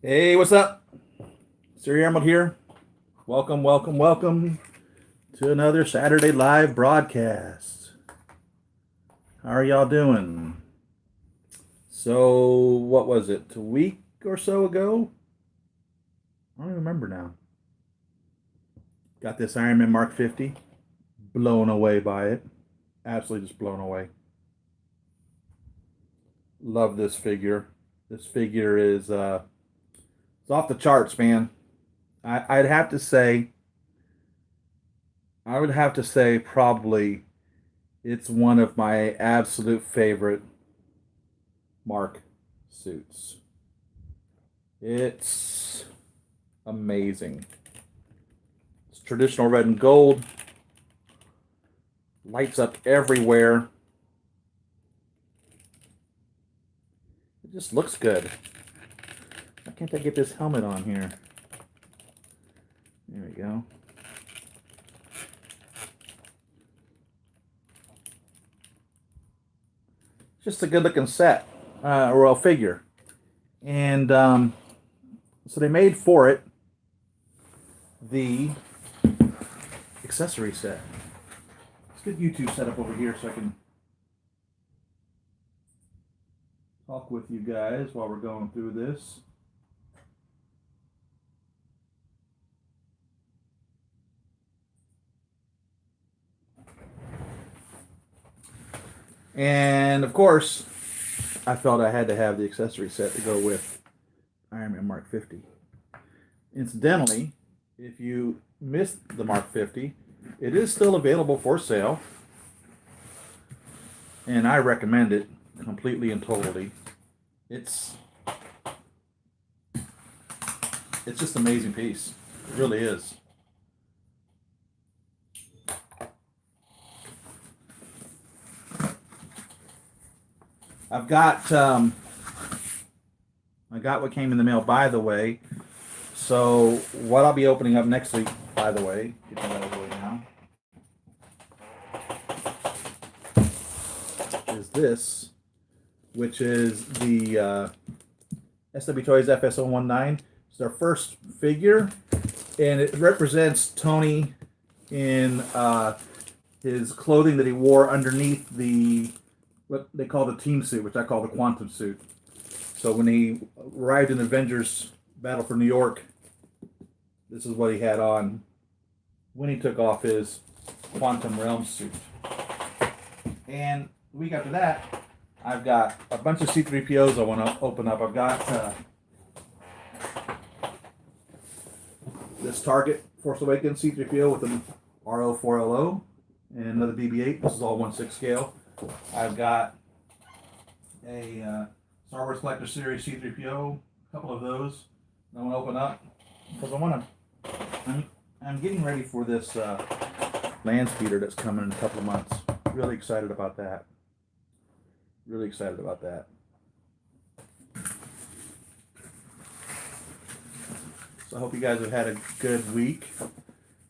Hey, what's up? Siri Emerald here. Welcome to another Saturday live broadcast. How are y'all doing? So, what was it? A week or so ago? I don't even remember now. Got this Iron Man Mark 50. Blown away by it. Absolutely just blown away. Love this figure. This figure is it's off the charts, man. I'd have to say, I would have to say probably it's one of my absolute favorite Mark suits. It's amazing. It's traditional red and gold. Lights up everywhere. It just looks good. Why can't I get this helmet on here? There we go. Just a good looking set, or a figure. And so they made for it the accessory set. Let's get YouTube set up over here so I can talk with you guys while we're going through this. And of course, I felt I had to have the accessory set to go with Iron Man Mark 50. Incidentally, if you missed the Mark 50, it is still available for sale. And I recommend it completely and totally. It's just an amazing piece. It really is. I got what came in the mail, by the way. So what I'll be opening up next week, by the way, get that out of the way now, is this, which is the SW Toys FS019. It's their first figure, and it represents Tony in his clothing that he wore underneath the what they call the team suit, which I call the quantum suit. So when he arrived in Avengers Battle for New York, this is what he had on when he took off his quantum realm suit. And the week after that, I've got a bunch of C3POs I want to open up. I've got this Target Force Awakens C3PO with an RO4LO and another BB-8. This is all 1/6 scale. I've got a Star Wars Collector Series C3PO, a couple of those I want to open up because I'm getting ready for this land speeder that's coming in a couple of months. Really excited about that. Really excited about that. So I hope you guys have had a good week.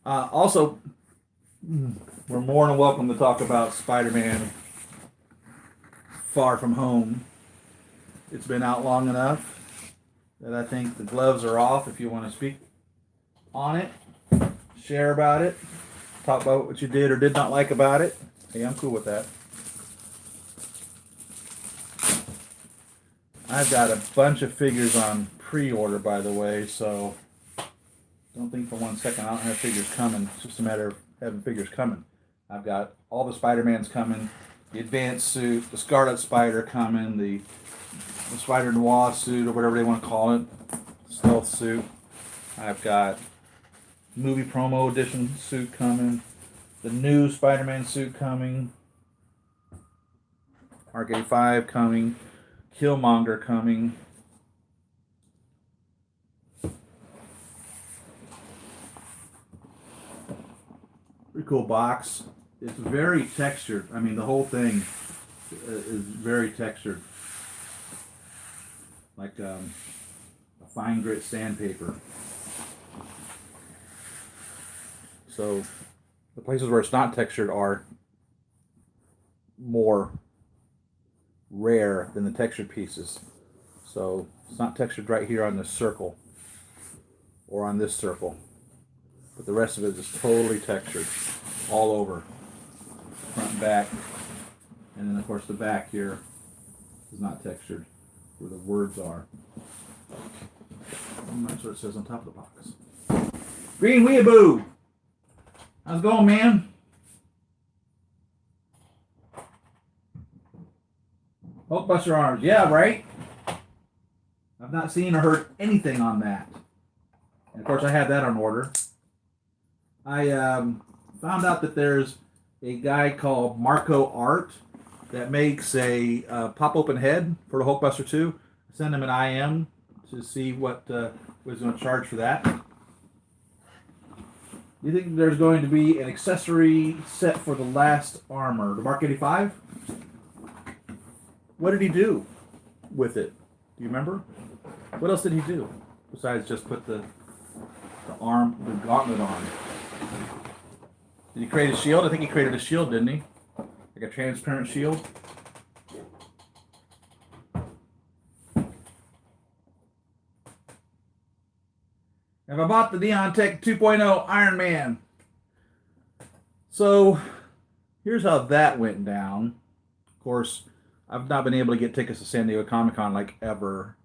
Also, we're more than welcome to talk about Spider-Man Far From Home. It's been out long enough that I think the gloves are off. If you want to speak on it, share about it, talk about what you did or did not like about it, hey, I'm cool with that. I've got a bunch of figures on pre-order, by the way, so don't think for one second I don't have figures coming. It's just a matter of having figures coming. I've got all the Spider-Mans coming, the advanced suit, the Scarlet Spider coming, the Spider Noir suit, or whatever they want to call it, stealth suit. I've got movie promo edition suit coming, the new Spider-Man suit coming, Arcade 5 coming, Killmonger coming. Pretty cool box. It's very textured. I mean, the whole thing is very textured. Like a fine grit sandpaper. So the places where it's not textured are more rare than the textured pieces. So It's not textured right here on this circle or on this circle, but the rest of it is totally textured all over, front and back. And then of course the back here is not textured where the words are. That's what it says on top of the box. Green Weeaboo! How's it going, man? Hulkbuster arms. Yeah, right? I've not seen or heard anything on that. And of course, I have that on order. I found out that there's a guy called Marco Art that makes a pop-open head for the Hulkbuster 2. I sent him an IM to see what was going to charge for that. Do you think there's going to be an accessory set for the last armor, the Mark 85? What did he do with it? Do you remember? What else did he do besides just put the gauntlet on? Did he create a shield? I think he created a shield, didn't he? Like a transparent shield. Have I bought the Neon Tech 2.0 Iron Man? So here's how that went down. Of course, I've not been able to get tickets to San Diego Comic-Con like ever.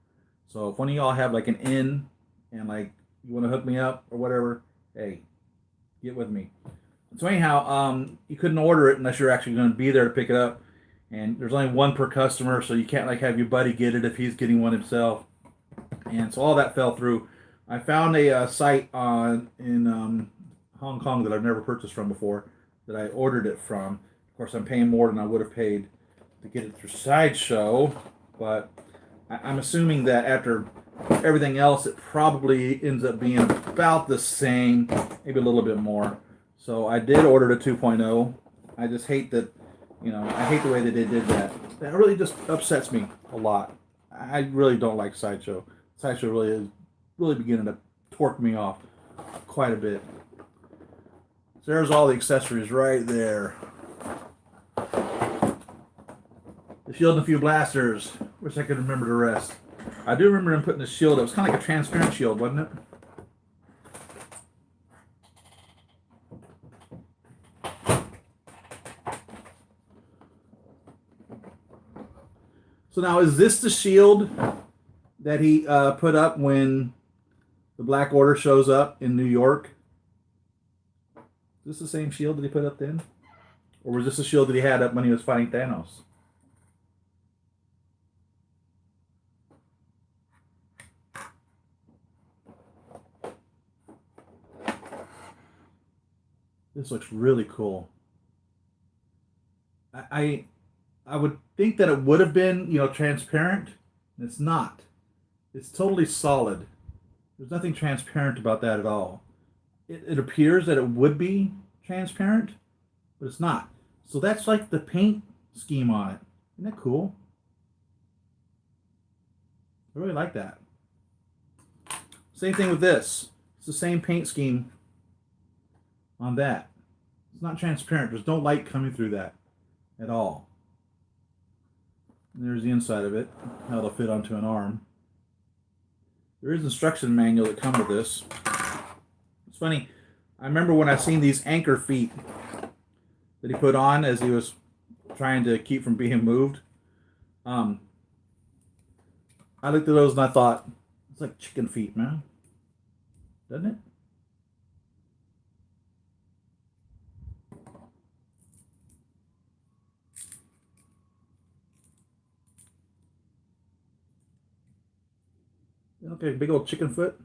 So if one of y'all have like an in and like you want to hook me up or whatever, hey, get with me. So anyhow, you couldn't order it unless you're actually going to be there to pick it up. And there's only one per customer, so you can't like have your buddy get it if he's getting one himself. And so all that fell through. I found a site in Hong Kong that I've never purchased from before that I ordered it from. Of course, I'm paying more than I would have paid to get it through Sideshow, but I'm assuming that after everything else, it probably ends up being about the same, maybe a little bit more. So I did order the 2.0. I just hate that, I hate the way that they did that. That really just upsets me a lot. I really don't like Sideshow. Sideshow really is beginning to torque me off quite a bit. So there's all the accessories right there. The shield and a few blasters. Wish I could remember the rest. I do remember him putting the shield. It was kind of like a transparent shield, wasn't it? So now, is this the shield that he put up when the Black Order shows up in New York? Is this the same shield that he put up then? Or was this the shield that he had up when he was fighting Thanos? This looks really cool. I would think that it would have been, transparent. It's not. It's totally solid. There's nothing transparent about that at all. It appears that it would be transparent, but it's not. So that's like the paint scheme on it. Isn't that cool? I really like that. Same thing with this. It's the same paint scheme on that. It's not transparent. There's no light coming through that at all. And there's the inside of it, how it'll fit onto an arm. There is an instruction manual that comes with this. It's funny. I remember when I seen these anchor feet that he put on as he was trying to keep from being moved. I looked at those and I thought, it's like chicken feet, man. Doesn't it? Okay, big old chicken foot.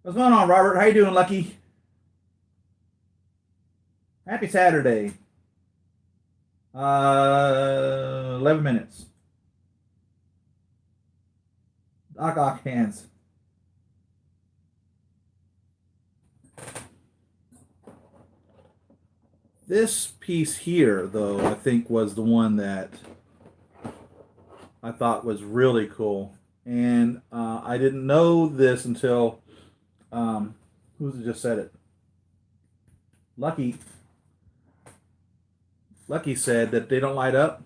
What's going on, Robert? How you doing, Lucky? Happy Saturday. 11 minutes. Knock hands. This piece here, though, I think was the one that I thought was really cool. And I didn't know this until, who's it just said it? Lucky said that they don't light up.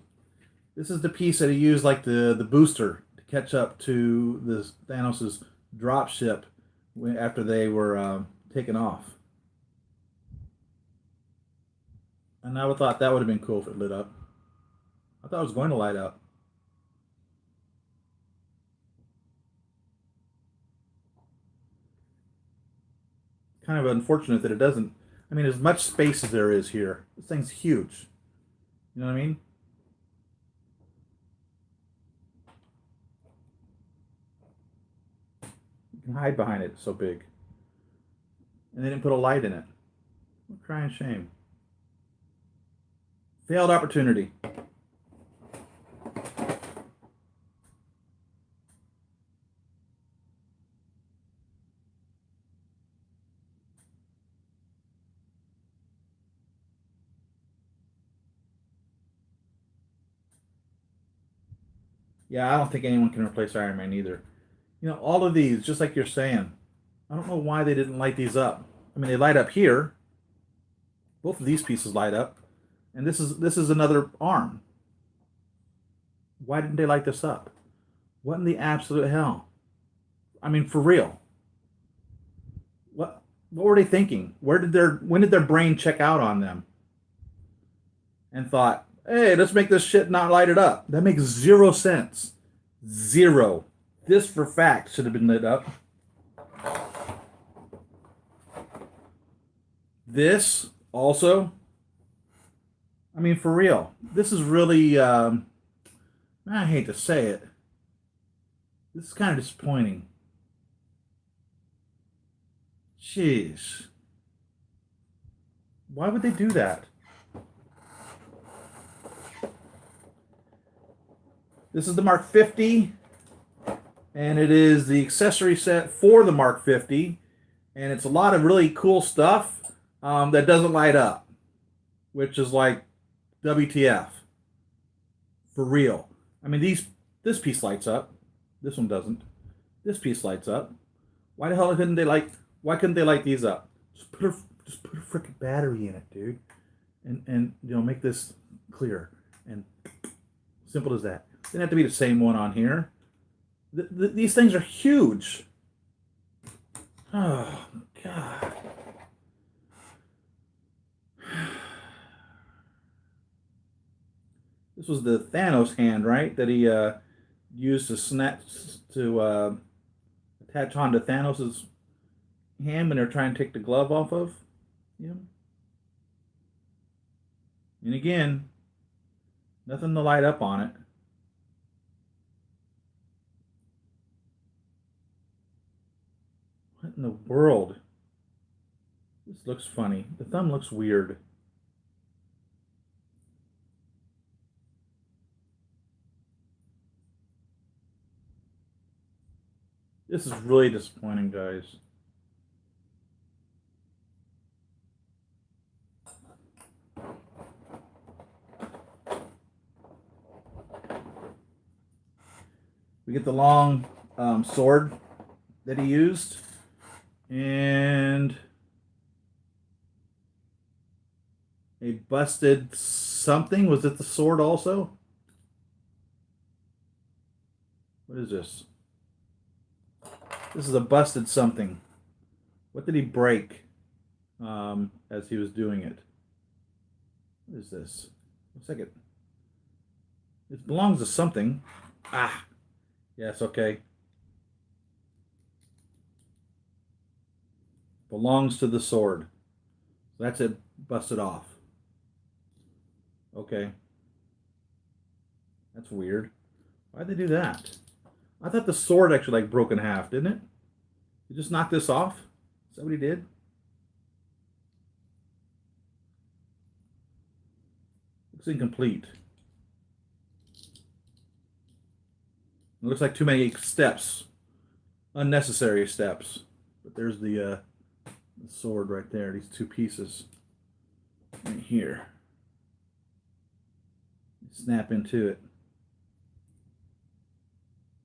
This is the piece that he used like the booster to catch up to the Thanos' drop ship after they were taken off. And I would thought that would have been cool if it lit up. I thought it was going to light up. Kind of unfortunate that it doesn't. I mean, as much space as there is here, this thing's huge. You know what I mean? You can hide behind it. It's so big. And they didn't put a light in it. What a crying shame. Failed opportunity. Yeah, I don't think anyone can replace Iron Man either. You know, all of these, just like you're saying, I don't know why they didn't light these up. I mean, they light up here. Both of these pieces light up. And this is another arm. Why didn't they light this up? What in the absolute hell? I mean, for real. What were they thinking? When did their brain check out on them? And thought, hey, let's make this shit not light it up. That makes zero sense. Zero. This for fact should have been lit up. This also. I mean, for real. This is really, I hate to say it. This is kind of disappointing. Jeez. Why would they do that? This is the Mark 50, and it is the accessory set for the Mark 50, and it's a lot of really cool stuff that doesn't light up, which is like WTF. For real. I mean, this piece lights up. This one doesn't. This piece lights up. Why the hell couldn't they why couldn't they light these up? Just put a freaking battery in it, dude. And you know, make this clear. And simple as that. Didn't have to be the same one on here. These things are huge. Oh, God. This was the Thanos hand, right? That he used to attach onto Thanos' hand when they're trying to take the glove off of him. And again, nothing to light up on it. What in the world? This looks funny. The thumb looks weird. This is really disappointing, guys. We get the long sword that he used. And a busted something. Was it the sword also? What is this? This is a busted something. What did he break as he was doing it? What is this? Looks like it belongs to something. Ah, yes, okay. Belongs to the sword. That's it, busted off. Okay. That's weird. Why'd they do that? I thought the sword actually like broke in half, didn't it? He just knocked this off? Is that what he did? Looks incomplete. It looks like too many steps unnecessary steps. But there's the sword right there. These two pieces right here. Snap into it.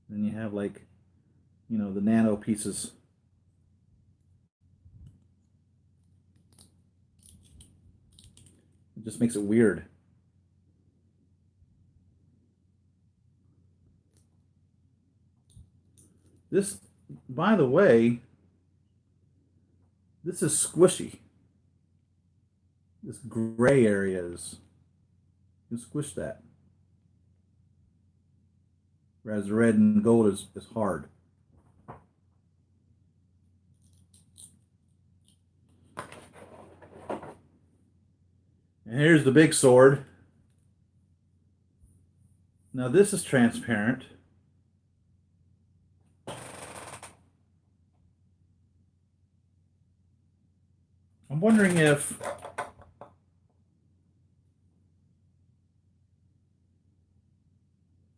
Then you have like, the nano pieces. It just makes it weird. This, by the way, this is squishy. This gray area is, you squish that. Whereas the red and gold is hard. And here's the big sword. Now this is transparent. I'm wondering if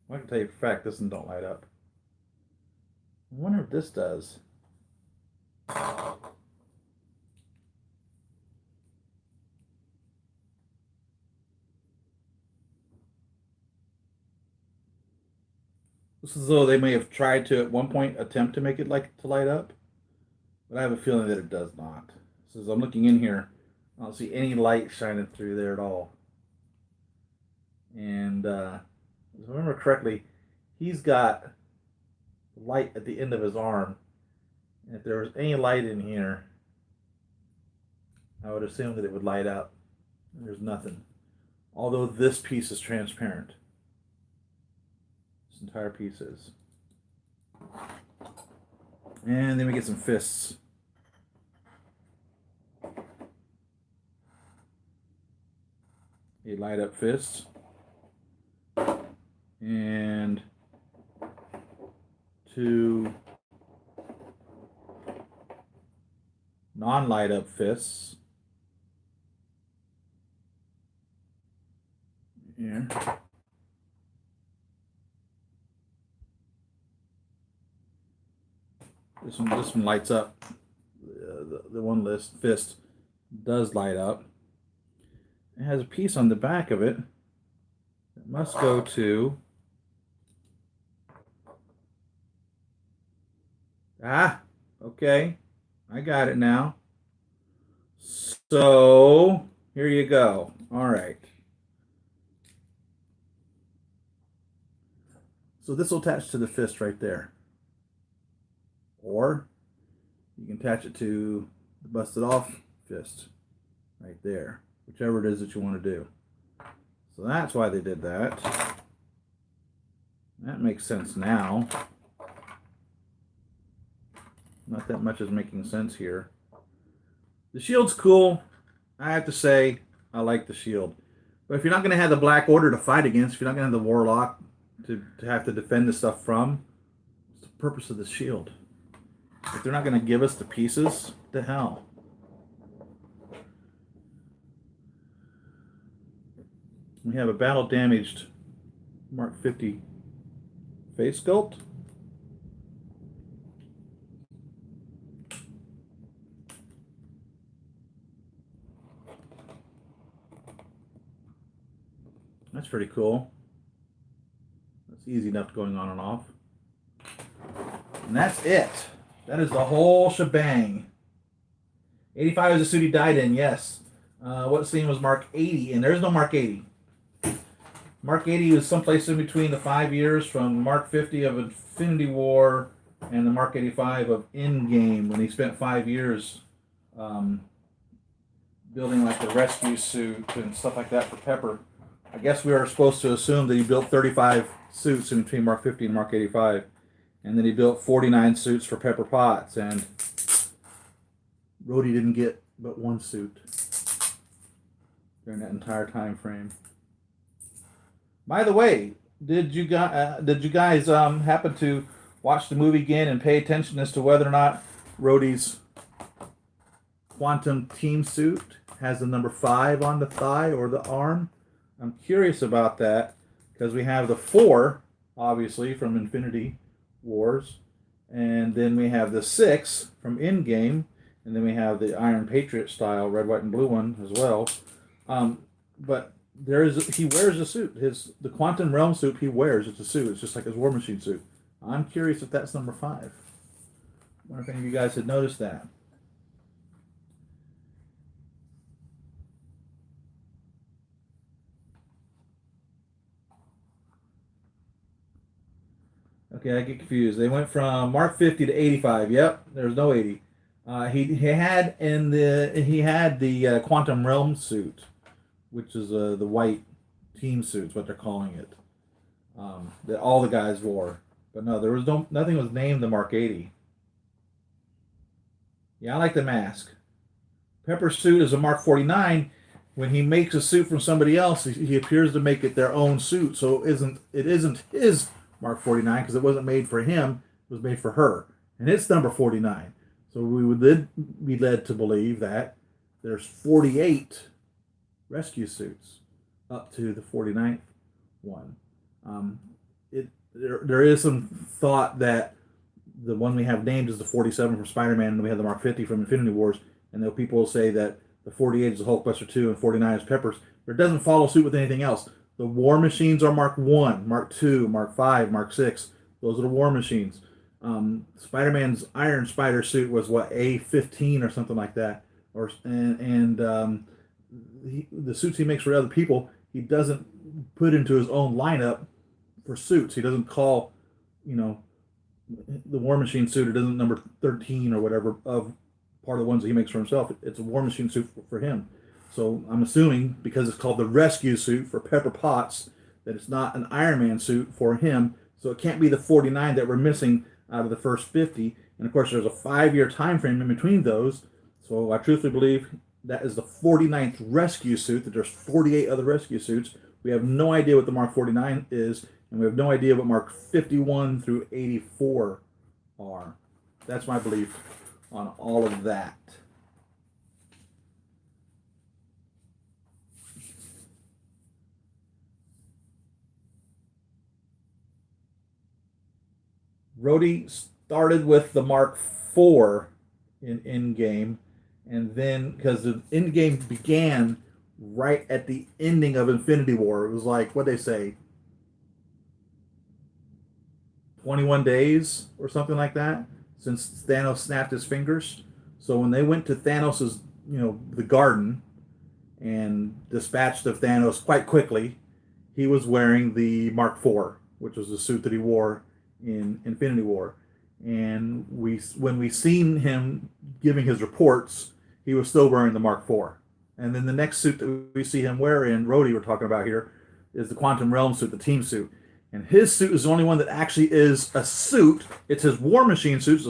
I can tell you for a fact this one don't light up. I wonder if this does. This is as though they may have tried to at one point attempt to make it to light up, but I have a feeling that it does not. So as I'm looking in here, I don't see any light shining through there at all. And if I remember correctly, he's got light at the end of his arm. And if there was any light in here, I would assume that it would light up. There's nothing. Although this piece is transparent. This entire piece is. And then we get some fists. A light up fist. And two non-light up fists. Here. This one lights up. The one fist does light up. It has a piece on the back of it that must go to okay. I got it now. So here you go. All right. So this will attach to the fist right there. Or you can attach it to the busted off fist right there. Whichever it is that you want to do. So that's why they did that. That makes sense now. Not that much is making sense here. The shield's cool. I have to say, I like the shield. But if you're not going to have the Black Order to fight against, if you're not going to have the Warlock to have to defend the stuff from, what's the purpose of the shield? If they're not going to give us the pieces, what the hell? We have a battle-damaged Mark 50 face sculpt. That's pretty cool. That's easy enough going on and off. And that's it. That is the whole shebang. 85 is the suit he died in, yes. What scene was Mark 80? And there's no Mark 80. Mark 80 was someplace in between the 5 years from Mark 50 of Infinity War and the Mark 85 of Endgame, when he spent 5 years building like the rescue suit and stuff like that for Pepper. I guess we are supposed to assume that he built 35 suits in between Mark 50 and Mark 85. And then he built 49 suits for Pepper Potts. And Rhodey didn't get but one suit during that entire time frame. By the way, did you guys happen to watch the movie again and pay attention as to whether or not Rhodey's quantum team suit has the number 5 on the thigh or the arm? I'm curious about that because we have the 4, obviously, from Infinity Wars, And then we have the 6 from in-game, and then we have the Iron Patriot style red, white, and blue one as well. But he wears a suit. The Quantum Realm suit he wears. It's a suit. It's just like his War Machine suit. I'm curious if that's number 5. I wonder if any of you guys had noticed that. Okay, I get confused. They went from Mark 50 to 85. Yep, there's no 80. He had the Quantum Realm suit, which is the white team suits, what they're calling it. That all the guys wore. But no, there was nothing was named the Mark 80. Yeah, I like the mask. Pepper's suit is a Mark 49. When he makes a suit from somebody else, he appears to make it their own suit. So it isn't his Mark 49 because it wasn't made for him. It was made for her, and it's number 49. So we would then be led to believe that there's 48 rescue suits up to the 49th one. There is some thought that the one we have named is the 47 from Spider-Man, and we have the Mark 50 from Infinity Wars, and though people will say that the 48 is the Hulkbuster 2 and 49 is Pepper's, but it doesn't follow suit with anything else. The War Machines are Mark 1, Mark 2, Mark 5, Mark 6. Those are the War Machines. Spider-Man's Iron Spider suit was what, A15 or something like that, the suits he makes for other people he doesn't put into his own lineup for suits. He doesn't call, the War Machine suit. It isn't number 13 or whatever of part of the ones that he makes for himself. It's a War Machine suit for him. So I'm assuming because it's called the Rescue suit for Pepper Potts that it's not an Iron Man suit for him. So it can't be the 49 that we're missing out of the first 50. And of course, there's a 5-year time frame in between those. So I truthfully believe that is the 49th rescue suit, that there's 48 other rescue suits. We have no idea what the Mark 49 is, and we have no idea what Mark 51 through 84 are. That's my belief on all of that. Rhodey started with the Mark IV in game, and then because the in game began right at the ending of Infinity War, it was like what they say, 21 days or something like that since Thanos snapped his fingers. So when they went to Thanos's, the garden and dispatched of Thanos quite quickly, he was wearing the Mark IV, which was the suit that he wore in Infinity War. And when we seen him giving his reports, he was still wearing the Mark IV. And then the next suit that we see him wear in Rhodey, we're talking about here, is the Quantum Realm suit, the team suit. And his suit is the only one that actually is a suit. It's his War Machine suit.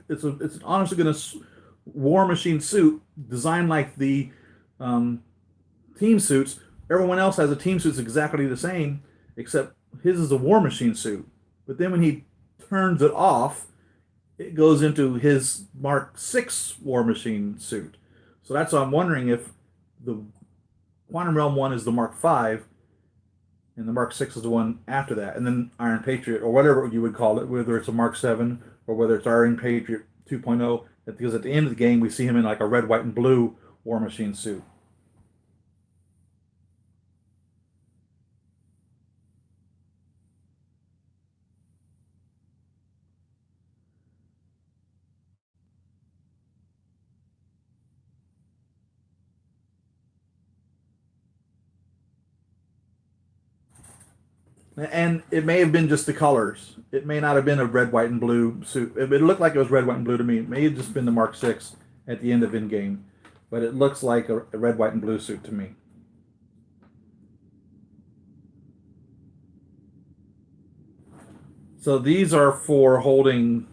It's an honestly going to War Machine suit designed like the team suits. Everyone else has a team suit that's exactly the same, except his is a War Machine suit. But then when he turns it off, it goes into his Mark 6 War Machine suit. So that's why I'm wondering if the Quantum Realm one is the Mark 5, and the Mark 6 is the one after that. And then Iron Patriot, or whatever you would call it, whether it's a Mark 7 or whether it's Iron Patriot 2.0, because at the end of the game, we see him in like a red, white, and blue War Machine suit. And it may have been just the colors. It may not have been a red, white, and blue suit. It looked like it was red, white, and blue to me. It may have just been the Mark 6 at the end of in-game. But it looks like a red, white, and blue suit to me. So these are for holding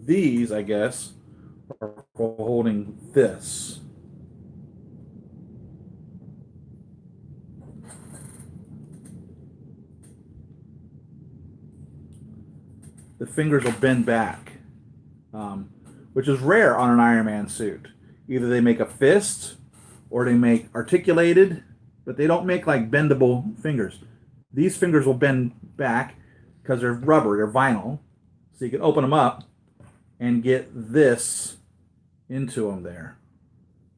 these, I guess, or for holding this. The fingers will bend back, which is rare on an Iron Man suit. Either they make a fist or they make articulated, but they don't make like bendable fingers. These fingers will bend back because they're rubber, they're vinyl. So you can open them up and get this into them there.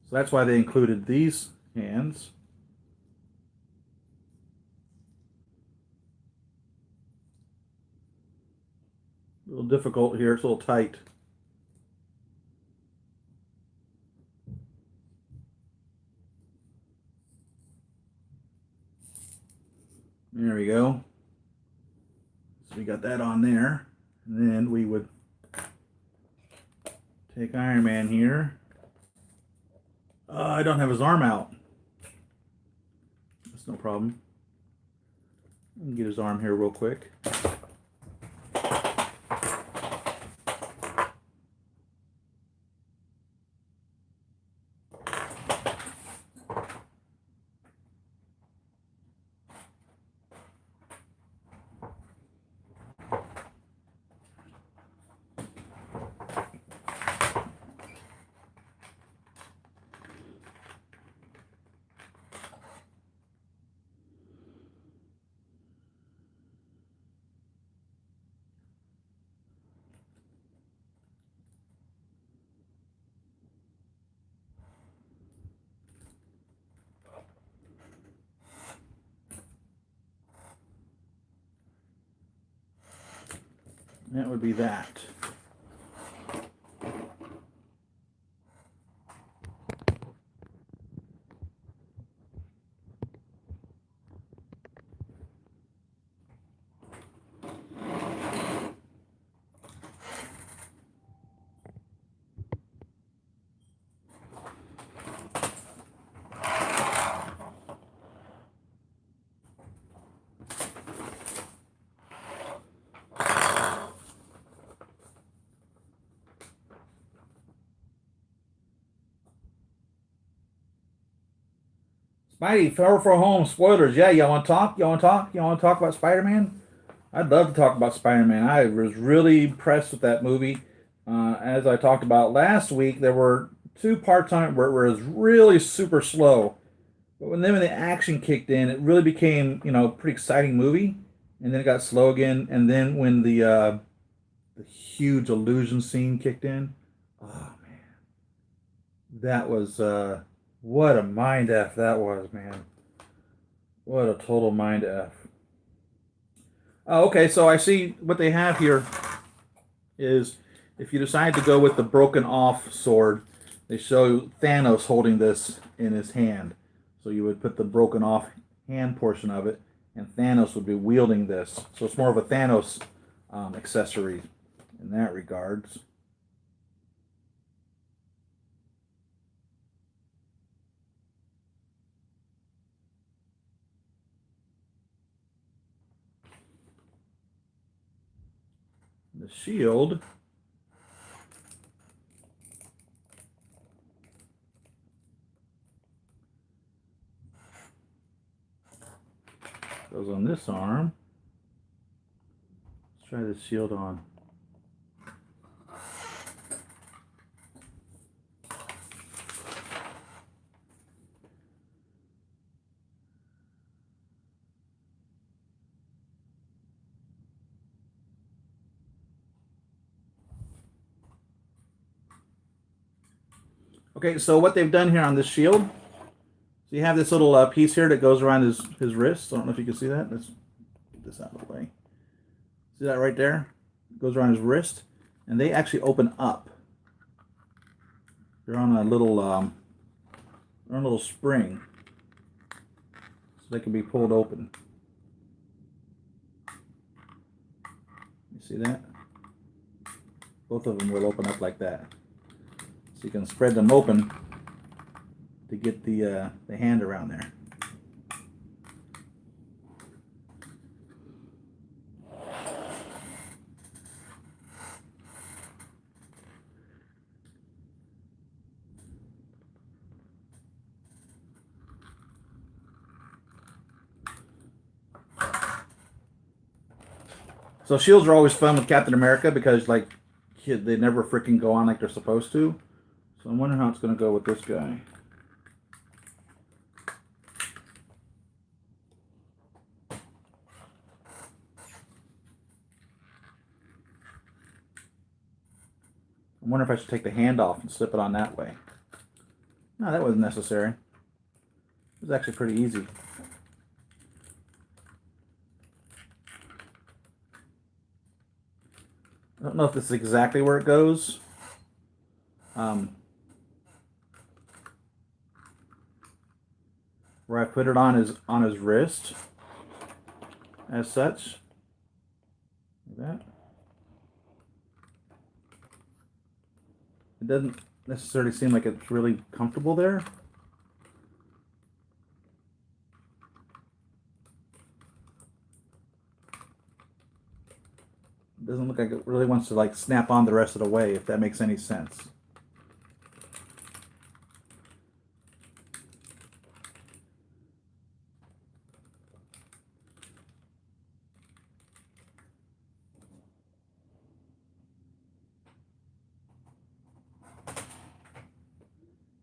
So that's why they included these hands. A little difficult here, it's a little tight. There we go. So we got that on there. And then we would take Iron Man here. I don't have his arm out. That's no problem. Let me get his arm here real quick. That would be that. Spidey, Far From Home spoilers. Yeah, y'all want to talk? Y'all want to talk? Y'all want to talk about Spider-Man? I'd love to talk about Spider-Man. I was really impressed with that movie. As I talked about last week, there were two parts on it where it was really super slow. But when the action kicked in, it really became, pretty exciting movie. And then it got slow again. And then when the huge illusion scene kicked in, oh man, that was what a mind F that was, man. What a total mind F. Okay, so I see what they have here is if you decide to go with the broken off sword, they show Thanos holding this in his hand. So you would put the broken off hand portion of it, and Thanos would be wielding this. So it's more of a Thanos accessory in that regards. The shield goes on this arm. Let's try the shield on. Okay, so what they've done here on this shield, so you have this little piece here that goes around his wrist. I don't know if you can see that. Let's get this out of the way. See that right there? It goes around his wrist, and they actually open up. They're on a little spring, so they can be pulled open. You see that? Both of them will open up like that. So you can spread them open to get the hand around there. So shields are always fun with Captain America because they never freaking go on like they're supposed to. So I'm wondering how it's going to go with this guy. I wonder if I should take the hand off and slip it on that way. No, that wasn't necessary. It was actually pretty easy. I don't know if this is exactly where it goes. Where I put it on his wrist, as such. Like that. It doesn't necessarily seem like it's really comfortable there. It doesn't look like it really wants to like snap on the rest of the way, if that makes any sense.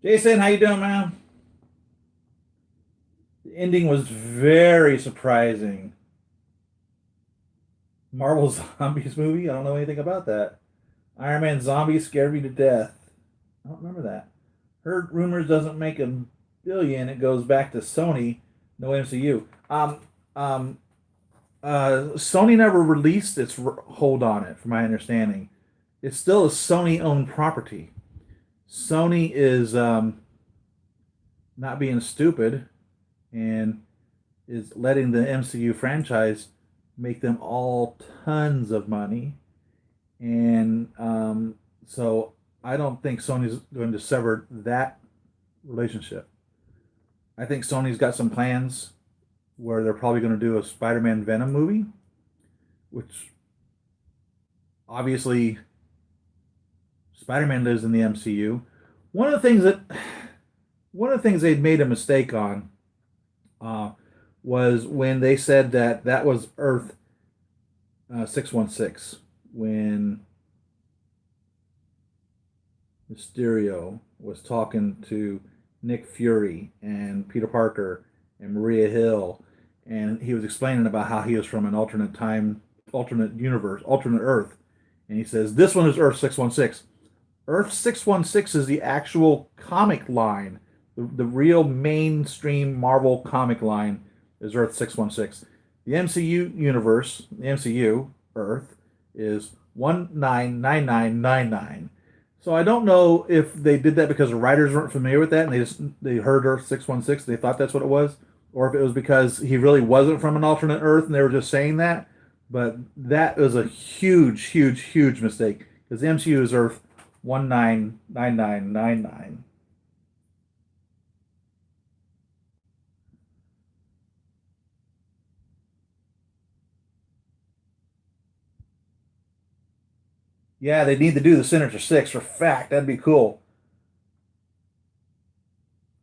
Jason, how you doing, man? The ending was very surprising. Marvel Zombies movie? I don't know anything about that. Iron Man Zombies scared me to death. I don't remember that. Heard rumors doesn't make a billion. It goes back to Sony. No MCU. Um, Sony never released its hold on it, from my understanding. It's still a Sony-owned property. Sony is not being stupid and is letting the MCU franchise make them all tons of money. And so I don't think Sony's going to sever that relationship. I think Sony's got some plans where they're probably going to do a Spider-Man Venom movie, which obviously Spider-Man lives in the MCU. One of the things that one of the things they'd made a mistake on was when they said that that was Earth 616 when Mysterio was talking to Nick Fury and Peter Parker and Maria Hill, and he was explaining about how he was from an alternate time, alternate universe, alternate Earth, and he says this one is Earth 616. Earth 616 is the actual comic line. The real mainstream Marvel comic line is Earth 616. The MCU universe, the MCU Earth, is 199999. So I don't know if they did that because the writers weren't familiar with that and they heard Earth 616, they thought that's what it was, or if it was because he really wasn't from an alternate Earth and they were just saying that. But that was a huge, huge, huge mistake because the MCU is Earth 199999. Yeah, they need to do the Sinister Six for fact. That'd be cool.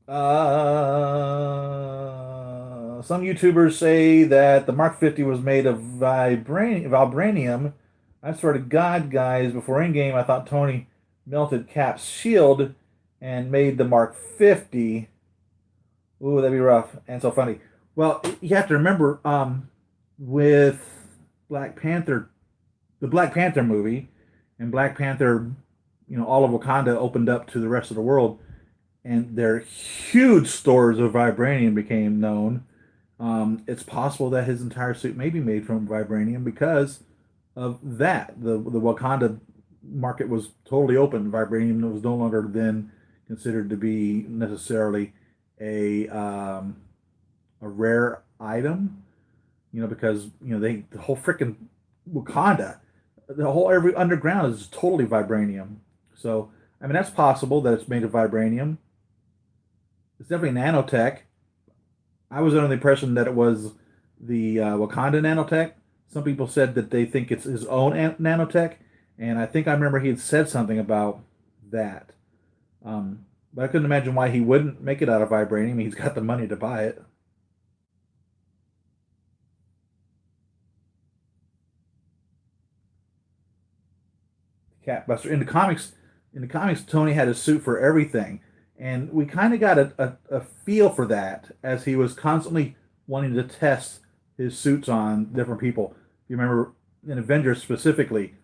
Some YouTubers say that the Mark 50 was made of vibranium. I swear to God, guys, before Endgame, I thought Tony melted Cap's shield and made the Mark 50. Ooh, that'd be rough and so funny. Well, you have to remember, with Black Panther, the Black Panther movie, and Black Panther, all of Wakanda opened up to the rest of the world, and their huge stores of vibranium became known. It's possible that his entire suit may be made from vibranium because of that. The Wakanda market was totally open. Vibranium was no longer then considered to be necessarily a rare item, because the whole freaking Wakanda, the whole every underground is totally vibranium. So I mean that's possible that it's made of vibranium. It's definitely nanotech. I was under the impression that it was the Wakanda nanotech. Some people said that they think it's his own nanotech, and I think I remember he had said something about that. But I couldn't imagine why he wouldn't make it out of vibranium. He's got the money to buy it. Catbuster in the comics, Tony had a suit for everything, and we kind of got a feel for that as he was constantly wanting to test his suits on different people. You remember in Avengers specifically,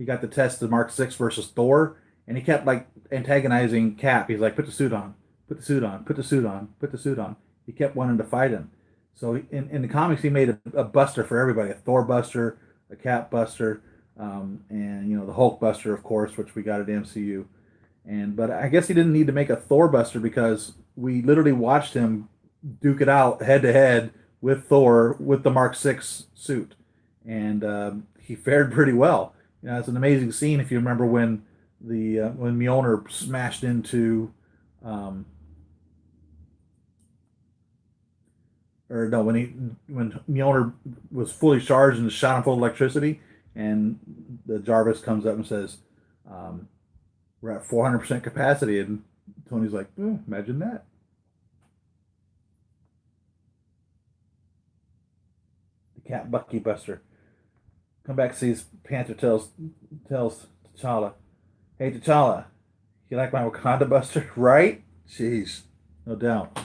he got to test the Mark 6 versus Thor, and he kept like antagonizing Cap. He's like, put the suit on, put the suit on, put the suit on, put the suit on. He kept wanting to fight him. So in the comics, he made a buster for everybody: a Thor buster, a Cap buster, and the Hulk buster, of course, which we got at MCU. But I guess he didn't need to make a Thor buster because we literally watched him duke it out head to head with Thor with the Mark 6 suit, and he fared pretty well. It's an amazing scene if you remember when when Mjolnir smashed into, or no, when Mjolnir was fully charged and shot him full of electricity, and the Jarvis comes up and says, "We're at 400% capacity," and Tony's like, "Imagine that." The Cat Bucky Buster. Come back, sees Panther tells T'Challa, "Hey T'Challa, you like my Wakanda Buster, right?" Jeez, no doubt.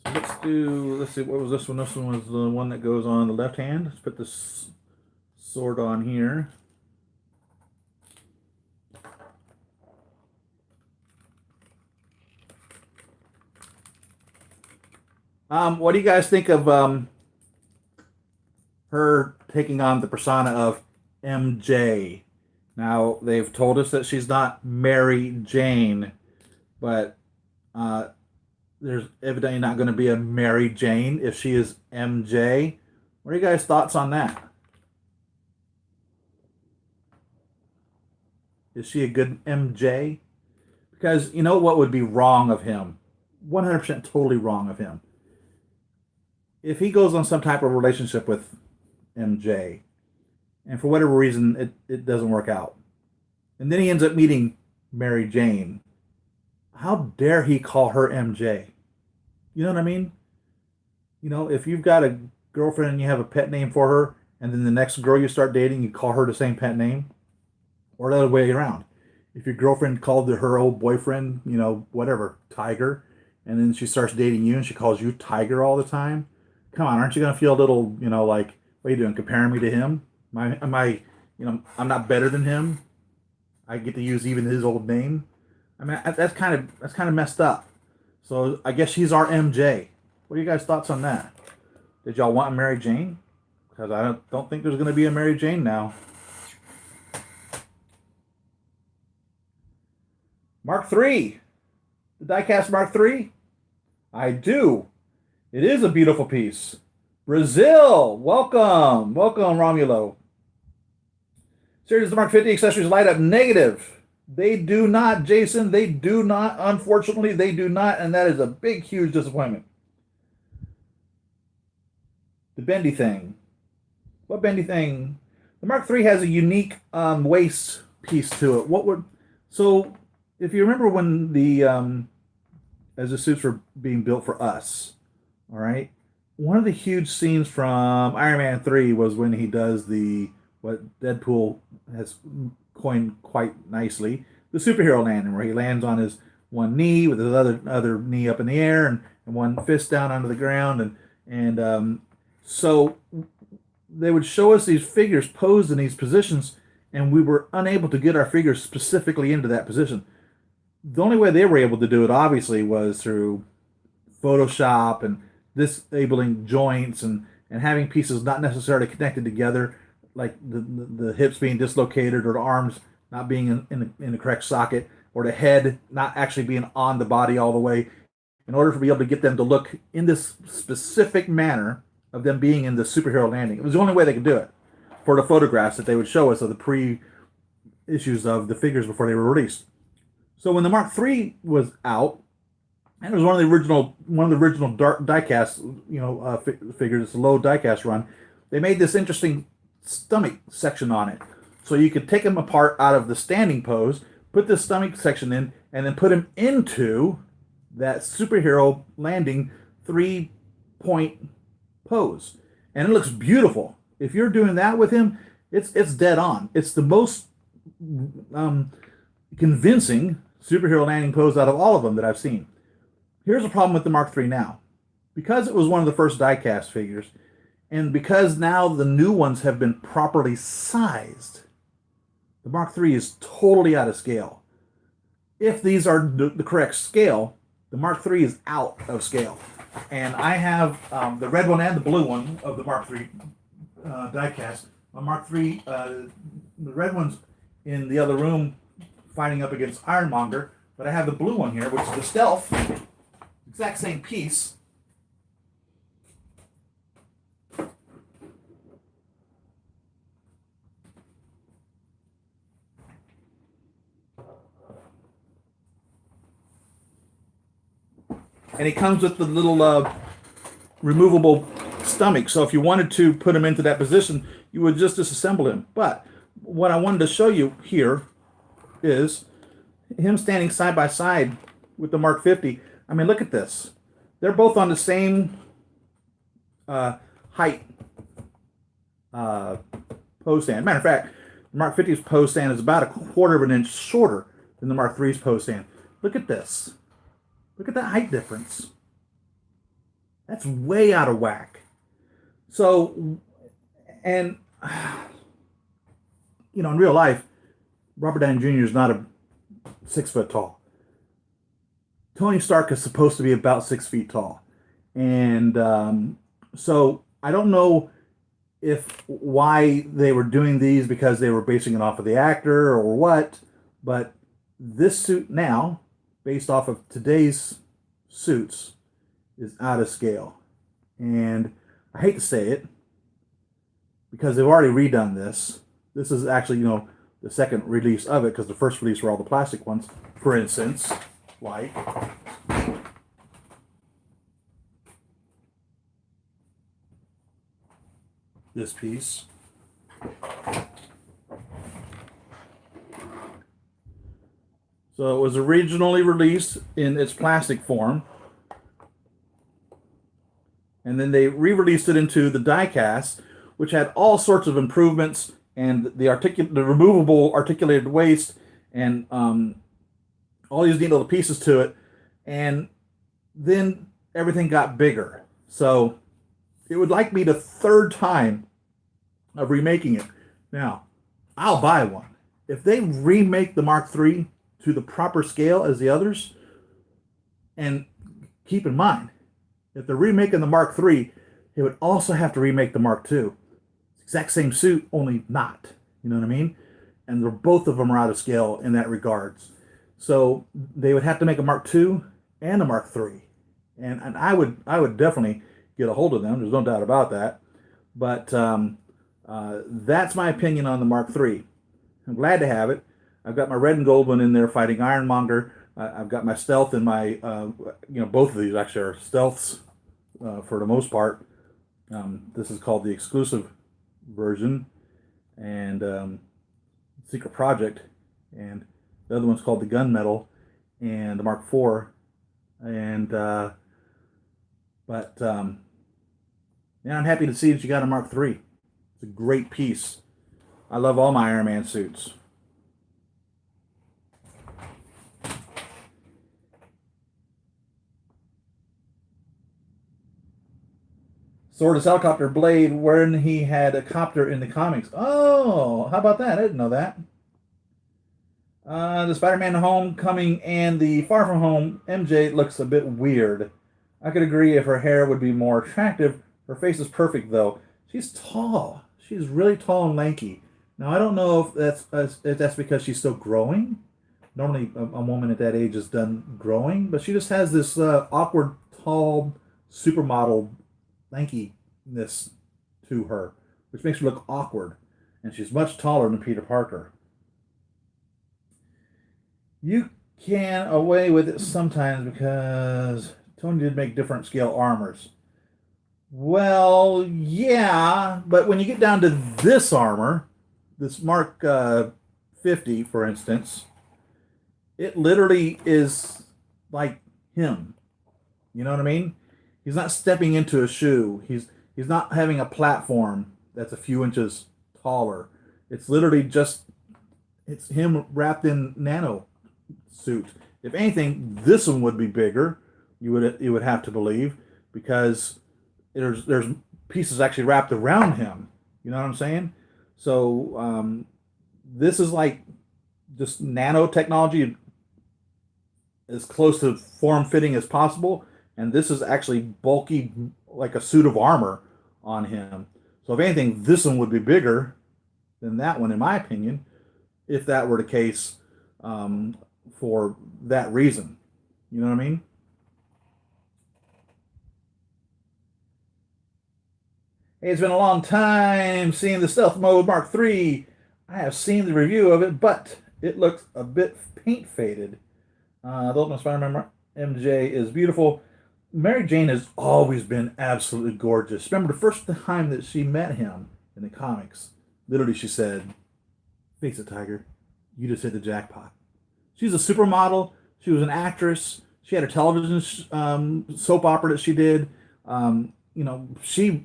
So let's see, what was this one? This one was the one that goes on the left hand. Let's put this sword on here. What do you guys think of her taking on the persona of MJ? Now, they've told us that she's not Mary Jane, but there's evidently not going to be a Mary Jane if she is MJ. What are you guys' thoughts on that? Is she a good MJ? Because you know what would be wrong of him? 100% totally wrong of him. If he goes on some type of relationship with MJ, and for whatever reason it doesn't work out, and then he ends up meeting Mary Jane, how dare he call her MJ? You know what I mean? If you've got a girlfriend and you have a pet name for her, and then the next girl you start dating, you call her the same pet name, or the other way around. If your girlfriend called her old boyfriend, whatever, Tiger, and then she starts dating you and she calls you Tiger all the time, come on, aren't you going to feel a little, like, what are you doing, comparing me to him? Am I, I'm not better than him? I get to use even his old name? I mean, that's kind of messed up. So I guess she's our MJ. What are you guys' thoughts on that? Did y'all want a Mary Jane? Because I don't think there's going to be a Mary Jane now. Mark III. The diecast Mark III? I do. It is a beautiful piece. Brazil, welcome. Welcome, Romulo. Series of Mark 50 accessories light up negative. They do not, Jason. They do not. Unfortunately, they do not. And that is a big, huge disappointment. The bendy thing. What bendy thing? The Mark III has a unique waist piece to it. So if you remember when as the suits were being built for us, all right, one of the huge scenes from Iron Man 3 was when he does what Deadpool has coined quite nicely, the superhero landing, where he lands on his one knee with his other knee up in the air and one fist down onto the ground, and so they would show us these figures posed in these positions, and we were unable to get our figures specifically into that position. The only way they were able to do it, obviously, was through Photoshop and disabling joints and having pieces not necessarily connected together, like the hips being dislocated or the arms not being in the correct socket, or the head not actually being on the body all the way, in order to be able to get them to look in this specific manner of them being in the superhero landing. It was the only way they could do it for the photographs that they would show us of the pre-issues of the figures before they were released. So when the Mark III was out, and it was one of the original dark diecast, figures, it's a low diecast run, they made this interesting stomach section on it. So you could take him apart out of the standing pose, put the stomach section in, and then put him into that superhero landing 3-point pose. And it looks beautiful. If you're doing that with him, it's dead on. It's the most convincing superhero landing pose out of all of them that I've seen. Here's the problem with the Mark III now. Because it was one of the first diecast figures, And because now the new ones have been properly sized, the Mark III is totally out of scale. If these are the correct scale, the Mark III is out of scale. And I have the red one and the blue one of the Mark III diecast. My Mark III, the red one's in the other room fighting up against Ironmonger, but I have the blue one here, which is the Stealth, exact same piece. And it comes with the little removable stomach. So if you wanted to put him into that position, you would just disassemble him. But what I wanted to show you here is him standing side by side with the Mark 50. I mean, look at this. They're both on the same height pose stand. Matter of fact, the Mark 50's pose stand is about 1/4 of an inch shorter than the Mark 3's pose stand. Look at this. Look at that height difference. That's way out of whack. So, and, you know, in real life, Robert Downey Jr. is not a 6 foot tall. Tony Stark is supposed to be about 6 feet tall. And so I don't know why they were doing these, because they were basing it off of the actor or what, but this suit now, based off of today's suits, is out of scale. And I hate to say it, because they've already redone this. This is actually, you know, the second release of it, because the first release were all the plastic ones. For instance, like this piece. So it was originally released in its plastic form, and then they re-released it into the die-cast, which had all sorts of improvements, and the removable articulated waist, and all these neat little pieces to it, and then everything got bigger. So it would like be the third time of remaking it. Now, I'll buy one. If they remake the Mark III to the proper scale as the others, and keep in mind, if they're remaking the Mark III, they would also have to remake the Mark II. Exact same suit, only not. You know what I mean? And they're, both of them are out of scale in that regards. So they would have to make a Mark II and a Mark III. And I would definitely get a hold of them. There's no doubt about that. But that's my opinion on the Mark III. I'm glad to have it. I've got my red and gold one in there fighting Ironmonger. I've got my Stealth in my, both of these actually are Stealths for the most part. This is called the exclusive version, and Secret Project, and the other one's called the Gunmetal, and the Mark IV. And, yeah, I'm happy to see that you got a Mark III. It's a great piece. I love all my Iron Man suits. Swordless Helicopter Blade, when he had a copter in the comics. Oh, how about that? I didn't know that. The Spider-Man Homecoming and the Far From Home MJ looks a bit weird. I could agree if her hair would be more attractive. Her face is perfect, though. She's tall. She's really tall and lanky. Now, I don't know if that's because she's still growing. Normally, a woman at that age is done growing, but she just has this awkward, tall, supermodel lankiness to her, which makes her look awkward. And she's much taller than Peter Parker. You can away with it sometimes because Tony did make different scale armors. Well, yeah, but when you get down to this armor, this Mark 50, for instance, it literally is like him. You know what I mean? He's not stepping into a shoe. He's not having a platform that's a few inches taller. It's literally just, it's him wrapped in nano suit. If anything, this one would be bigger. You would have to believe, because there's pieces actually wrapped around him. You know what I'm saying? So this is like just nanotechnology, as close to form fitting as possible, and this is actually bulky, like a suit of armor on him. So if anything, this one would be bigger than that one, in my opinion, if that were the case, for that reason. You know what I mean? Hey, it's been a long time seeing the Stealth Mode Mark III. I have seen the review of it, but it looks a bit paint faded. The Ultimate Spider-Man MJ is beautiful. Mary Jane has always been absolutely gorgeous. Remember the first time that she met him in the comics? Literally, she said, "Face it, Tiger. You just hit the jackpot." She's a supermodel. She was an actress. She had a television soap opera that she did. You know, she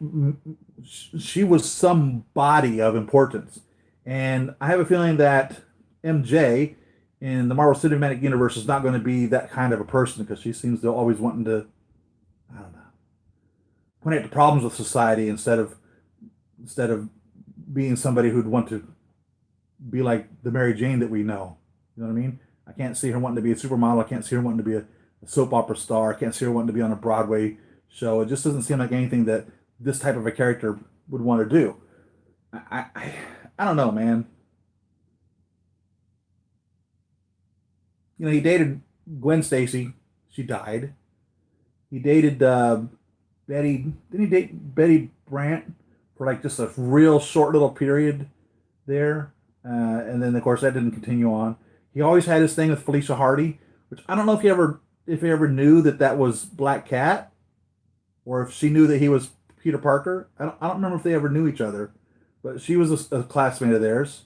was somebody of importance. And I have a feeling that MJ in the Marvel Cinematic Universe is not going to be that kind of a person, because she seems to always wanting to, I don't know, point out the problems with society instead of being somebody who'd want to be like the Mary Jane that we know. You know what I mean? I can't see her wanting to be a supermodel. I can't see her wanting to be a soap opera star. I can't see her wanting to be on a Broadway show. It just doesn't seem like anything that this type of a character would want to do. I don't know, man. You know, he dated Gwen Stacy. She died. He dated Betty. Didn't he date Betty Brant for like just a real short little period there? And then of course that didn't continue on. He always had his thing with Felicia Hardy, which I don't know if he ever knew that that was Black Cat, or if she knew that he was Peter Parker. I don't remember if they ever knew each other, but she was a classmate of theirs.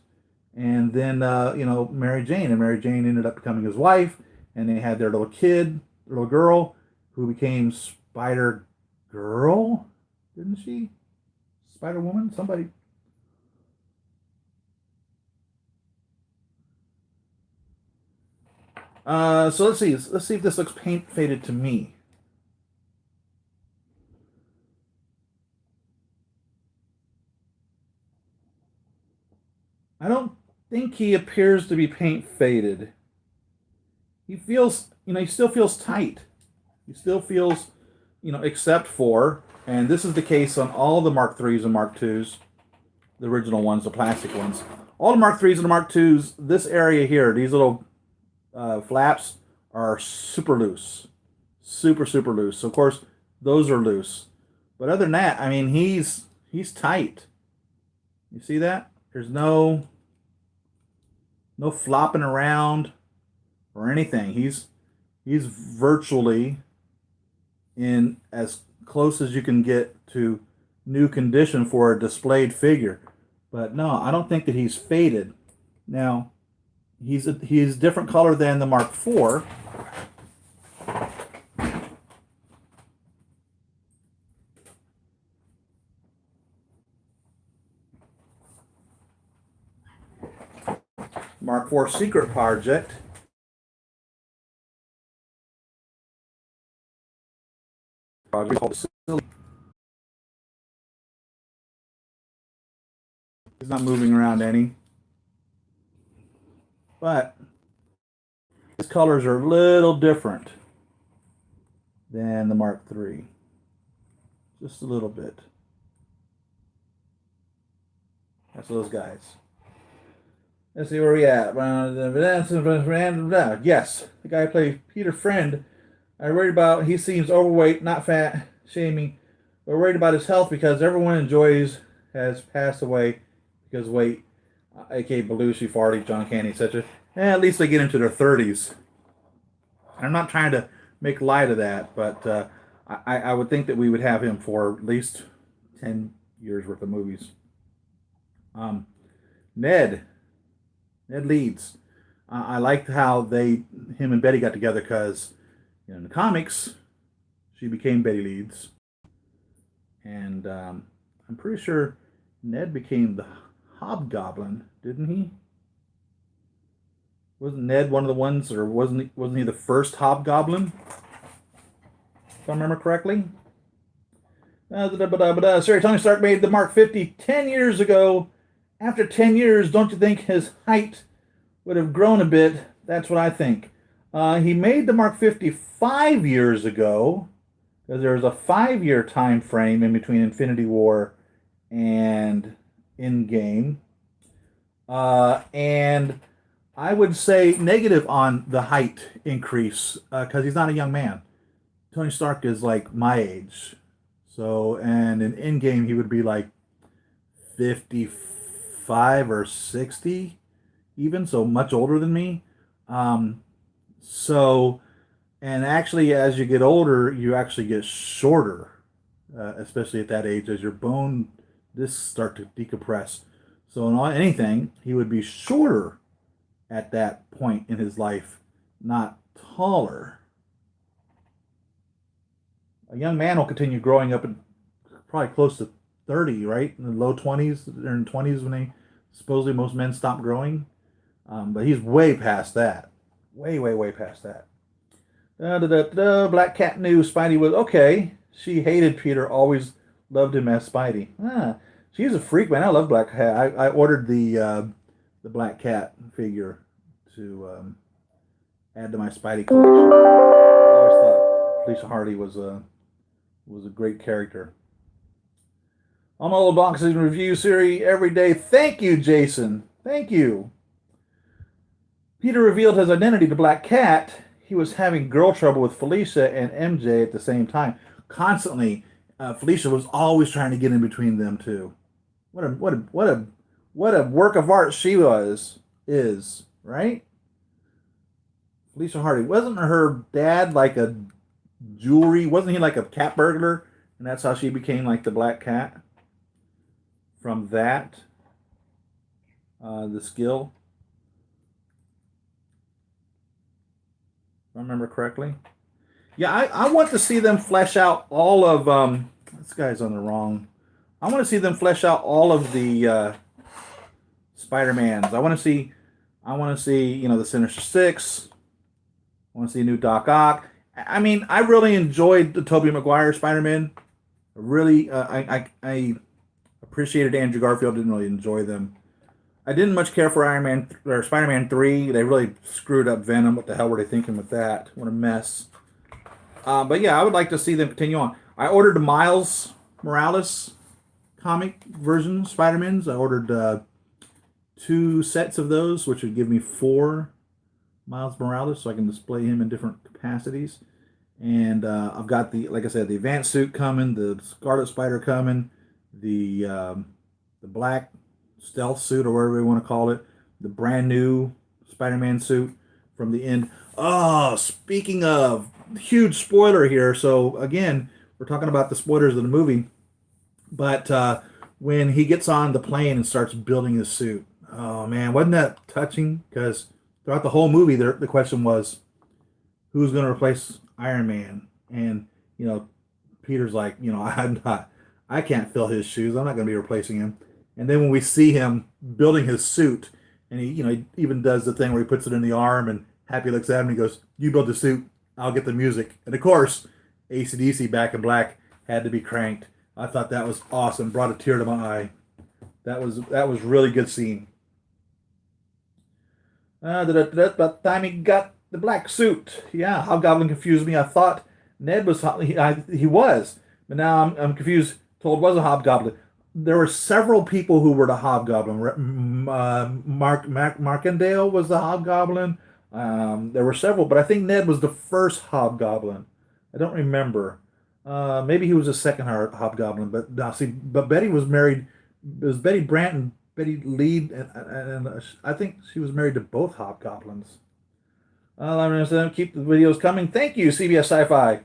And then you know, Mary Jane, and Mary Jane ended up becoming his wife, and they had their little kid, their little girl, who became Spider Girl, didn't she? Spider Woman, somebody. So let's see. Let's see if this looks paint faded to me. I don't think he appears to be paint faded. He feels, you know, he still feels tight. He still feels, you know, except for, and this is the case on all the Mark IIIs and Mark IIs, the original ones, the plastic ones. All the Mark IIIs and the Mark IIs, this area here, these little flaps are super loose. Super loose. So of course, those are loose. But other than that, I mean, he's tight. You see that? There's no flopping around or anything. He's virtually in as close as you can get to new condition for a displayed figure. But no, I don't think that he's faded. Now, he's different color than the Mark IV. Mark IV Secret Project. He's not moving around any. But his colors are a little different than the Mark III. Just a little bit. That's those guys. Let's see where we at. Yes, the guy who plays Peter Friend. I worried about, he seems overweight, not fat, shaming. We're worried about his health because everyone enjoys has passed away because weight, aka Belushi, Farty, John Candy, etc. At least they get into their 30s. I'm not trying to make light of that, but I would think that we would have him for at least 10 years worth of movies. Ned Leeds. I liked how him and Betty got together, because in the comics, she became Betty Leeds, and I'm pretty sure Ned became the Hobgoblin, didn't he? Wasn't Ned one of the ones, or wasn't he the first Hobgoblin? If I remember correctly. Sorry, Tony Stark made the Mark 50 10 years ago. After 10 years, don't you think his height would have grown a bit? That's what I think. He made the Mark 50 5 years ago, because there was a 5 year time frame in between Infinity War and Endgame. And I would say negative on the height increase because he's not a young man. Tony Stark is like my age. So, and in Endgame, he would be like 55 or 60, even, so much older than me. Um, so, and actually, as you get older, you actually get shorter, especially at that age, as your bone discs start to decompress. So, in anything, he would be shorter at that point in his life, not taller. A young man will continue growing up in probably close to 30, right? In the low 20s, or in 20s when they supposedly most men stop growing. But he's way past that. Way, way, way past that. Black Cat knew Spidey was okay. She hated Peter, always loved him as Spidey. She's a freak, man. I love Black Cat. I ordered the Black Cat figure to add to my Spidey collection. I always thought Lisa Hardy was a great character. On all the boxes and review Siri every day. Thank you, Jason. Thank you. Peter revealed his identity to Black Cat. He was having girl trouble with Felicia and MJ at the same time. Constantly, Felicia was always trying to get in between them two. What a work of art she is, right? Felicia Hardy. Wasn't her dad like a jewelry? Wasn't he like a cat burglar? And that's how she became like the Black Cat? From that, the skill. If I remember correctly. Yeah, I want to see them flesh out all of this guy's on the wrong. I want to see them flesh out all of the Spider-Mans. I want to see the Sinister Six. I want to see a new Doc Ock. I mean, I really enjoyed the Tobey Maguire Spider-Man. Really, I appreciated Andrew Garfield. Didn't really enjoy them. I didn't much care for Iron Man or Spider-Man 3. They really screwed up Venom. What the hell were they thinking with that? What a mess. But yeah, I would like to see them continue on. I ordered the Miles Morales comic version Spider-Mans. I ordered 2 sets of those, which would give me 4 Miles Morales, so I can display him in different capacities. And I've got like I said, the advanced suit coming, the Scarlet Spider coming, the black stealth suit, or whatever you want to call it, the brand new Spider-Man suit from the end. Oh, speaking of, huge spoiler here. So again, we're talking about the spoilers of the movie, but when he gets on the plane and starts building his suit, oh man, wasn't that touching? Because throughout the whole movie, the question was, who's going to replace Iron Man? And Peter's like, I can't fill his shoes. I'm not going to be replacing him. And then when we see him building his suit, and he even does the thing where he puts it in the arm, and Happy looks at him and he goes, "You build the suit, I'll get the music." And of course, AC/DC Back in Black had to be cranked. I thought that was awesome. Brought a tear to my eye. That was really good scene. By the time he got the black suit, yeah, Hobgoblin confused me. I thought Ned was he was, but now I'm confused. Told was a Hobgoblin. There were several people who were the Hobgoblin. Markendale was the Hobgoblin. There were several, but I think Ned was the first Hobgoblin. I don't remember. Maybe he was the second Hobgoblin. But now, see, but Betty was married. It was Betty Brant and Betty Lead, and I think she was married to both Hobgoblins. I'm going to keep the videos coming. Thank you, CBS Sci-Fi.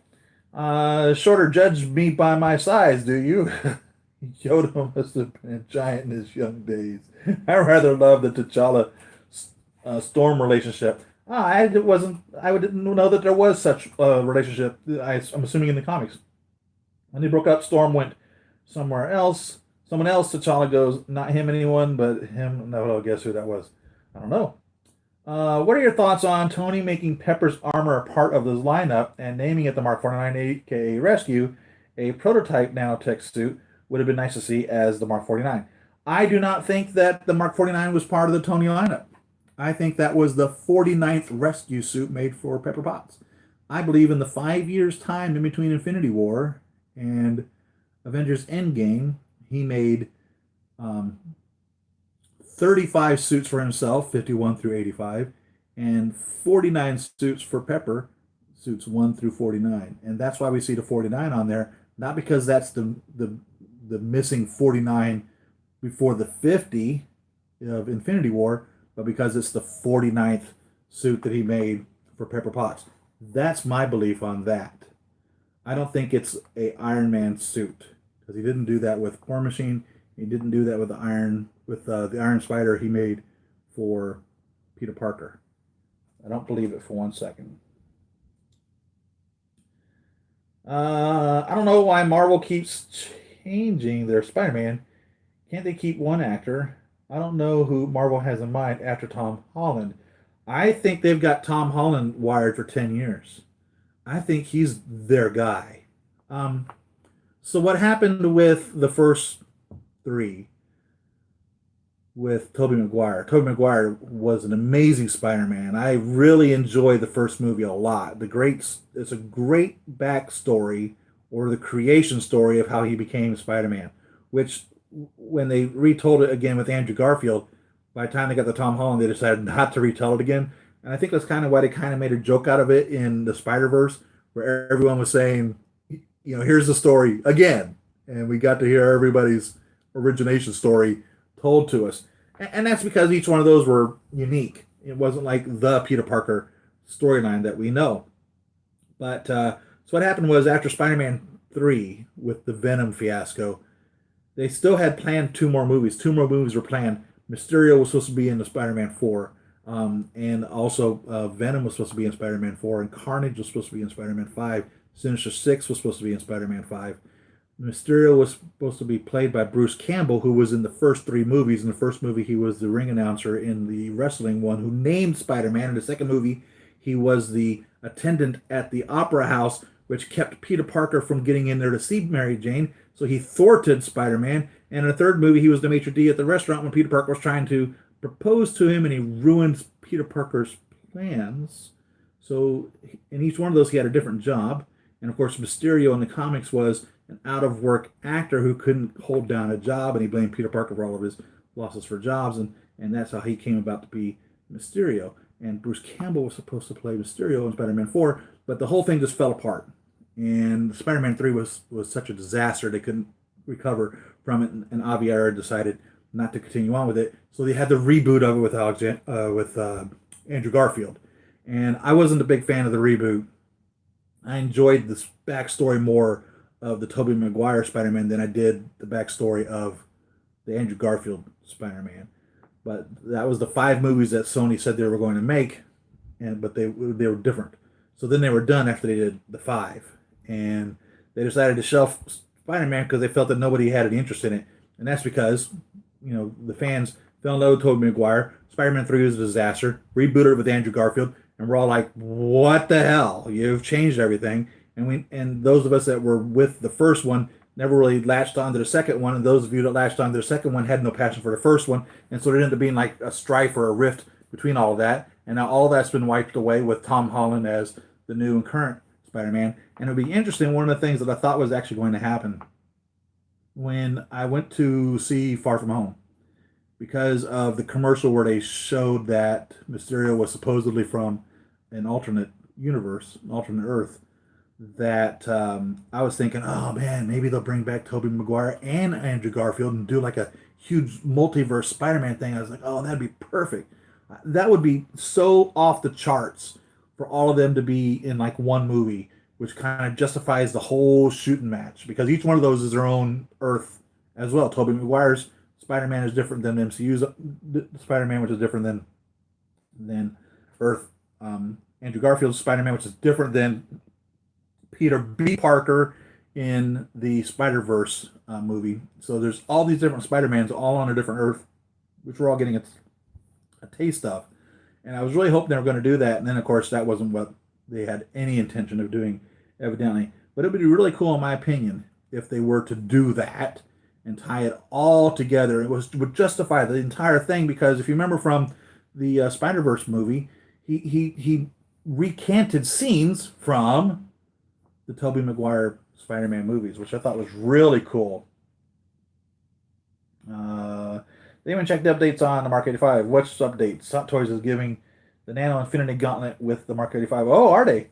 Shorter judge me by my size, do you? Yoda must have been a giant in his young days. I rather love the T'Challa Storm relationship. I didn't know that there was such a relationship. I'm assuming in the comics. When they broke up, Storm went somewhere else. Someone else, T'Challa goes, not him, anyone, but him. No, guess who that was? I don't know. What are your thoughts on Tony making Pepper's armor a part of this lineup and naming it the Mark 49 aka Rescue a prototype nanotech suit would have been nice to see as the Mark 49. I do not think that the Mark 49 was part of the Tony lineup. I think that was the 49th rescue suit made for Pepper Potts. I believe in the 5 years' time in between Infinity War and Avengers Endgame, he made um, 35 suits for himself, 51 through 85, and 49 suits for Pepper, suits 1 through 49. And that's why we see the 49 on there, not because that's the missing 49 before the 50 of Infinity War, but because it's the 49th suit that he made for Pepper Potts. That's my belief on that. I don't think it's a Iron Man suit because he didn't do that with War Machine. He didn't do that with the Iron Spider he made for Peter Parker. I don't believe it for 1 second. I don't know why Marvel keeps changing their Spider-Man. Can't they keep one actor? I don't know who Marvel has in mind after Tom Holland. I think they've got Tom Holland wired for 10 years. I think he's their guy. Um, so what happened with the first three with Tobey Maguire? Tobey Maguire was an amazing Spider-Man. I really enjoyed the first movie a lot. It's a great backstory or the creation story of how he became Spider-Man, which when they retold it again with Andrew Garfield, by the time they got the Tom Holland, they decided not to retell it again. And I think that's kind of why they kind of made a joke out of it in the Spider Verse, where everyone was saying, here's the story again, and we got to hear everybody's origination story told to us. And that's because each one of those were unique. It wasn't like the Peter Parker storyline that we know. But so what happened was after Spider-Man 3 with the Venom fiasco, they still had planned two more movies. Two more movies were planned. Mysterio was supposed to be in the Spider-Man 4. And also Venom was supposed to be in Spider-Man 4. And Carnage was supposed to be in Spider-Man 5. Sinister Six was supposed to be in Spider-Man 5. Mysterio was supposed to be played by Bruce Campbell, who was in the first three movies. In the first movie, he was the ring announcer in the wrestling one who named Spider-Man. In the second movie, he was the attendant at the opera house, which kept Peter Parker from getting in there to see Mary Jane. So he thwarted Spider-Man. And in the third movie, he was the maitre d' at the restaurant when Peter Parker was trying to propose to him, and he ruined Peter Parker's plans. So in each one of those, he had a different job. And of course, Mysterio in the comics was an out-of-work actor who couldn't hold down a job, and he blamed Peter Parker for all of his losses for jobs, and that's how he came about to be Mysterio. And Bruce Campbell was supposed to play Mysterio in Spider-Man 4, but the whole thing just fell apart. And Spider-Man 3 was such a disaster, they couldn't recover from it, and Avi Arad decided not to continue on with it, so they had the reboot of it with Andrew Garfield. And I wasn't a big fan of the reboot. I enjoyed this backstory more of the Tobey Maguire Spider-Man than I did the backstory of the Andrew Garfield Spider-Man. But that was the 5 movies that Sony said they were going to make, but they were different. So then they were done after they did the 5, and they decided to shelf Spider-Man because they felt that nobody had any interest in it, and that's because the fans fell in love with Tobey Maguire. Spider-Man 3 was a disaster. Rebooted it with Andrew Garfield, and we're all like, "What the hell? You've changed everything." And those of us that were with the first one never really latched on to the second one, and those of you that latched on to the second one had no passion for the first one, and so it ended up being like a strife or a rift between all of that. And now all of that's been wiped away with Tom Holland as the new and current Spider-Man. And it'll be interesting. One of the things that I thought was actually going to happen when I went to see Far From Home, because of the commercial where they showed that Mysterio was supposedly from an alternate universe, an alternate Earth, that I was thinking, oh man, maybe they'll bring back Tobey Maguire and Andrew Garfield and do like a huge multiverse Spider-Man thing. I was like, oh, that'd be perfect. That would be so off the charts for all of them to be in like one movie, which kind of justifies the whole shooting match because each one of those is their own Earth as well. Tobey Maguire's Spider-Man is different than MCU's Spider-Man, which is different than Earth. Andrew Garfield's Spider-Man, which is different than Peter B. Parker in the Spider-Verse movie. So there's all these different Spider-Mans all on a different Earth, which we're all getting a taste of. And I was really hoping they were going to do that. And then, of course, that wasn't what they had any intention of doing, evidently. But it would be really cool, in my opinion, if they were to do that and tie it all together. Would justify the entire thing, because if you remember from the Spider-Verse movie, he recanted scenes from the Tobey Maguire Spider-Man movies, which I thought was really cool. They even checked the updates on the Mark 85. What's updates? Hot Toys is giving the Nano Infinity Gauntlet with the Mark 85. Oh, are they?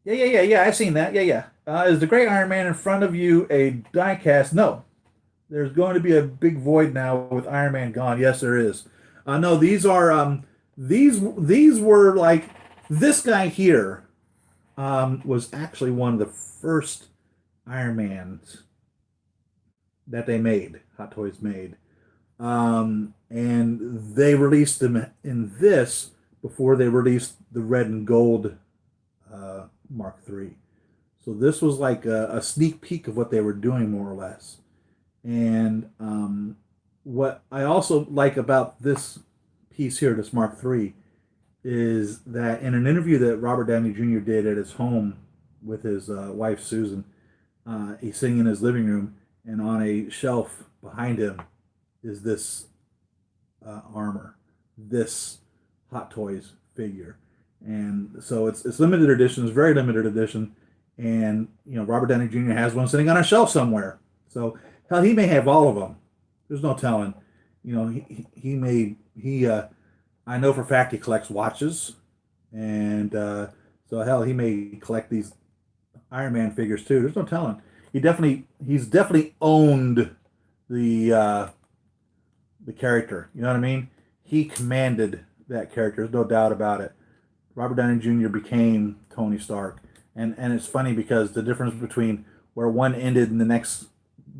Yeah. I've seen that. Yeah. Is the Great Iron Man in front of you a diecast? No. There's going to be a big void now with Iron Man gone. Yes, there is. No, these are these were like, this guy here was actually one of the first Iron Mans that they made. Hot Toys made. And they released them in this before they released the red and gold Mark III. So this was like a sneak peek of what they were doing, more or less. And what I also like about this piece here, this Mark III, is that in an interview that Robert Downey Jr. did at his home with his wife Susan, he's sitting in his living room, and on a shelf behind him is this armor, this Hot Toys figure. And so it's limited edition. It's very limited edition, and Robert Downey Jr. has one sitting on a shelf somewhere. So hell, he may have all of them. There's no telling. He may he I know for a fact he collects watches, and so hell, he may collect these Iron Man figures too. There's no telling. He's definitely owned the character. You know what I mean? He commanded that character. There's no doubt about it. Robert Downey Jr. became Tony Stark, and it's funny because the difference between where one ended and the next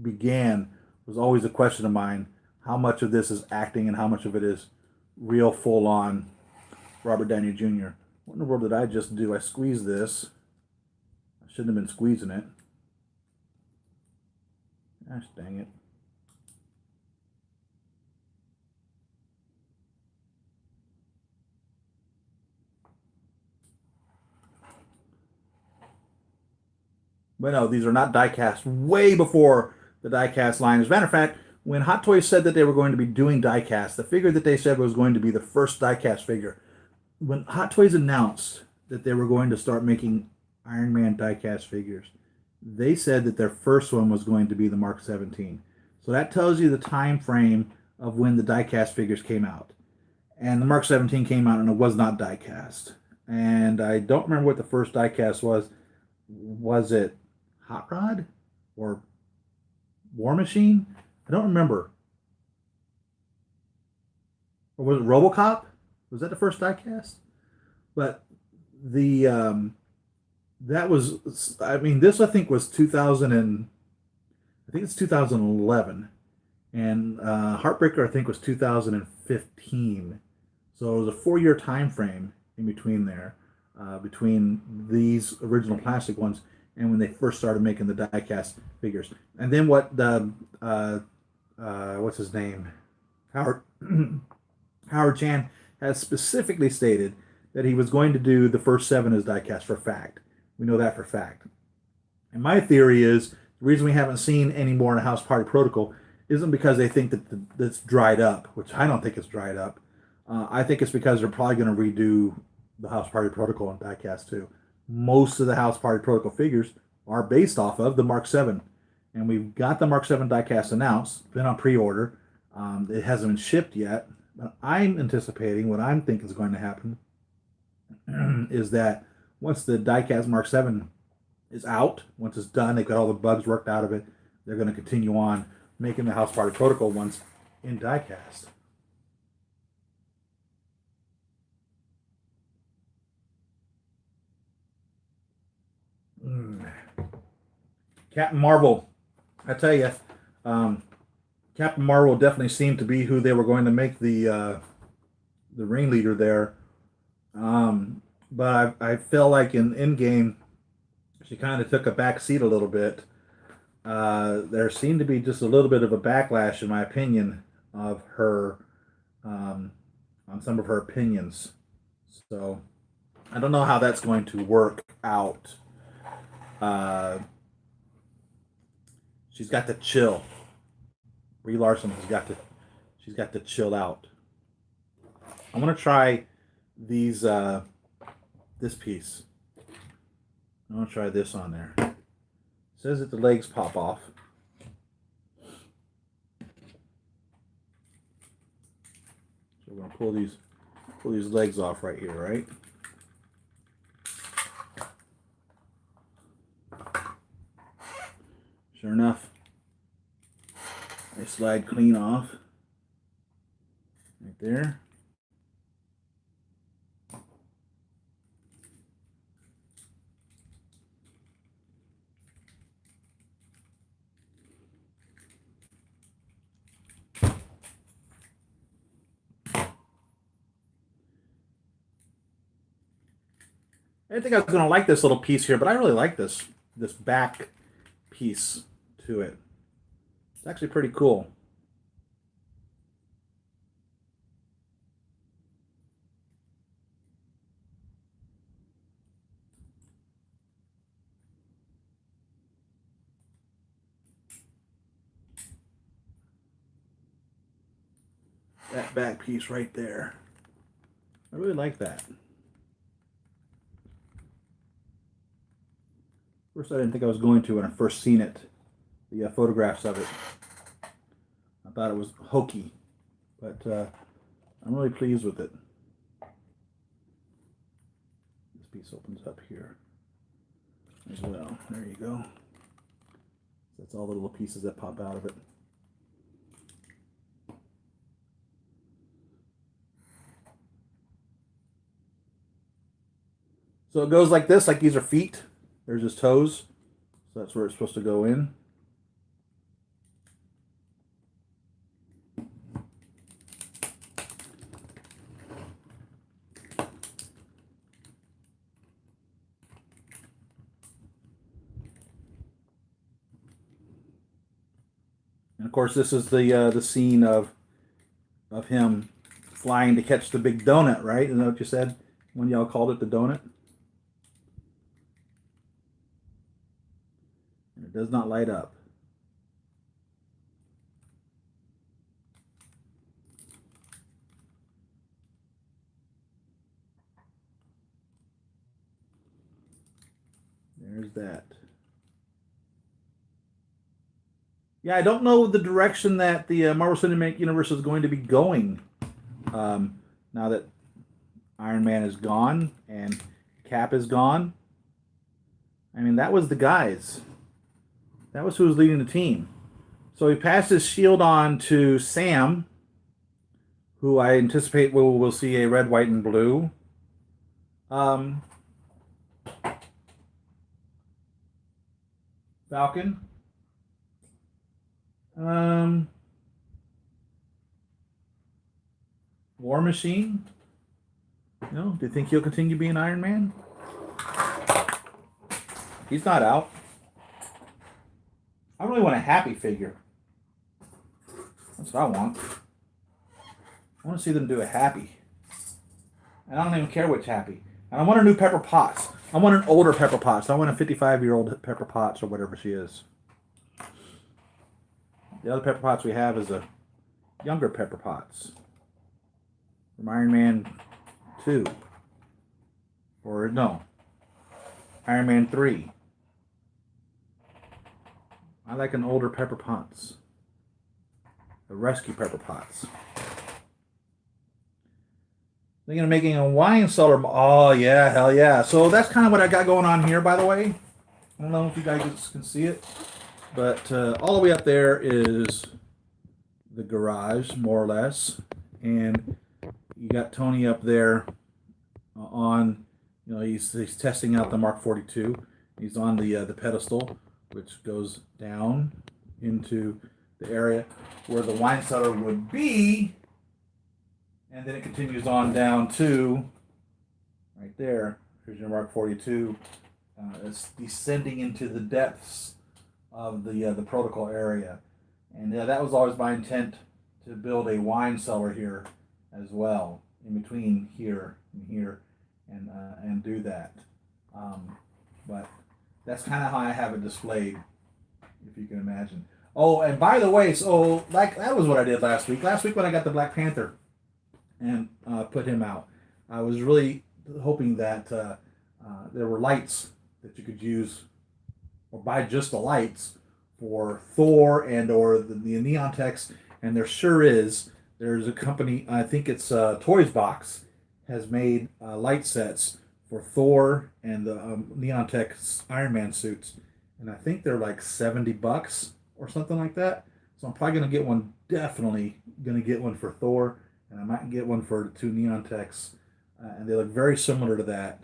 began was always a question of mine. How much of this is acting and how much of it is real, full on Robert Downey Jr.? What in the world did I just do? I squeezed this. I shouldn't have been squeezing it. Gosh dang it. But no, these are not die-cast. Way before the die-cast line. As a matter of fact, when Hot Toys said that they were going to be doing die-cast, the figure that they said was going to be the first die-cast figure, when Hot Toys announced that they were going to start making Iron Man die-cast figures, they said that their first one was going to be the Mark 17. So that tells you the time frame of when the die-cast figures came out. And the Mark 17 came out and it was not die-cast. And I don't remember what the first die-cast was. Was it Hot Rod or War Machine? I don't remember. Or was it RoboCop? Was that the first diecast? But the that was, I mean, this I think was 2000 and I think it's 2011, and Heartbreaker I think was 2015. So it was a 4-year time frame in between there, between these original plastic ones and when they first started making the diecast figures. And then what the what's his name, Howard Howard Chan has specifically stated that he was going to do the first 7 as diecast for fact. We know that for fact. And my theory is the reason we haven't seen any more in a House Party Protocol isn't because they think that that's dried up, which I don't think it's dried up. I think it's because they're probably going to redo the House Party Protocol and diecast too. Most of the House Party Protocol figures are based off of the Mark 7. And we've got the Mark 7 diecast announced, been on pre-order. It hasn't been shipped yet. But I'm anticipating, what I'm thinking is going to happen is that once the diecast Mark 7 is out, once it's done, they've got all the bugs worked out of it, they're going to continue on making the House Party Protocol ones in diecast. Captain Marvel, I tell you, Captain Marvel definitely seemed to be who they were going to make the ringleader there. But I feel like in Endgame, she kind of took a back seat a little bit. There seemed to be just a little bit of a backlash, in my opinion, of her on some of her opinions. So I don't know how that's going to work out. Uh, she's got to chill. Brie Larson she's got to chill out. I'm gonna try these this piece. I'm gonna try this on there. It says that the legs pop off. So we're gonna pull these legs off right here, right? Sure enough, they slide clean off right there. I didn't think I was gonna like this little piece here, but I really like this back piece to it. It's actually pretty cool. That back piece right there. I really like that. First, I didn't think I was going to when I first seen it. The photographs of it. I thought it was hokey, but I'm really pleased with it. This piece opens up here as well. There you go. That's all the little pieces that pop out of it. So it goes like this, like these are feet. There's his toes. So that's where it's supposed to go in. And of course, this is the scene of him flying to catch the big donut, right? Isn't that what you said when y'all called it the donut? And it does not light up. There's that. Yeah, I don't know the direction that the Marvel Cinematic Universe is going to be going now that Iron Man is gone and Cap is gone. I mean, that was the guys. That was who was leading the team. So he passed his shield on to Sam, who I anticipate we'll see a red, white, and blue. Falcon. War Machine. No, do you think he'll continue being Iron Man? He's not out. I really want a happy figure. That's what I want. I want to see them do a happy. And I don't even care which happy. And I want a new Pepper Potts. I want an older Pepper Potts. I want a 55-year-old Pepper Potts or whatever she is. The other Pepper Potts we have is a younger Pepper Potts. From Iron Man 2. Or no. Iron Man 3. I like an older Pepper Potts. A rescue Pepper Potts. Thinking of making a wine cellar. Oh, yeah, hell yeah. So that's kind of what I got going on here, by the way. I don't know if you guys can see it. But all the way up there is the garage, more or less. And you got Tony up there on, he's testing out the Mark 42. He's on the pedestal, which goes down into the area where the wine cellar would be. And then it continues on down to right there. Here's your Mark 42. It's descending into the depths of the protocol area. And that was always my intent, to build a wine cellar here as well, in between here and here, and do that. But That's kind of how I have it displayed, if you can imagine. Oh, and by the way, so like that was what I did last week. Last week when I got the Black Panther and put him out, I was really hoping that there were lights that you could use or buy just the lights for Thor and or the neon text. And there sure is. There's a company, I think it's Toys Box, has made light sets for Thor and the neon text Iron Man suits, and I think they're like $70 or something like that. So I'm probably gonna get one. Definitely gonna get one for Thor, and I might get one for the two neon techs, and they look very similar to that,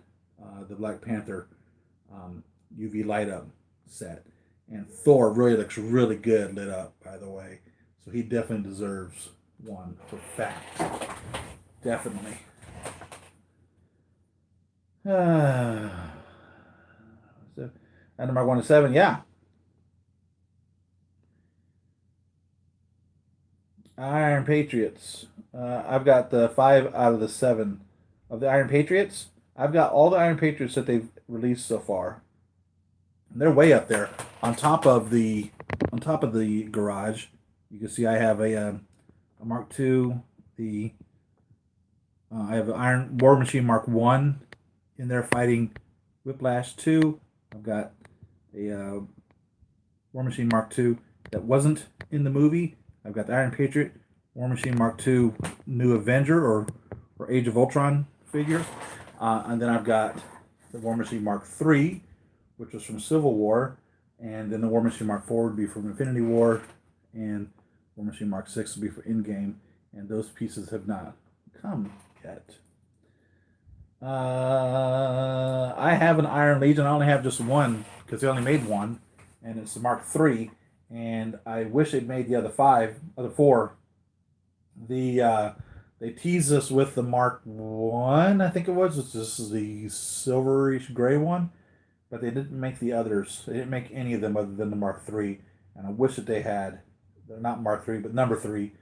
the Black Panther UV light up set. And Thor really looks really good lit up, by the way. So he definitely deserves one for fact. Definitely. So, at number 1 to 7, yeah. Iron Patriots. I've got the 5 out of the 7 of the Iron Patriots. I've got all the Iron Patriots that they've released so far. And they're way up there on top of the garage. You can see I have a Mark II. I have an Iron War Machine Mark One in there fighting Whiplash 2. I've got a War Machine Mark II that wasn't in the movie. I've got the Iron Patriot, War Machine Mark II, New Avenger or Age of Ultron figure. And then I've got the War Machine Mark III, which was from Civil War. And then the War Machine Mark IV would be from Infinity War. And War Machine Mark VI would be for Endgame. And those pieces have not come yet. I have an Iron Legion. I only have just one because they only made one, and it's the Mark III. And I wish they'd made the other four. They teased us with the Mark One, I think it was, which is the silverish gray one, but they didn't make the others. They didn't make any of them other than the Mark III, and I wish that they had. They're not Mark III, but number 3,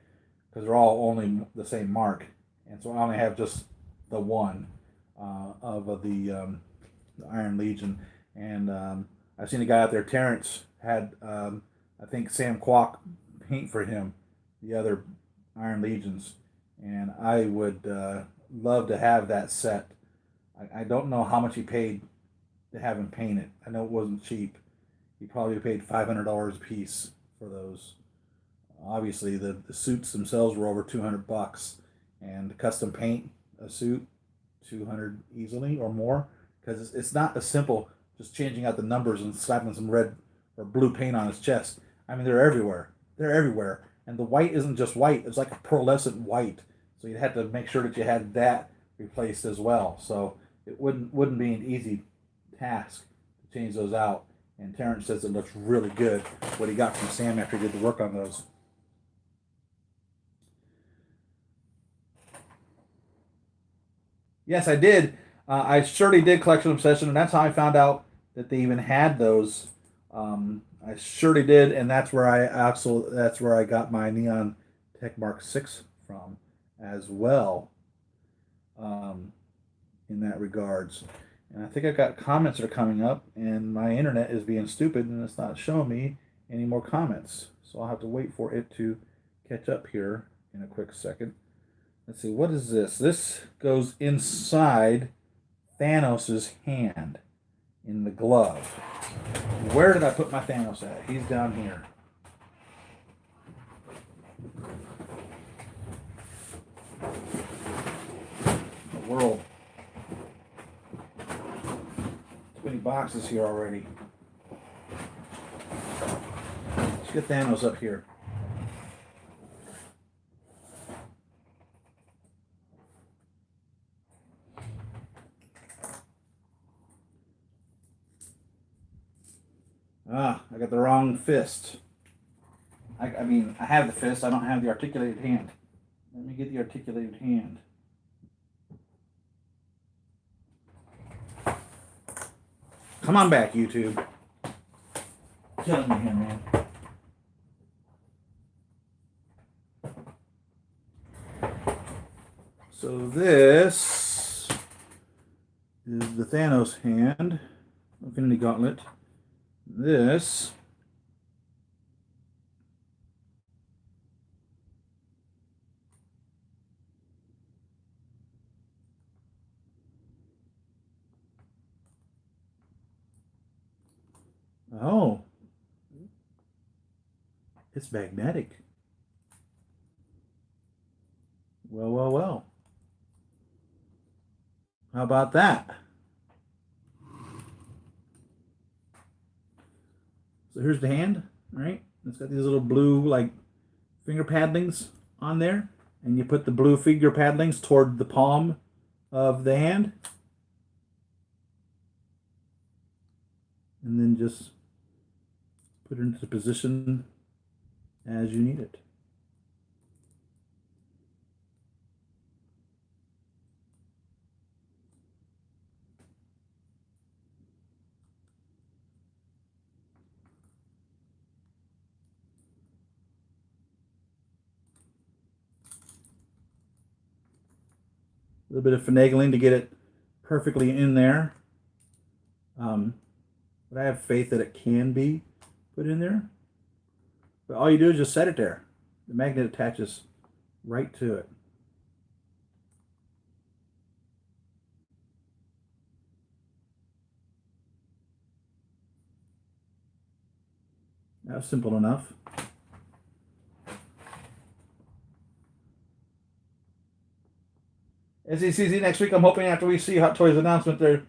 because they're all only the same mark, and so I only have just the one of the Iron Legion, and I've seen a guy out there. Terrence had, I think Sam Kwok paint for him the other Iron Legions, and I would love to have that set. I don't know how much he paid to have him paint it. I know it wasn't cheap. He probably paid $500 a piece for those. Obviously, the suits themselves were over $200, and to custom paint a suit, 200 easily or more, because it's not as simple just changing out the numbers and slapping some red or blue paint on his chest. I mean, they're everywhere. They're everywhere, and the white isn't just white; it's like a pearlescent white. So you'd have to make sure that you had that replaced as well. So it wouldn't be an easy task to change those out. And Terrence says it looks really good. What he got from Sam after he did the work on those. Yes, I did. I surely did Collection Obsession, and that's how I found out that they even had those. I surely did, and that's where I got my Neon Tech Mark 6 from, as well. Um, in that regards, and I think I've got comments that are coming up, and my internet is being stupid, and it's not showing me any more comments. So I'll have to wait for it to catch up here in a quick second. Let's see, what is this? This goes inside Thanos' hand in the glove. Where did I put my Thanos at? He's down here. The world. Too many boxes here already. Let's get Thanos up here. I got the wrong fist. I mean, I have the fist. I don't have the articulated hand. Let me get the articulated hand. Come on back, YouTube. Killing me here, man. So this is the Thanos hand, Infinity Gauntlet. this oh, it's magnetic. Well, well, well. How about that? So here's the hand, right? It's got these little blue like finger paddlings on there, and you put the blue finger paddlings toward the palm of the hand, and then just put it into position as you need it. A little bit of finagling to get it perfectly in there. But I have faith that it can be put in there. But all you do is just set it there. The magnet attaches right to it. That was simple enough. SECC next week. I'm hoping after we see Hot Toys announcement there,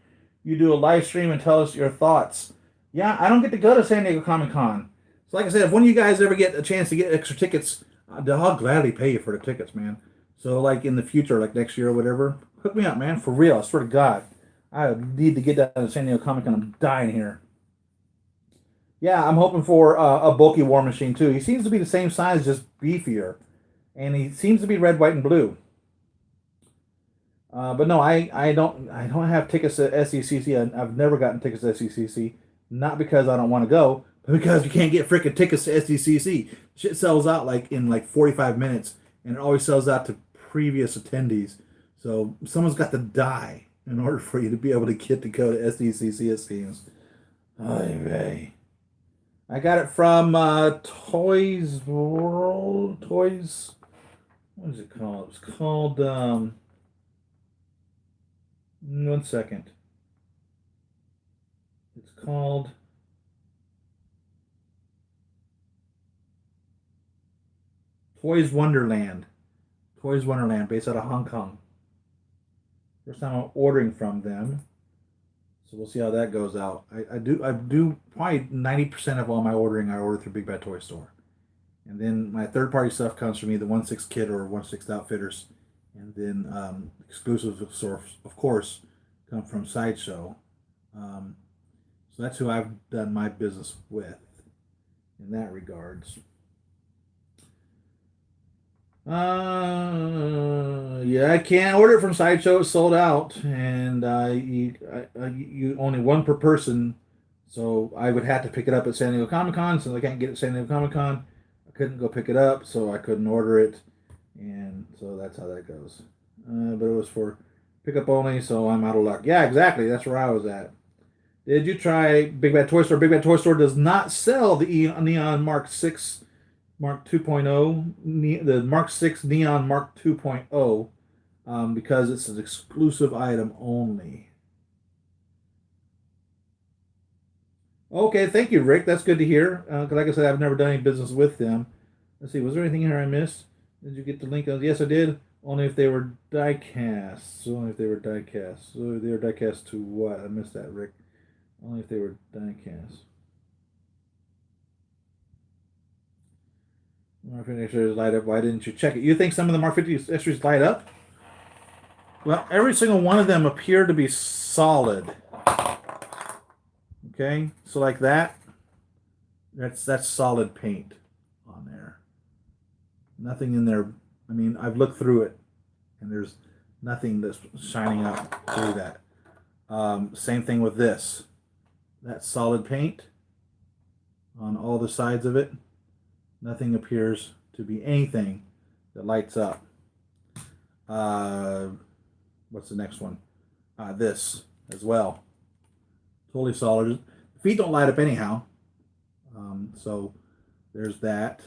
you do a live stream and tell us your thoughts. Yeah, I don't get to go to San Diego Comic Con. So like I said, if one of you guys ever get a chance to get extra tickets, I'll gladly pay you for the tickets, man. So like in the future, like next year or whatever, hook me up, man. For real, I swear to God. I need to get down to San Diego Comic Con. I'm dying here. Yeah, I'm hoping for a bulky War Machine too. He seems to be the same size, just beefier. And he seems to be red, white, and blue. But no, I don't have tickets to SECC. I've never gotten tickets to SECC, not because I don't want to go, but because you can't get freaking tickets to SECC. Shit sells out like in like 45 minutes, and it always sells out to previous attendees. So someone's got to die in order for you to be able to get to go to SECC. It seems. Ay, vey. I got it from Toys World. Toys. What is it called? It's called. One second. It's called Toys Wonderland. Toys Wonderland, based out of Hong Kong. First time I'm ordering from them. So we'll see how that goes out. I do probably 90% of all my ordering I order through Big Bad Toy Store. And then my third party stuff comes from either 1/6 Kit or 1/6 Outfitters. And then exclusives of source, of course, come from Sideshow. Um, so that's who I've done my business with in that regards. Yeah, I can't order it from Sideshow. It's sold out, and you only one per person. So I would have to pick it up at San Diego Comic Con. Since I can't get it at San Diego Comic Con, I couldn't go pick it up, so I couldn't order it, and so that's how that goes. But it was for pickup only, so I'm out of luck. Yeah, exactly. That's where I was at. Did you try Big Bad Toy Store? Big Bad Toy Store does not sell the Neon Mark 6 Mark 2.0, the Mark 6 Neon Mark 2.0, because it's an exclusive item only. Okay, thank you, Rick. That's good to hear. Like I said, I've never done any business with them. Let's see, was there anything here I missed? Did you get the link? Yes, I did. Only if they were die cast. So only if they were die cast. So they were die cast to what? I missed that, Rick. Only if they were die cast. Mark 50 extras light up. Why didn't you check it? You think some of the Mark 50 extras light up? Well, every single one of them appear to be solid. Okay, so like that, that's solid paint on there. Nothing in there. I mean, I've looked through it, and there's nothing that's shining up through that. Same thing with this. That's solid paint on all the sides of it. Nothing appears to be anything that lights up. What's the next one? This as well. Totally solid. The feet don't light up anyhow. So there's that.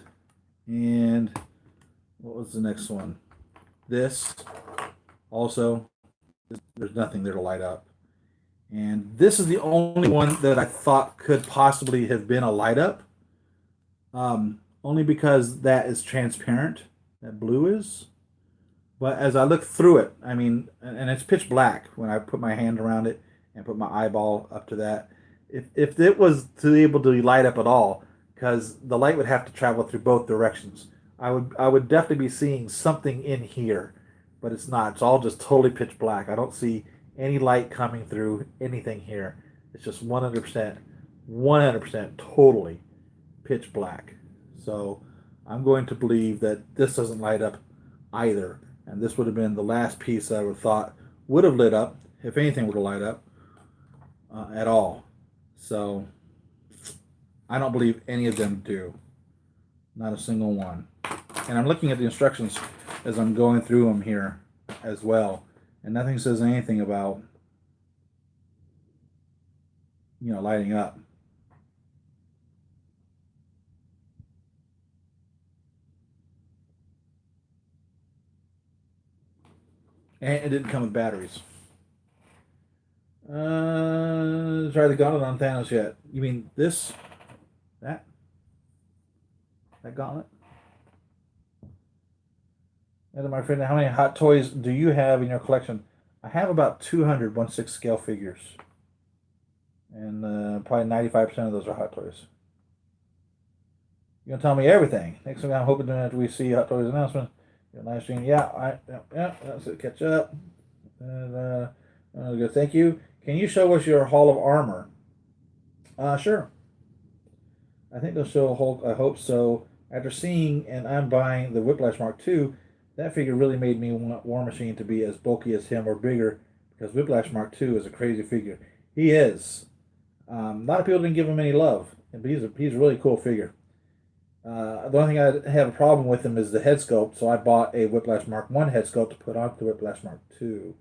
And what was the next one? This also, there's nothing there to light up. And this is the only one that I thought could possibly have been a light up. Only because that is transparent, that blue is. But as I look through it, I mean, and it's pitch black when I put my hand around it and put my eyeball up to that. If it was to be able to light up at all, because the light would have to travel through both directions, I would definitely be seeing something in here, but it's not. It's all just totally pitch black. I don't see any light coming through anything here. It's just 100%, 100% totally pitch black. So I'm going to believe that this doesn't light up either. And this would have been the last piece I would have thought would have lit up, if anything would have light up at all. So I don't believe any of them do. Not a single one. And I'm looking at the instructions as I'm going through them here as well. And nothing says anything about, lighting up. And it didn't come with batteries. Try the gauntlet on Thanos yet. You mean this? That gauntlet? And my friend, how many hot toys do you have in your collection? I have about 200 1/6 scale figures. And probably 95% of those are hot toys. You're going to tell me everything. Next thing I'm hoping that after we see Hot Toys announcement, live stream. Yeah, that's it. Catch up. And good. Thank you. Can you show us your Hall of Armor? Sure. I think they'll show a Hulk. I hope so. After seeing and I'm buying the Whiplash Mark II, that figure really made me want War Machine to be as bulky as him or bigger, because Whiplash Mark II is a crazy figure. He is. A lot of people didn't give him any love, but he's a really cool figure. The only thing I have a problem with him is the head sculpt, so I bought a Whiplash Mark I head sculpt to put on the Whiplash Mark II.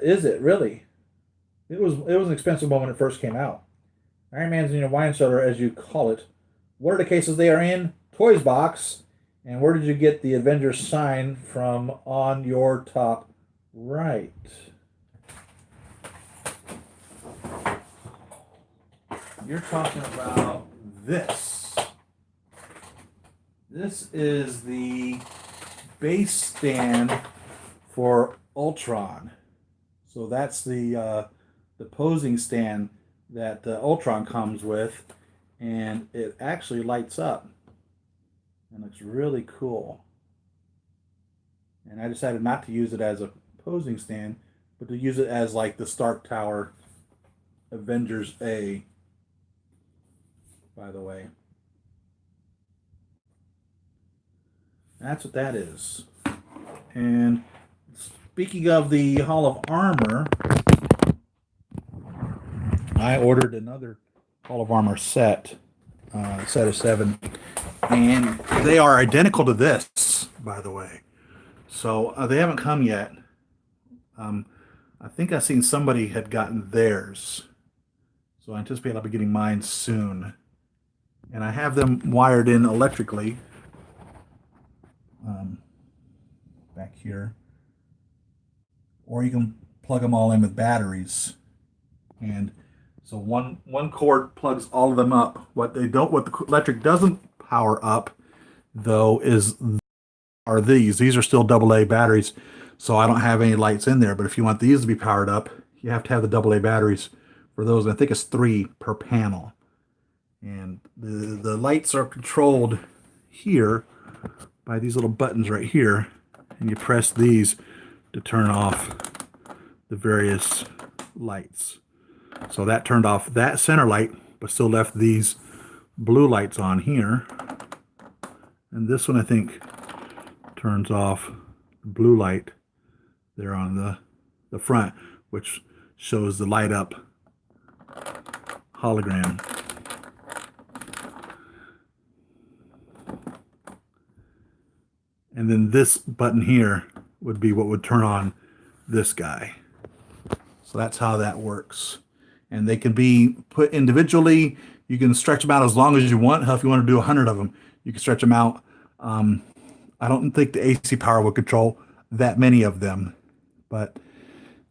Is it really? It was an expensive one when it first came out. Iron Man's in your wine cellar, as you call it. What are the cases they are in? Toys box. And where did you get the Avengers sign from on your top right? You're talking about this. This is the base stand for Ultron. So that's the posing stand that Ultron comes with, and it actually lights up and looks really cool. And I decided not to use it as a posing stand, but to use it as like the Stark Tower Avengers A, by the way. That's what that is. And speaking of the Hall of Armor, I ordered another Hall of Armor set, set of 7, and they are identical to this, by the way. So they haven't come yet. I think I've seen somebody had gotten theirs, so I anticipate I'll be getting mine soon. And I have them wired in electrically back here, or you can plug them all in with batteries. And so one cord plugs all of them up. What the electric doesn't power up, though, are these. These are still AA batteries, so I don't have any lights in there. But if you want these to be powered up, you have to have the AA batteries for those. And I think it's 3 per panel. And the lights are controlled here by these little buttons right here, and you press these to turn off the various lights. So that turned off that center light, but still left these blue lights on here. And this one, I think, turns off the blue light there on the front, which shows the light up hologram. And then this button here would be what would turn on this guy. So that's how that works. And they can be put individually. You can stretch them out as long as you want. Hell, if you want to do 100 of them, you can stretch them out. I don't think the AC power will control that many of them, but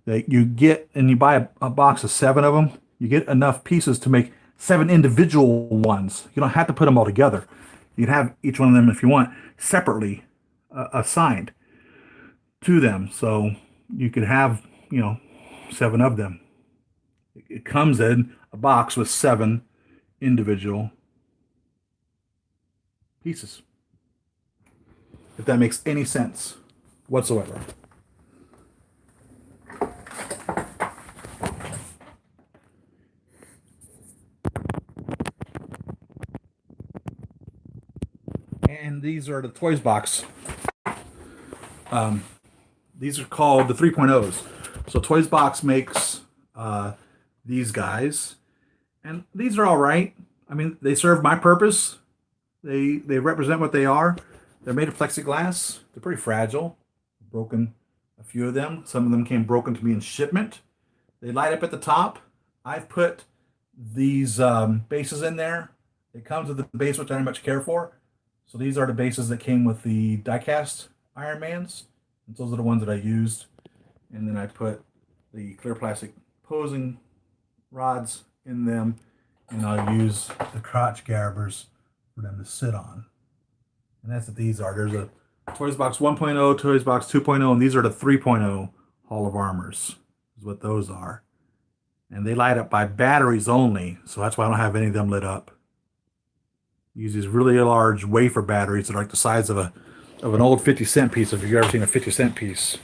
you get, and you buy a box of 7 of them, you get enough pieces to make 7 individual ones. You don't have to put them all together. You can have each one of them, if you want, separately assigned to them. So you could have, 7 of them. It comes in a box with 7 individual pieces. If that makes any sense whatsoever. And these are the Toys Box. These are called the 3.0s. So Toys Box makes these guys. And these are all right. I mean, they serve my purpose. They represent what they are. They're made of plexiglass. They're pretty fragile. Broken a few of them. Some of them came broken to me in shipment. They light up at the top. I've put these bases in there. It comes with the base, which I don't much care for. So these are the bases that came with the die-cast Iron Mans. And those are the ones that I used. And then I put the clear plastic posing rods in them. And I'll use the crotch gabbers for them to sit on. And that's what these are. There's a Toys Box 1.0, Toys Box 2.0, and these are the 3.0 Hall of Armors, is what those are. And they light up by batteries only, so that's why I don't have any of them lit up. Use these really large wafer batteries that are like the size of an old 50-cent piece, if you've ever seen a 50-cent piece.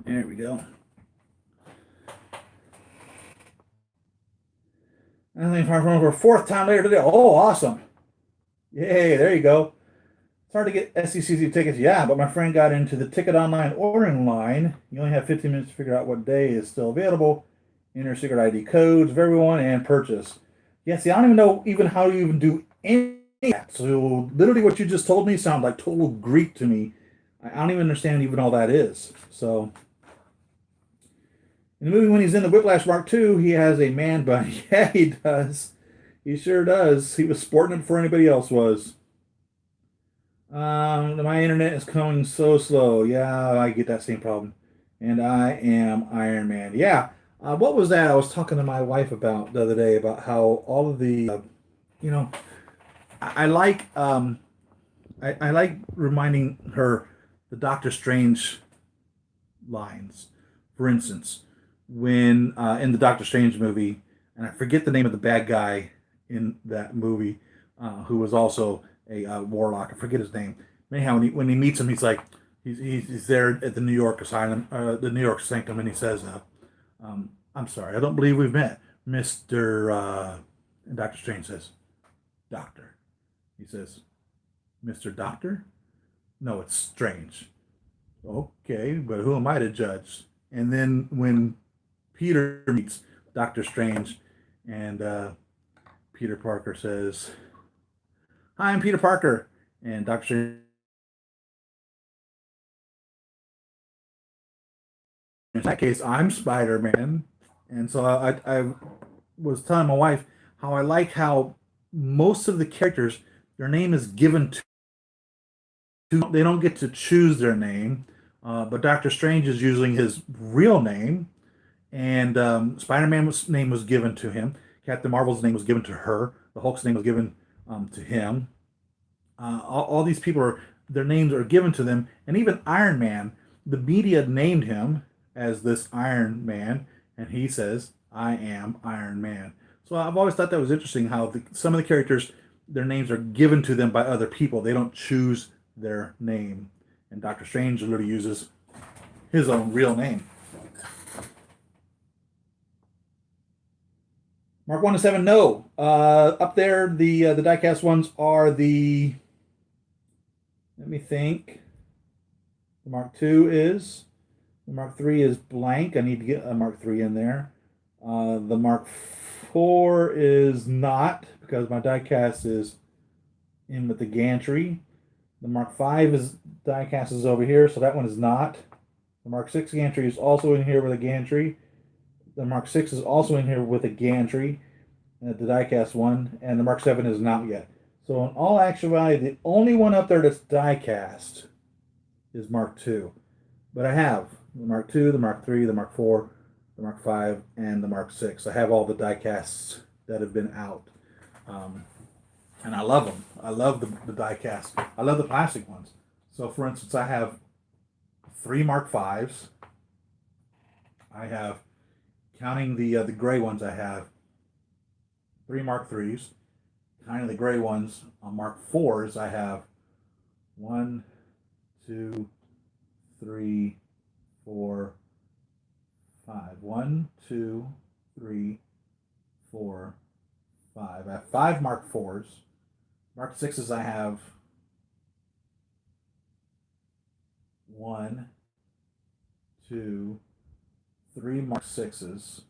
There we go. I think for a 4th time later today. Oh, awesome. Yay, there you go. It's hard to get SCCC tickets. Yeah, but my friend got into the ticket online ordering line. You only have 15 minutes to figure out what day is still available. Enter secret ID codes of everyone and purchase. Yeah, see, I don't even know even how to even do any of that. So literally what you just told me sounds like total Greek to me. I don't even understand even all that is. So in the movie, when he's in the Whiplash Mark II, he has a man bun. Yeah, he does. He sure does. He was sporting it before anybody else was. My internet is coming so slow. Yeah, I get that same problem. And I am Iron Man. Yeah. What was that I was talking to my wife about the other day, about how all of the, I like, I like reminding her the Doctor Strange lines. For instance, when in the Doctor Strange movie, and I forget the name of the bad guy in that movie, who was also a warlock. I forget his name. Anyhow, when he meets him, he's like, he's there at the New York Asylum, the New York Sanctum, and he says, "I'm sorry, I don't believe we've met, Mister." And Doctor Strange says, "Doctor." He says, "Mister Doctor." No, it's Strange. Okay, but who am I to judge? And then when Peter meets Doctor Strange, and Peter Parker says, "Hi, I'm Peter Parker," and Doctor Strange, in that case, I'm Spider-Man. And so I was telling my wife how I like how most of the characters, their name is given to, they don't get to choose their name, but Doctor Strange is using his real name, and Spider-Man's name was given to him. Captain Marvel's name was given to her. The Hulk's name was given to him. All these people their names are given to them, and even Iron Man, the media named him as this Iron Man, and he says, "I am Iron Man." So I've always thought that was interesting how some of the characters, their names are given to them by other people. They don't choose their name, and Doctor Strange literally uses his own real name. Mark 1 to 7, no. Up there, the diecast ones are let me think. The Mark 2 is. The Mark 3 is blank. I need to get a Mark 3 in there. The Mark 4 is not, because my diecast is in with the gantry. The Mark 5 is diecast is over here, so that one is not. The Mark 6 gantry is also in here with a gantry. The Mark 6 is also in here with a gantry, the diecast one, and the Mark 7 is not yet. So in all actuality, the only one up there that's diecast is Mark 2. But I have the Mark 2, the Mark 3, the Mark 4, the Mark 5, and the Mark 6. I have all the diecasts that have been out. And I love them. I love the diecast. I love the plastic ones. So for instance, I have 3 Mark 5s. I have, counting the gray ones, I have 3 Mark 3s. Counting the gray ones on Mark 4s, I have 1, 2, 3, 4, 5. 1, 2, 3, 4, 5. I have 5 Mark 4s. Mark 6s, I have 1, 2, 3 Mark 6s.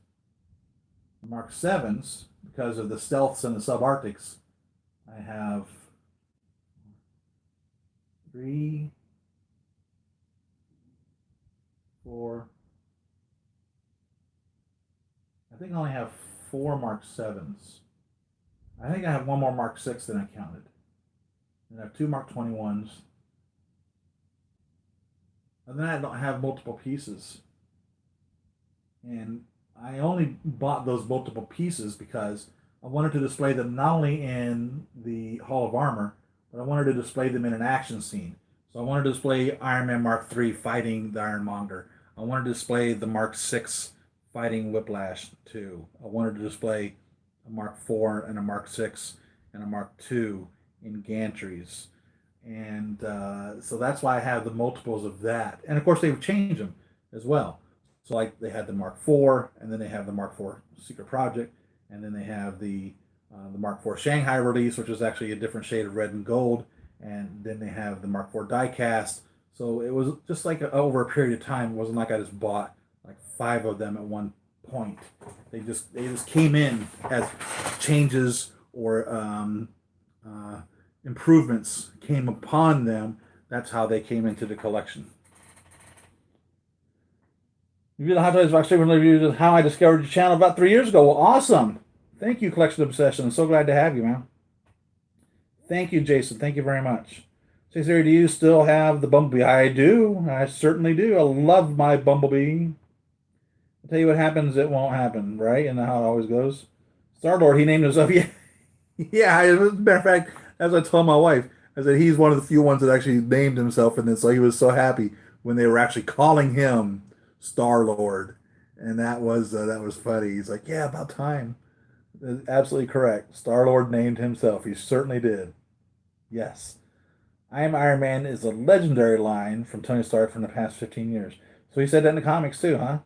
Mark 7s, because of the stealths and the subarctics, I have 3, 4. I think I only have 4 Mark 7s. I think I have one more Mark 6 than I counted. And I have 2 Mark 21s. And then I don't have multiple pieces. And I only bought those multiple pieces because I wanted to display them not only in the Hall of Armor, but I wanted to display them in an action scene. So I wanted to display Iron Man Mark III fighting the Ironmonger. I wanted to display the Mark VI fighting Whiplash 2. I wanted to display a Mark IV and a Mark VI and a Mark II in gantries. And so that's why I have the multiples of that. And of course, they've changed them as well. So like they had the Mark IV, and then they have the Mark IV Secret Project, and then they have the Mark IV Shanghai release, which is actually a different shade of red and gold, and then they have the Mark IV diecast. So it was just like over a period of time. It wasn't like I just bought like 5 of them at one point. They just came in as changes or improvements came upon them. That's how they came into the collection. You did the Hot Toys Box Statement reviews of how I discovered your channel about 3 years ago. Well, awesome. Thank you, Collection Obsession. I'm so glad to have you, man. Thank you, Jason. Thank you very much. Say, Siri, do you still have the Bumblebee? I do. I certainly do. I love my Bumblebee. I'll tell you what happens, it won't happen, right? And how it always goes. Star-Lord, he named himself. Yeah, yeah. As a matter of fact, as I told my wife, I said he's one of the few ones that actually named himself, and then so he was so happy when they were actually calling him Star-Lord, and that was funny. He's like, "Yeah, about time." Absolutely correct. Star-Lord named himself. He certainly did. Yes. I Am Iron Man is a legendary line from Tony Stark from the past 15 years. So he said that in the comics too, huh?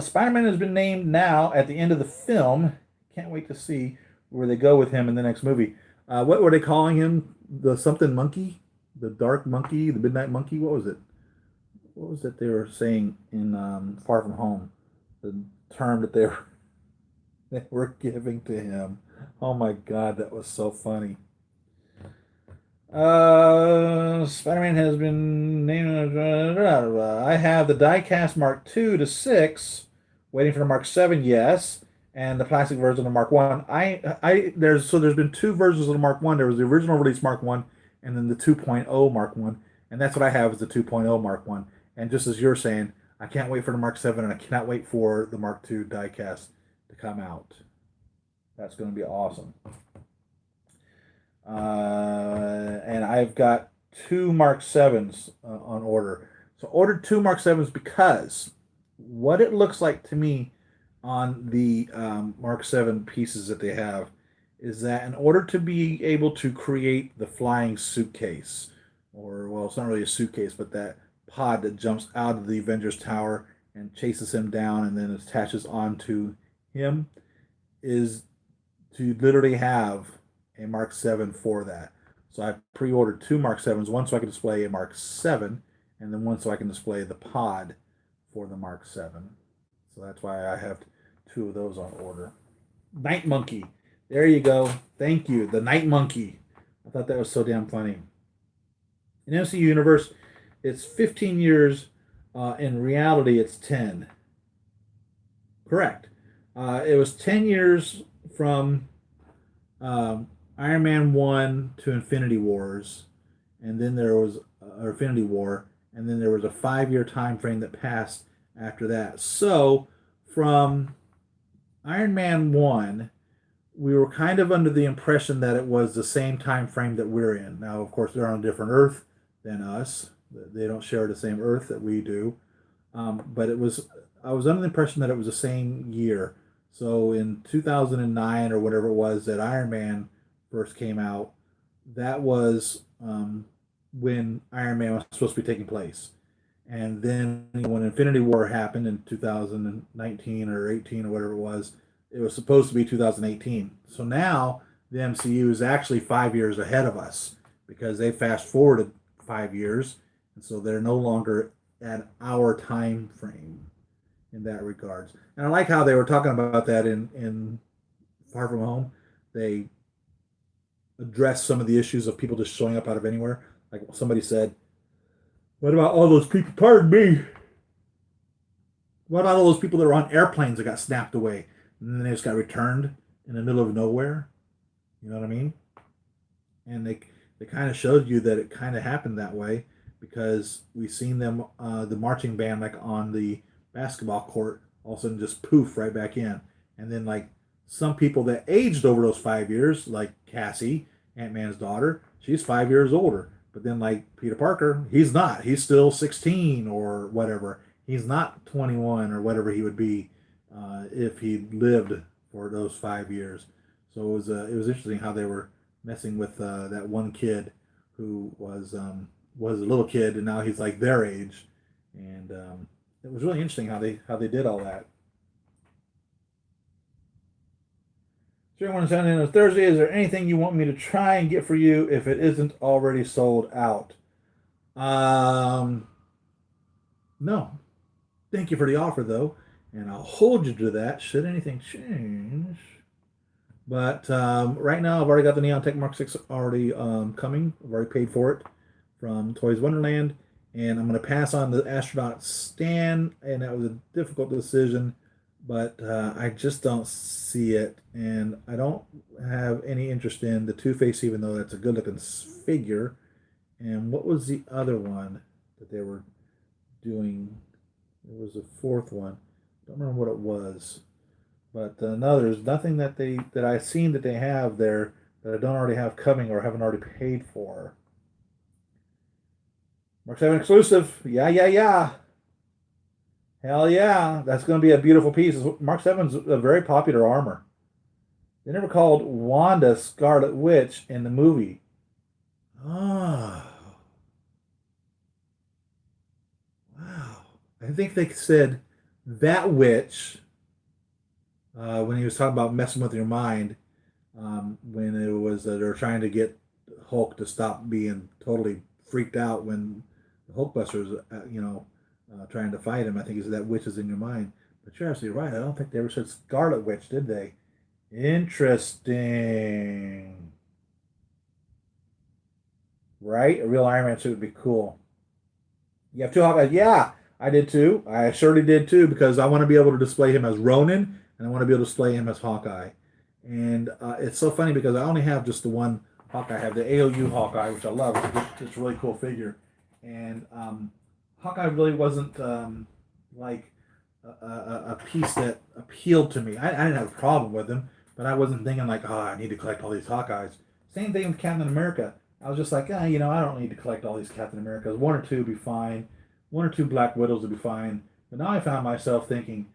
Spider-Man has been named now at the end of the film. Can't wait to see where they go with him in the next movie. What were they calling him? The something monkey? The dark monkey? The midnight monkey? What was it? What was it they were saying in Far From Home? The term that they were giving to him. Oh my God, that was so funny. Spider-Man has been named. I have the diecast Mark II to 6, waiting for the Mark 7. Yes, and the plastic version of Mark 1. There's been 2 versions of the Mark 1. There was the original release Mark 1, and then the 2.0 Mark 1, and that's what I have is the 2.0 Mark 1. And just as you're saying, I can't wait for the Mark 7, and I cannot wait for the Mark 2 diecast to come out. That's going to be awesome. And I've got 2 Mark 7s on order. So ordered 2 Mark 7s because what it looks like to me on the Mark 7 pieces that they have is that in order to be able to create the flying suitcase, or, well, it's not really a suitcase, but that pod that jumps out of the Avengers Tower and chases him down and then attaches onto him, is to literally have a Mark 7 for that. So I pre-ordered two Mark 7s, one so I can display a Mark 7, and then one so I can display the pod for the Mark 7. So that's why I have two of those on order. Night Monkey. There you go. Thank you. The Night Monkey. I thought that was so damn funny. In MCU Universe, it's 15 years. In reality, it's 10. Correct. It was 10 years from Iron Man 1 to Infinity Wars, and then there was Infinity War, and then there was a 5 year time frame that passed after that. So from Iron Man 1, we were kind of under the impression that it was the same time frame that we're in. Now, of course, they're on a different Earth than us. They don't share the same Earth that we do. But I was under the impression that it was the same year. So in 2009 or whatever it was that Iron Man first came out, that was when Iron Man was supposed to be taking place. And then when Infinity War happened in 2019 or 18 or whatever it was supposed to be 2018. So now the MCU is actually 5 years ahead of us because they fast forwarded 5 years. And so they're no longer at our time frame in that regards. And I like how they were talking about that in Far From Home. They addressed some of the issues of people just showing up out of anywhere. Like somebody said, what about all those people? Pardon me. What about all those people that were on airplanes that got snapped away and then they just got returned in the middle of nowhere? You know what I mean? And they kind of showed you that it kind of happened that way because we seen them, the marching band, like on the basketball court, all of a sudden just poof right back in. And then like some people that aged over those 5 years, like Cassie, Ant-Man's daughter, she's 5 years older. But then like Peter Parker, he's not. He's still 16 or whatever. He's not 21 or whatever he would be if he lived for those 5 years. So it was interesting how they were messing with that one kid who was a little kid and now he's like their age, and it was really interesting how they did all that. So everyone's signing in on Thursday. Is there anything you want me to try and get for you if it isn't already sold out? No. Thank you for the offer though, and I'll hold you to that should anything change. But right now, I've already got the Neon Tech Mark 6 already coming. I've already paid for it from Toys Wonderland. And I'm going to pass on the astronaut stand. And that was a difficult decision. But I just don't see it. And I don't have any interest in the Two-Face, even though that's a good-looking figure. And what was the other one that they were doing? There was a fourth one. I don't remember what it was. But no, there's nothing that I've seen that they have there that I don't already have coming or haven't already paid for. Mark 7 exclusive. Yeah, yeah, yeah. Hell yeah. That's going to be a beautiful piece. Mark 7's a very popular armor. They never called Wanda Scarlet Witch in the movie. Oh. Wow. I think they said that witch when he was talking about messing with your mind, when it was they were trying to get Hulk to stop being totally freaked out when the Hulkbusters, trying to fight him. I think he said that witch is in your mind. But you're absolutely right. I don't think they ever said Scarlet Witch, did they? Interesting. Right? A real Iron Man suit would be cool. You have two Hawkeyes? Yeah, I did too. I surely did too because I want to be able to display him as Ronin and I want to be able to display him as Hawkeye. And it's so funny because I only have just the one Hawkeye. I have the AOU Hawkeye, which I love. It's a really cool figure. And Hawkeye really wasn't like a piece that appealed to me. I didn't have a problem with him, but I wasn't thinking like, oh, I need to collect all these Hawkeyes. Same thing with Captain America. I was just like, I don't need to collect all these Captain Americas. One or two would be fine. One or two Black Widows would be fine. But now I found myself thinking,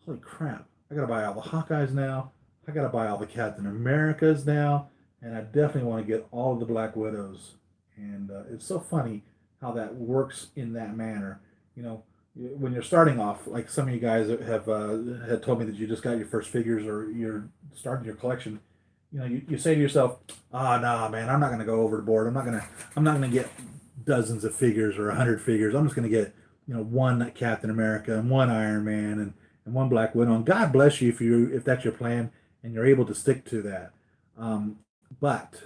holy crap, I gotta buy all the Hawkeyes now. I gotta buy all the Captain Americas now. And I definitely want to get all of the Black Widows. And it's so funny how that works in that manner. when you're starting off, like some of you guys have had told me that you just got your first figures or you're starting your collection, you say to yourself, "Ah, oh, no, man, I'm not going to go overboard. I'm not going to get dozens of figures or 100 figures. I'm just going to get, one Captain America and one Iron Man and one Black Widow. And God bless you if that's your plan and you're able to stick to that. But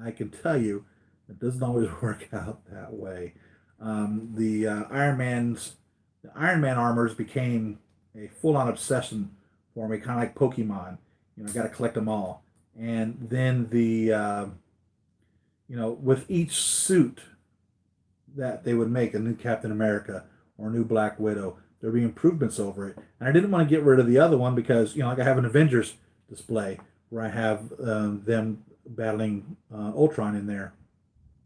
I can tell you it doesn't always work out that way. The Iron Man armors became a full-on obsession for me, kind of like Pokemon. I got to collect them all. And then with each suit that they would make, a new Captain America or a new Black Widow, there'd be improvements over it. And I didn't want to get rid of the other one because, like I have an Avengers display where I have them battling Ultron in there.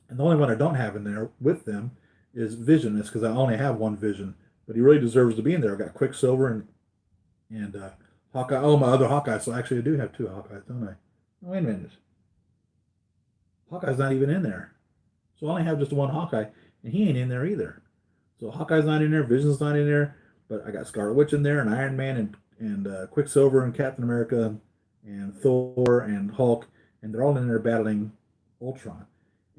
And the only one I don't have in there with them is Vision. It's because I only have one Vision. But he really deserves to be in there. I've got Quicksilver and Hawkeye. Oh, my other Hawkeye. So actually I do have two Hawkeyes, don't I? Oh, wait a minute. Hawkeye's not even in there. So I only have just one Hawkeye, and he ain't in there either. So Hawkeye's not in there, Vision's not in there, but I got Scarlet Witch in there, and Iron Man, and Quicksilver, and Captain America, and Thor, and Hulk, and they're all in there battling Ultron.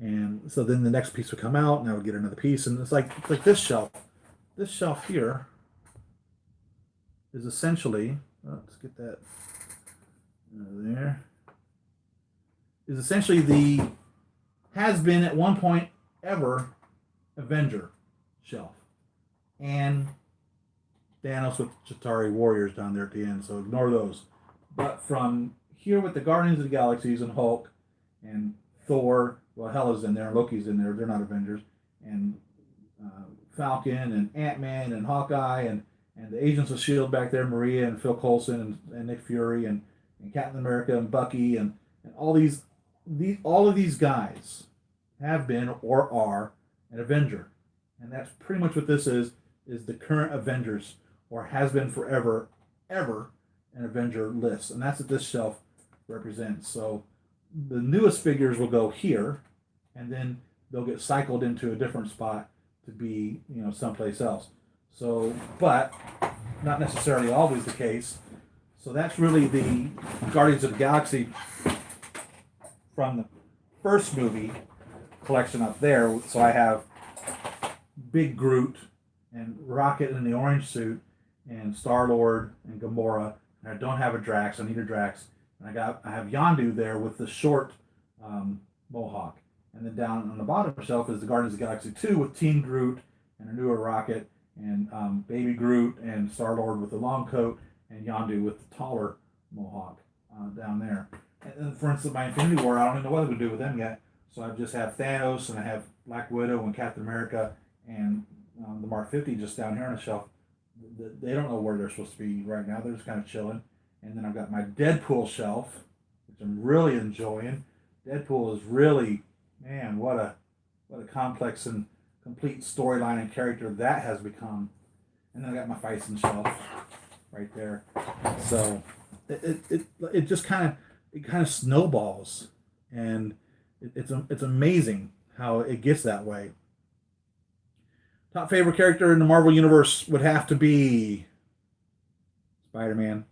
And so then the next piece would come out, and I would get another piece, and it's like this shelf. This shelf here is essentially, let's get that there, is essentially has been at one point ever Avenger shelf. And Thanos with Chitauri Warriors down there at the end, so ignore those. But from here with the Guardians of the Galaxies and Hulk and Thor, well, Hela's in there, Loki's in there, they're not Avengers, and Falcon and Ant-Man and Hawkeye and the Agents of S.H.I.E.L.D. back there, Maria and Phil Coulson and Nick Fury and Captain America and Bucky and all of these guys have been or are an Avenger. And that's pretty much what this is the current Avengers, or has been forever, ever, an Avenger list. And that's what this shelf represents. So the newest figures will go here, and then they'll get cycled into a different spot to be, someplace else. So, but not necessarily always the case. So that's really the Guardians of the Galaxy from the first movie collection up there. So I have Big Groot and Rocket in the orange suit and Star-Lord and Gamora. And I don't have a Drax. I need a Drax. And I have Yondu there with the short mohawk. And then down on the bottom shelf is the Guardians of the Galaxy 2 with Teen Groot and a newer Rocket and Baby Groot and Star-Lord with the long coat and Yondu with the taller mohawk down there. And for instance, my Infinity War, I don't even know what I'm going to do with them yet. So I just have Thanos and I have Black Widow and Captain America and the Mark 50 just down here on the shelf. They don't know where they're supposed to be right now. They're just kind of chilling. And then I've got my Deadpool shelf, which I'm really enjoying. Deadpool is really, man, what a complex and complete storyline and character that has become. And then I got my Fison shelf right there. So it just kind of snowballs, and it's amazing how it gets that way. Top favorite character in the Marvel Universe would have to be Spider-Man.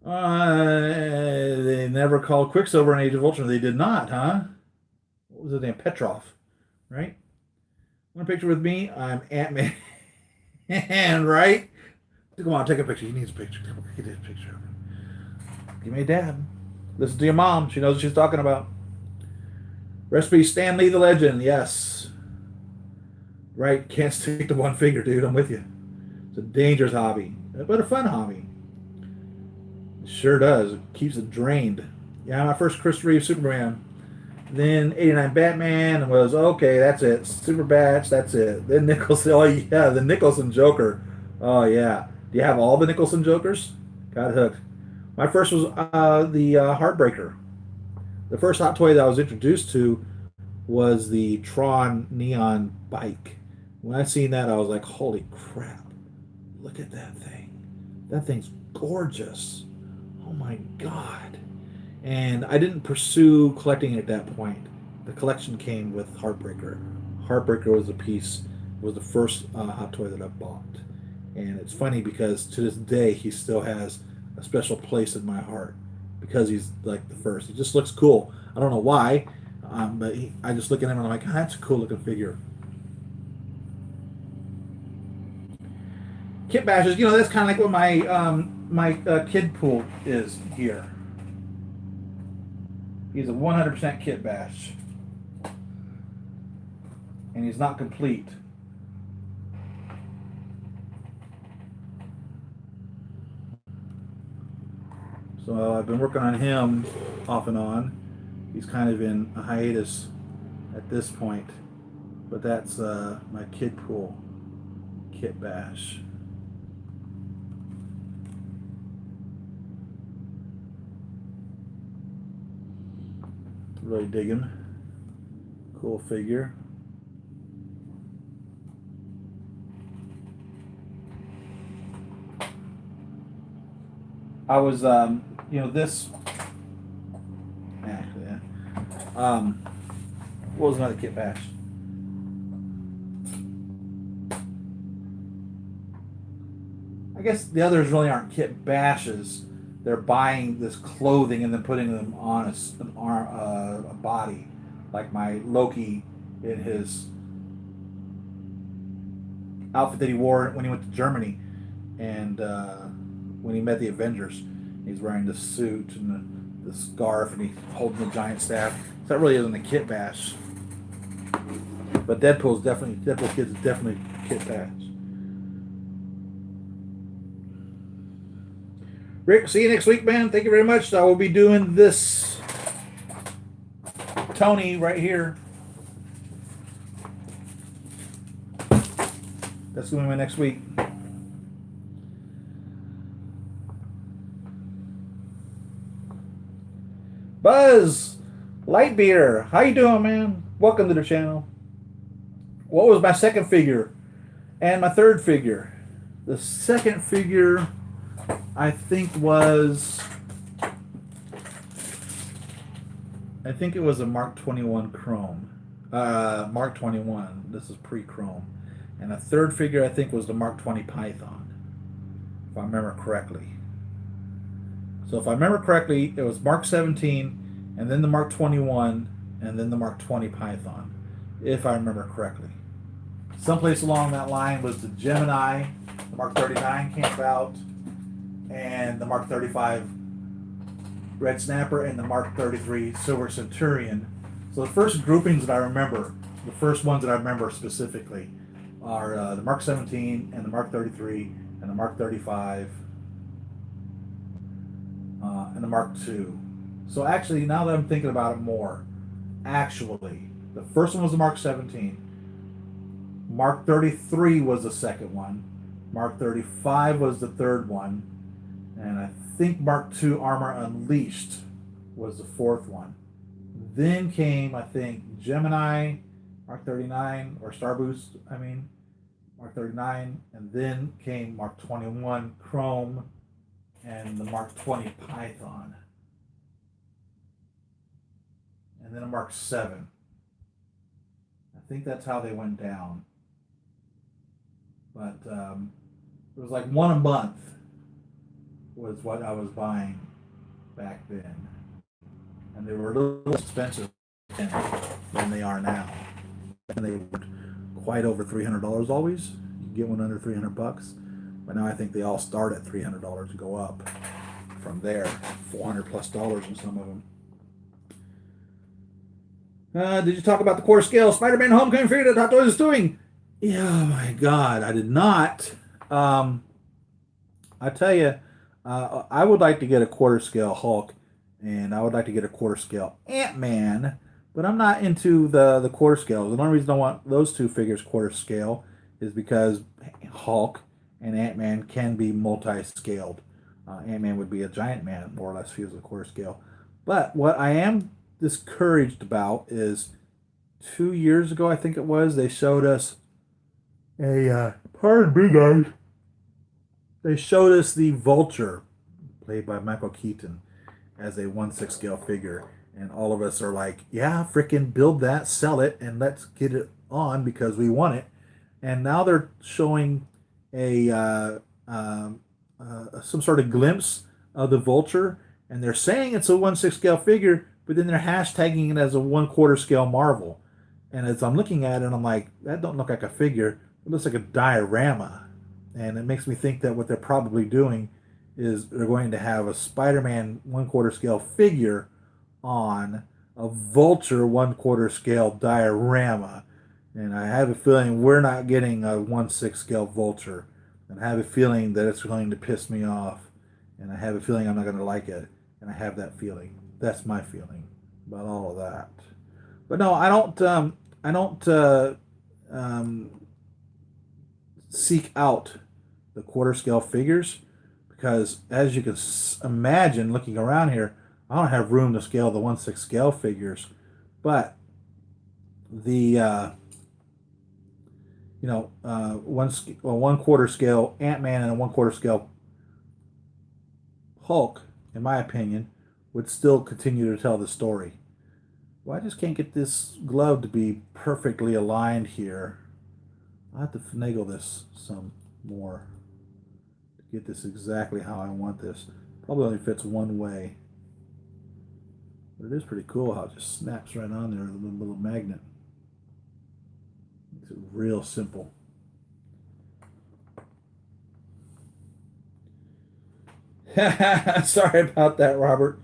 They never called Quicksilver in Age of Ultron. They did not, huh? What was his name? Petrov, right? Want a picture with me? I'm Ant-Man, right? Come on, take a picture. He needs a picture. Come on, get this picture. Give me a dad. Listen to your mom. She knows what she's talking about. Recipe Stan Lee the Legend. Yes. Right. Can't stick to one figure, dude. I'm with you. It's a dangerous hobby, but a fun hobby. It sure does. It keeps it drained. Yeah, my first Chris Reeve Superman. Then 89 Batman was, okay, that's it. Super Bats, that's it. Then Nicholson. Oh, yeah. The Nicholson Joker. Oh, yeah. Do you have all the Nicholson Jokers? Got hooked. My first was the Heartbreaker. The first hot toy that I was introduced to was the Tron Neon Bike. When I seen that, I was like, holy crap. Look at that thing. That thing's gorgeous. Oh my God. And I didn't pursue collecting at that point. The collection came with Heartbreaker. Heartbreaker was a piece was the first Hot Toy that I bought. And it's funny because to this day he still has a special place in my heart because he's like the first. He just looks cool. I don't know why, but I just look at him and I'm like, that's a cool looking figure. Kit bashes, you know, that's kind of like what my kid pool is here. He's a 100% kit bash, and he's not complete. So I've been working on him off and on. He's kind of in a hiatus at this point, but that's my kid pool kit bash. Really dig him. Cool figure. I was, you know, this. Actually, yeah. What was another kit bash? I guess the others really aren't kit bashes. They're buying this clothing and then putting them on a body, like my Loki in his outfit that he wore when he went to Germany, and when he met the Avengers. He's wearing the suit and the scarf, and he's holding the giant staff. So that really isn't a kit bash, but Deadpool Kid's definitely a kit bash. Rick, see you next week, man. Thank you very much. I will be doing this Tony right here. That's going to be my next week. Buzz Lightbeer, how you doing, man? Welcome to the channel. What was my second figure and my third figure? The second figure, I think it was a Mark 21 Chrome. Mark 21. This is pre-Chrome. And a third figure, I think, was the Mark 20 Python, if I remember correctly. So if I remember correctly, it was Mark 17, and then the Mark 21, and then the Mark 20 Python, if I remember correctly. Someplace along that line was the Gemini, the Mark 39 came out, and the Mark 35 Red Snapper, and the Mark 33 Silver Centurion. So the first groupings that I remember, the first ones that I remember specifically, are the Mark 17 and the Mark 33 and the Mark 35 and the Mark II. So actually, now that I'm thinking about it more, actually, the first one was the Mark 17. Mark 33 was the second one. Mark 35 was the third one. And I think Mark II Armor Unleashed was the fourth one. Then came, I think, Gemini, Mark 39, or Star Boost, Mark 39. And then came Mark 21 Chrome and the Mark 20 Python. And then a Mark 7. I think that's how they went down. But it was like one a month was what I was buying back then. And they were a little expensive than they are now. And they were quite over $300 always. You can get one under $300. But now I think they all start at $300 and go up from there. $400+ in some of them. Did you talk about the quarter scale Spider-Man Homecoming figure that Hot Toys is doing? Yeah, oh my God, I did not. I tell you, I would like to get a quarter scale Hulk, and I would like to get a quarter scale Ant-Man, but I'm not into the quarter scale. The only reason I want those two figures quarter scale is because Hulk and Ant-Man can be multi-scaled. Ant-Man would be a giant man, more or less, if he was a quarter scale. But what I am discouraged about is 2 years ago, I think it was, they showed us pardon me, guys. They showed us the Vulture, played by Michael Keaton, as a 1/6 scale figure. And all of us are like, yeah, frickin' build that, sell it, and let's get it on because we want it. and now they're showing a some sort of glimpse of the Vulture, and they're saying it's a 1/6 scale figure, but then they're hashtagging it as a 1/4 scale Marvel. And as I'm looking at it, I'm like, that don't look like a figure. It looks like a diorama, and it makes me think that what they're probably doing is they're going to have a Spider-Man 1/4 scale figure on a Vulture 1/4 scale diorama. And I have a feeling we're not getting a 1/6 scale Vulture. And I have a feeling that it's going to piss me off. And I have a feeling I'm not going to like it. And I have that feeling. That's my feeling about all of that. But no, I don't seek out the quarter scale figures because, as you can imagine, looking around here, I don't have room to scale the 1/6 scale figures. But the one quarter scale Ant-Man and a 1/4 scale Hulk, in my opinion, would still continue to tell the story. Well, I just can't get this glove to be perfectly aligned here. I'll have to finagle this some more to get this exactly how I want this. Probably only fits one way. But it is pretty cool how it just snaps right on there with a little magnet. Makes it real simple. Sorry about that, Robert.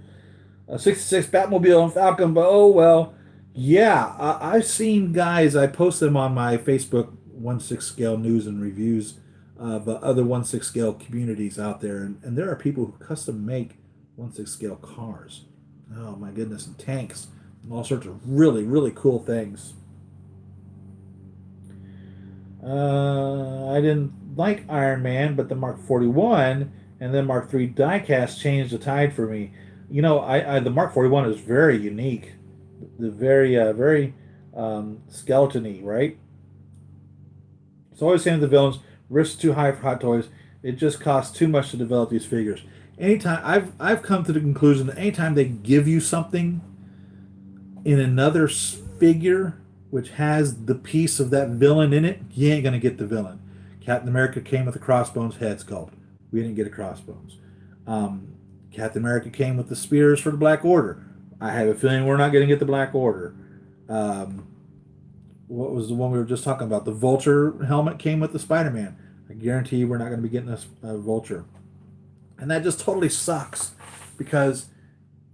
66 Batmobile and Falcon, but oh well. Yeah, I've seen guys, I post them on my Facebook 1/6 scale news and reviews of other 1/6 scale communities out there. And there are people who custom make 1/6 scale cars. Oh my goodness, and tanks and all sorts of really, really cool things. I didn't like Iron Man, but the Mark 41 and then Mark 3 diecast changed the tide for me. The Mark 41 is very unique, the very skeletony, right? It's always saying to the villains, risk too high for Hot Toys. It just costs too much to develop these figures. Anytime I've come to the conclusion that anytime they give you something in another figure which has the piece of that villain in it, you ain't gonna get the villain. Captain America came with a Crossbones head sculpt. We didn't get a Crossbones. Captain America came with the spears for the Black Order. I have a feeling we're not going to get the Black Order. What was the one we were just talking about? The Vulture helmet came with the Spider-Man. I guarantee you we're not going to be getting a Vulture. And that just totally sucks because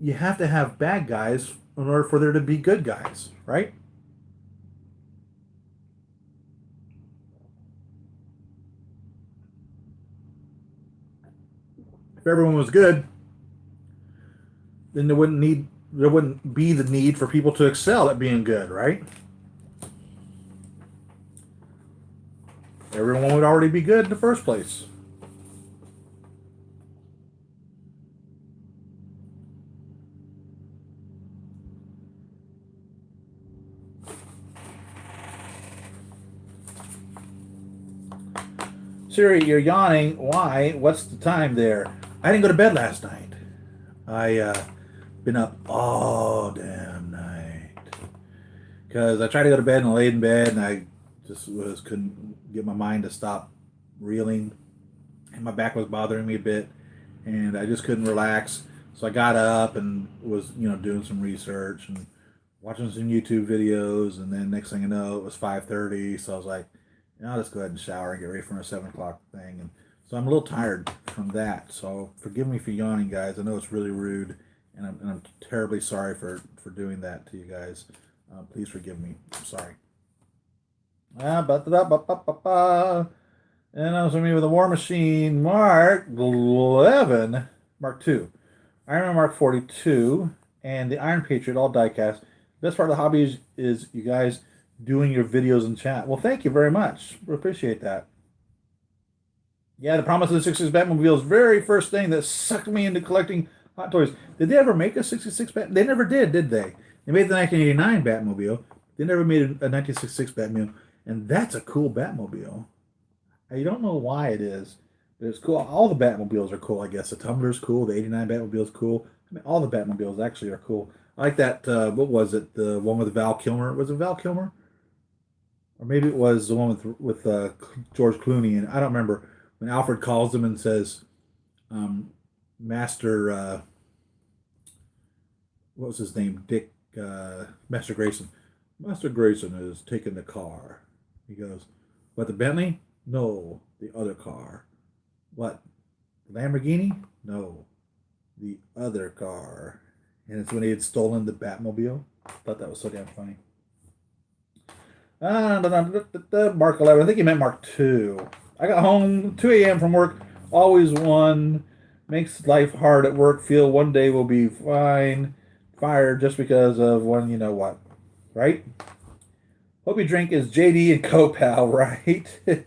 you have to have bad guys in order for there to be good guys, right? If everyone was good, then there wouldn't be the need for people to excel at being good, right? Everyone would already be good in the first place. Siri, you're yawning. Why? What's the time there? I didn't go to bed last night. I been up all damn night because I tried to go to bed and I laid in bed and I just couldn't get my mind to stop reeling, and my back was bothering me a bit, and I just couldn't relax. So I got up and was doing some research and watching some YouTube videos, and then next thing I know it was 5:30. So I was like, I'll just go ahead and shower and get ready for a 7 o'clock thing. And so I'm a little tired from that. So forgive me for yawning, guys. I know it's really rude, and I'm terribly sorry for doing that to you guys. Please forgive me. I'm sorry. And I was me with a War Machine Mark 11, Mark 2, Iron Man Mark 42, and the Iron Patriot all diecast. Best part of the hobby is you guys doing your videos in chat. Well, thank you very much. We appreciate that. Yeah, the promise of the 66 Batmobile is the very first thing that sucked me into collecting Hot Toys. Did they ever make a 66 Bat? They never did they? They made the 1989 Batmobile. They never made a 1966 Batmobile, and that's a cool Batmobile. I don't know why it is, but it's cool. All the Batmobiles are cool, I guess. The Tumbler's cool. The 89 Batmobile's cool. I mean, all the Batmobiles actually are cool. I like that, what was it? The one with Val Kilmer. Was it Val Kilmer? or maybe it was the one with George Clooney, and I don't remember when Alfred calls him and says, um, "Master, what was his name? Dick, Master Grayson. Master Grayson is taking the car." He goes, "What, the Bentley? No, the other car. What, Lamborghini? No, the other car." And it's when he had stolen the Batmobile. I thought that was so damn funny. Mark 11. I think he meant Mark 2. I got home 2 a.m. from work. Always one. Makes life hard at work. Feel one day will be fine. Fired just because of one you know what. Right? Hope your drink is JD and Coke, pal, right? I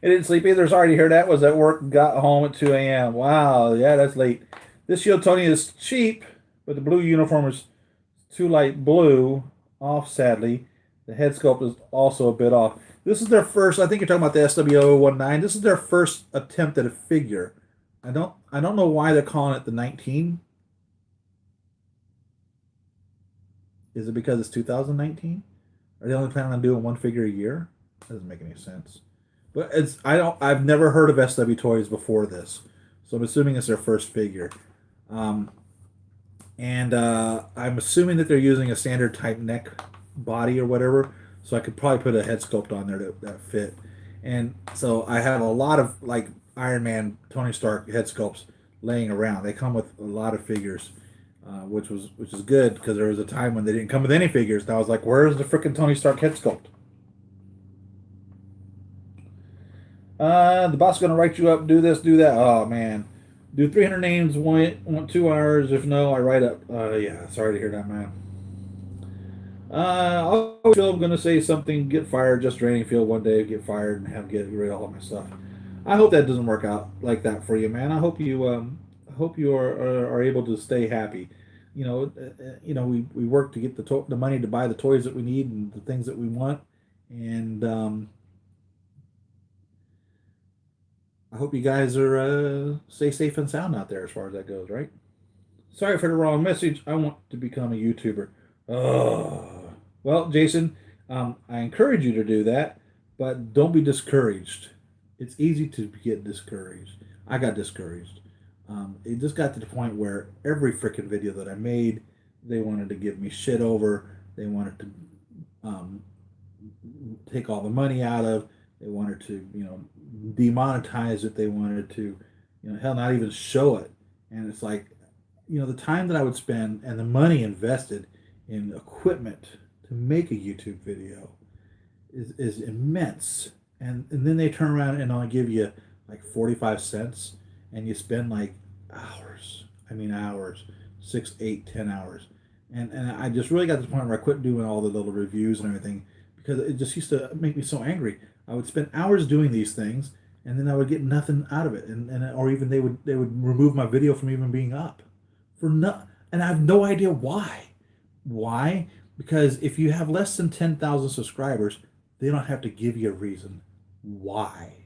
didn't sleep either. Sorry to hear that. Was at work. Got home at 2 a.m. Wow. Yeah, that's late. This shield Tony is cheap, but the blue uniform is too light blue. Off, sadly. The head sculpt is also a bit off. This is their first. I think you're talking about the SW019. This is their first attempt at a figure. I don't know why they're calling it the 19. Is it because it's 2019? Are they only planning on doing one figure a year? That doesn't make any sense. But I've never heard of SW Toys before this, so I'm assuming it's their first figure. Um, and I'm assuming that they're using a standard type neck body or whatever, so I could probably put a head sculpt on there that fit. And so I have a lot of like Iron Man, Tony Stark head sculpts laying around. They come with a lot of figures, which is good because there was a time when they didn't come with any figures. And I was like, where's the freaking Tony Stark head sculpt? The boss is gonna write you up. Do this, do that. Oh man, do 300 names. Want 2 hours. If no, I write up. Yeah. Sorry to hear that, man. I'm gonna say something. Get fired. Just draining. Feel one day. Get fired and have get rid of all my stuff. I hope that doesn't work out like that for you, man. I hope you are able to stay happy. We work to get the money to buy the toys that we need and the things that we want, and I hope you guys are stay safe and sound out there as far as that goes, right? Sorry for the wrong message. I want to become a YouTuber. Oh, well, Jason, I encourage you to do that, but don't be discouraged. It's easy to get discouraged. I got discouraged. It just got to the point where every freaking video that I made, they wanted to give me shit over. They wanted to um, take all the money out of. They wanted to, demonetize it. They wanted to, hell, not even show it. And it's like, the time that I would spend and the money invested in equipment to make a YouTube video is immense. And then they turn around and only give you like 45 cents and you spend like hours. I mean hours, 6, 8, 10 hours. And I just really got to the point where I quit doing all the little reviews and everything because it just used to make me so angry. I would spend hours doing these things and then I would get nothing out of it. And or even they would remove my video from even being up for no, and I have no idea why. Why? Because if you have less than 10,000 subscribers, they don't have to give you a reason why.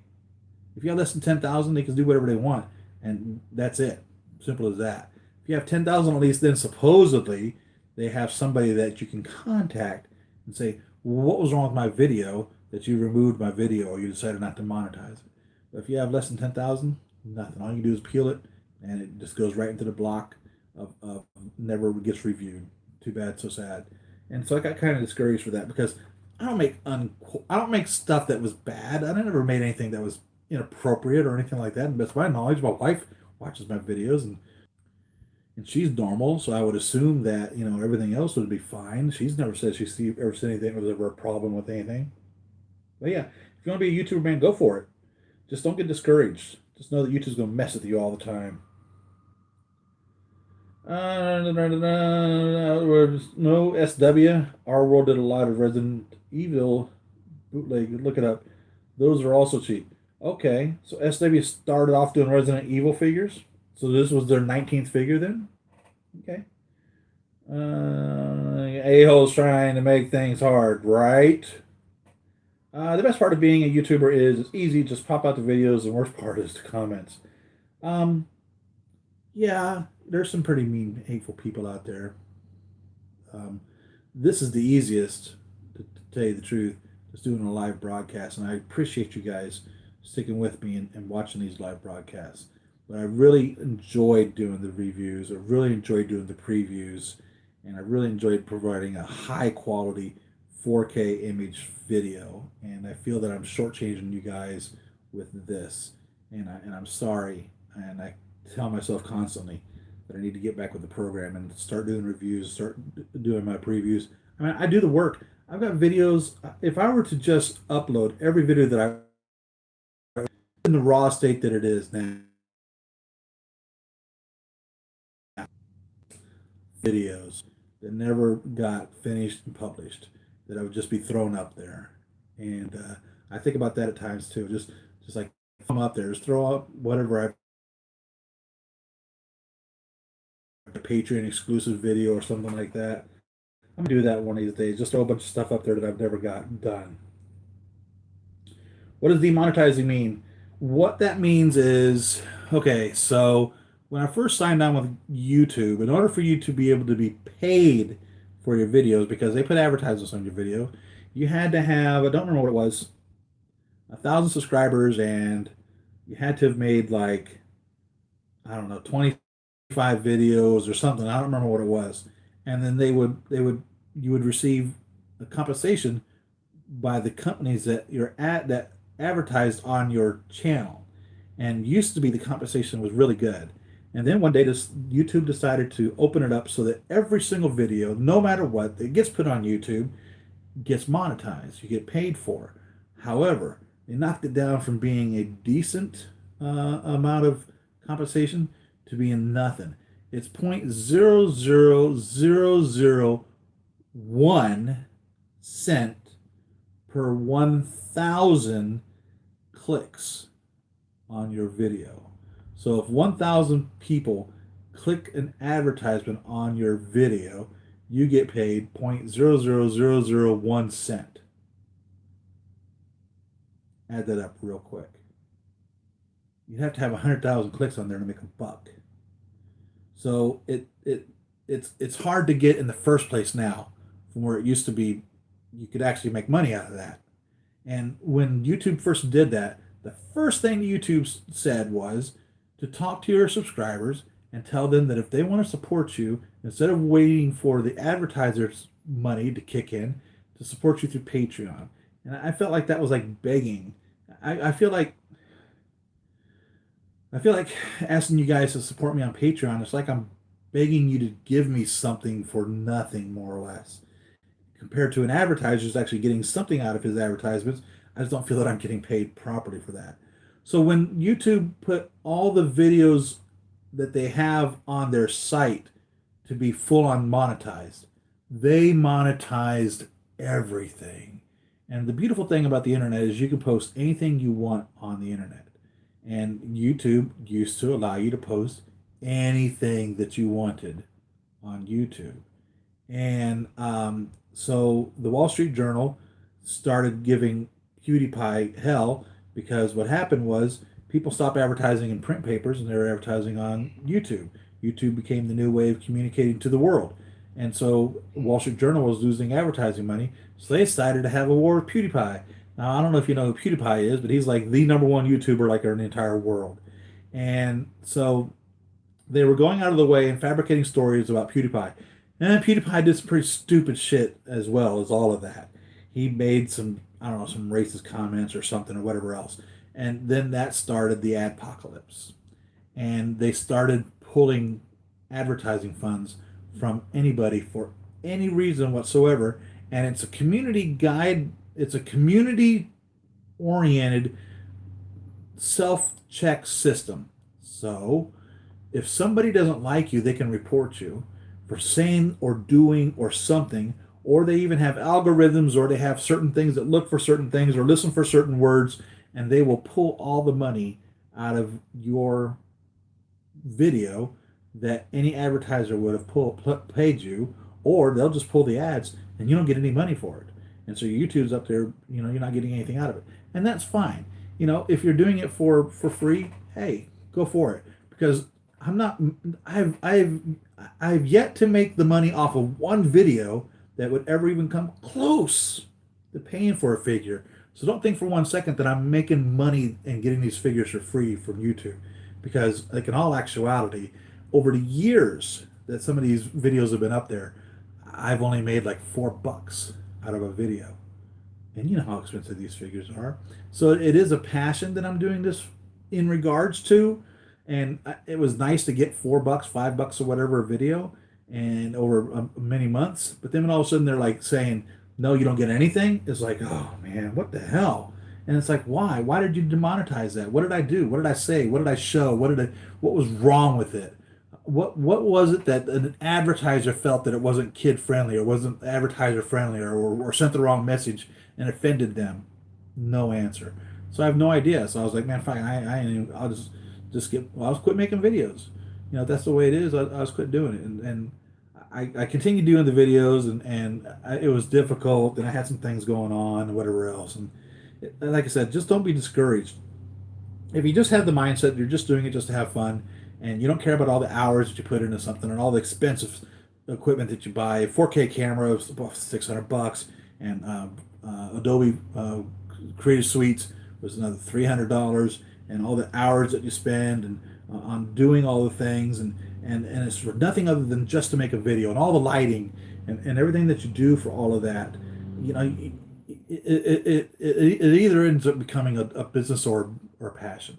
If you have less than 10,000, they can do whatever they want, and that's it. Simple as that. If you have 10,000 at least, then supposedly they have somebody that you can contact and say, well, what was wrong with my video that you removed my video or you decided not to monetize it? But if you have less than 10,000, nothing. All you do is peel it, and it just goes right into the block of never gets reviewed. Too bad, so sad. And so I got kind of discouraged for that because I don't make stuff that was bad. I never made anything that was inappropriate or anything like that. And best of my knowledge, my wife watches my videos and she's normal, so I would assume that everything else would be fine. She's never said ever said anything was ever a problem with anything. But yeah, if you want to be a YouTuber, man, go for it. Just don't get discouraged. Just know that YouTube's gonna mess with you all the time. No SW. Our World did a lot of Resident Evil bootleg. Look it up. Those are also cheap. Okay, so SW started off doing Resident Evil figures. So this was their 19th figure then? Okay. A-hole's trying to make things hard, right? The best part of being a YouTuber is it's easy. Just pop out the videos. The worst part is the comments. Um, yeah, there's some pretty mean, hateful people out there. Um, this is the easiest tell you the truth, just doing a live broadcast. And I appreciate you guys sticking with me and watching these live broadcasts. But I really enjoyed doing the reviews. I really enjoyed doing the previews. And I really enjoyed providing a high quality 4K image video. And I feel that I'm shortchanging you guys with this. And I'm sorry. And I tell myself constantly that I need to get back with the program and start doing reviews, start doing my previews. I mean, I do the work. I've got videos. If I were to just upload every video that I in the raw state that it is now, videos that never got finished and published, that I would just be thrown up there. And I think about that at times too. Just like come up there, just throw up whatever I a Patreon exclusive video or something like that. I'm gonna do that one of these days. Just throw a bunch of stuff up there that I've never gotten done. What does demonetizing mean? What that means is, okay, so when I first signed on with YouTube, in order for you to be able to be paid for your videos, because they put advertisements on your video, you had to have, I don't remember what it was, 1,000 subscribers, and you had to have made like, I don't know, 25 videos or something. I don't remember what it was. And then you would receive a compensation by the companies that you're at that advertised on your channel. And used to be the compensation was really good. And then one day YouTube decided to open it up so that every single video, no matter what, that gets put on YouTube gets monetized. You get paid for. However, they knocked it down from being a decent amount of compensation to being nothing. It's 0.00001 cent per 1,000 clicks on your video. So if 1,000 people click an advertisement on your video, you get paid 0.00001 cent. Add that up real quick. You'd have to have 100,000 clicks on there to make a buck. So it's hard to get in the first place now from where it used to be. You could actually make money out of that. And when YouTube first did that, the first thing YouTube said was to talk to your subscribers and tell them that if they want to support you, instead of waiting for the advertisers' money to kick in, to support you through Patreon. And I felt like that was like begging. I feel like asking you guys to support me on Patreon, it's like I'm begging you to give me something for nothing, more or less. Compared to an advertiser who's actually getting something out of his advertisements, I just don't feel that I'm getting paid properly for that. So when YouTube put all the videos that they have on their site to be full on monetized, they monetized everything. And the beautiful thing about the internet is you can post anything you want on the internet. And YouTube used to allow you to post anything that you wanted on YouTube. And so the Wall Street Journal started giving PewDiePie hell because what happened was people stopped advertising in print papers and they were advertising on YouTube. YouTube became the new way of communicating to the world. And so Wall Street Journal was losing advertising money, so they decided to have a war with PewDiePie. Now, I don't know if you know who PewDiePie is, but he's like the #1 YouTuber like in the entire world. And so they were going out of the way and fabricating stories about PewDiePie. And PewDiePie did some pretty stupid shit as well as all of that. He made some, I don't know, some racist comments or something or whatever else. And then that started the adpocalypse. And they started pulling advertising funds from anybody for any reason whatsoever. And it's a community guide, it's a community oriented self-check system. So if somebody doesn't like you, they can report you for saying or doing or something, or they even have algorithms, or they have certain things that look for certain things or listen for certain words, and they will pull all the money out of your video that any advertiser would have paid you, or they'll just pull the ads and you don't get any money for it. And so your YouTube's up there, you're not getting anything out of it. And that's fine. If you're doing it for free, hey, go for it. Because I've yet to make the money off of one video that would ever even come close to paying for a figure. So don't think for 1 second that I'm making money and getting these figures for free from YouTube, because like in all actuality, over the years that some of these videos have been up there, I've only made like $4 out of a video. And you know how expensive these figures are. So it is a passion that I'm doing this in regards to. And it was nice to get $4, $5 or whatever a video and over many months. But then when all of a sudden they're like saying, no, you don't get anything. It's like, oh man, what the hell? And it's like, why? Why did you demonetize that? What did I do? What did I say? What did I show? What was wrong with it? What was it that an advertiser felt that it wasn't kid friendly or wasn't advertiser friendly or sent the wrong message and offended them? No answer. So I have no idea. So I was like, man, fine, I'll just get, well, I'll just quit making videos. You know, if that's the way it is, I'll just quit doing it. And I continued doing the videos, it was difficult, and I had some things going on and whatever else. And like I said, just don't be discouraged. If you just have the mindset, you're just doing it just to have fun, and you don't care about all the hours that you put into something and all the expensive equipment that you buy. 4K camera was about $600, and Adobe Creative Suites was another $300, and all the hours that you spend and on doing all the things, and it's for nothing other than just to make a video, and all the lighting and everything that you do for all of that. You know, it either ends up becoming a business or a passion.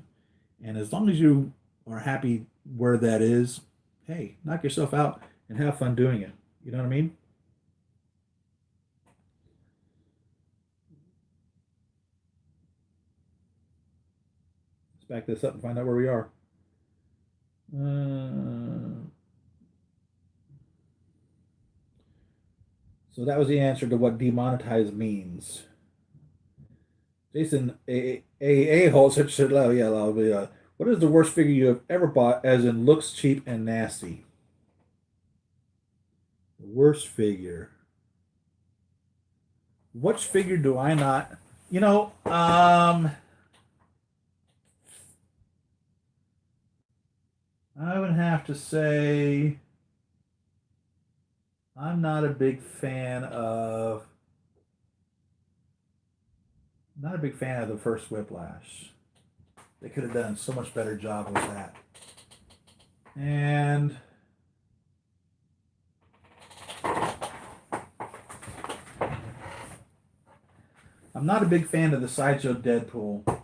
And as long as you are happy where that is, hey, knock yourself out and have fun doing it. You know what I mean? Let's back this up and find out where we are. So that was the answer to what demonetize means. Jason A Hole said, "Oh yeah, what is the worst figure you have ever bought? As in looks cheap and nasty." The worst figure. Which figure do I not? You know, I would have to say I'm not a big fan of not a big fan of the first Whiplash. They could have done so much better job with that. And I'm not a big fan of the Sideshow Deadpool.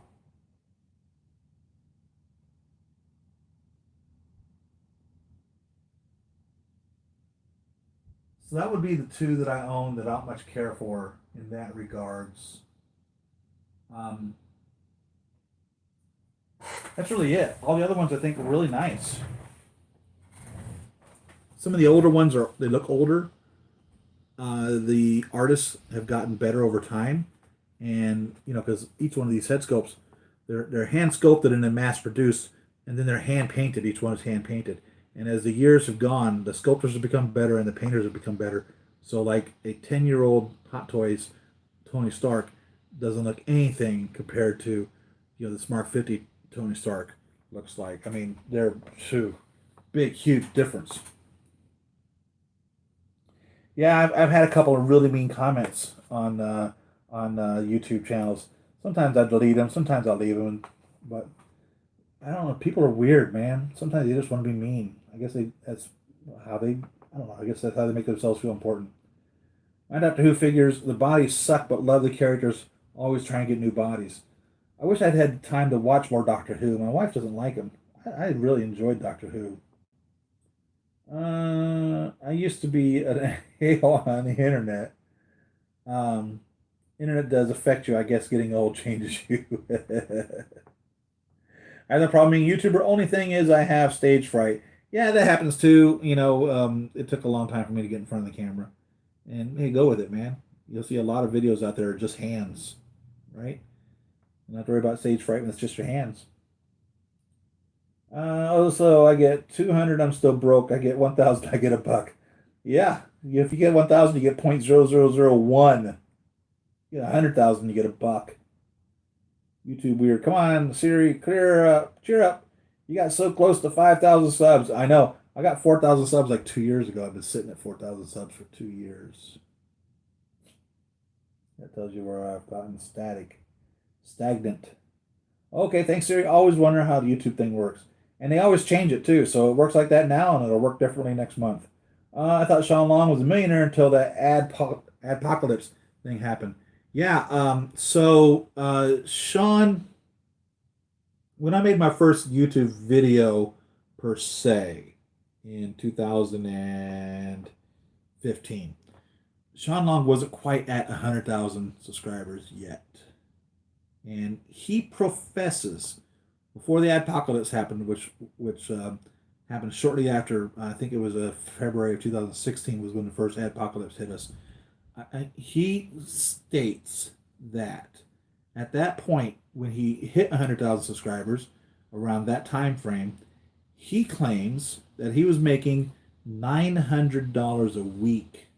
So that would be the two that I own that I don't much care for in that regards. Um, that's really it. All the other ones I think are really nice. Some of the older ones they look older. The artists have gotten better over time, and you know because each one of these head sculpts, they're hand sculpted and then mass produced, and then they're hand painted. Each one is hand painted. And as the years have gone, the sculptors have become better and the painters have become better. So like a 10-year-old Hot Toys Tony Stark doesn't look anything compared to, you know, the Smart 50 Tony Stark looks like. I mean, they're two big, huge difference. Yeah, I've had a couple of really mean comments on YouTube channels. Sometimes I delete them, sometimes I'll leave them, but I don't know. People are weird, man. Sometimes they just want to be mean. I guess that's how they. I don't know. I guess that's how they make themselves feel important. My Doctor Who figures, the bodies suck, but love the characters. Always trying to get new bodies. I wish I'd had time to watch more Doctor Who. My wife doesn't like him. I really enjoyed Doctor Who. I used to be an a-hole on the internet. Um, Internet does affect you. I guess getting old changes you. I have no problem being a YouTuber. Only thing is I have stage fright. Yeah, that happens too. You know, it took a long time for me to get in front of the camera. And hey, go with it, man. You'll see a lot of videos out there are just hands, right? You don't have to worry about stage fright when it's just your hands. Also, I get 200, I'm still broke. I get 1,000, I get a buck. Yeah, if you get 1,000, you get 0.0001. You get 100,000, you get a buck. YouTube weird. Come on, Siri, clear up, cheer up. You got so close to 5,000 subs. I know. I got 4,000 subs like 2 years ago. I've been sitting at 4,000 subs for 2 years. That tells you where I've gotten stagnant. Okay, thanks, Siri. Always wonder how the YouTube thing works. And they always change it too. So it works like that now and it'll work differently next month. I thought Sean Long was a millionaire until that adpocalypse thing happened. Yeah, Sean, when I made my first YouTube video per se in 2015, Sean Long wasn't quite at 100,000 subscribers yet. And he professes, before the apocalypse happened, which happened shortly after, I think it was February of 2016 was when the first apocalypse hit us. He states that at that point, when he hit 100,000 subscribers, around that time frame, he claims that he was making $900 a week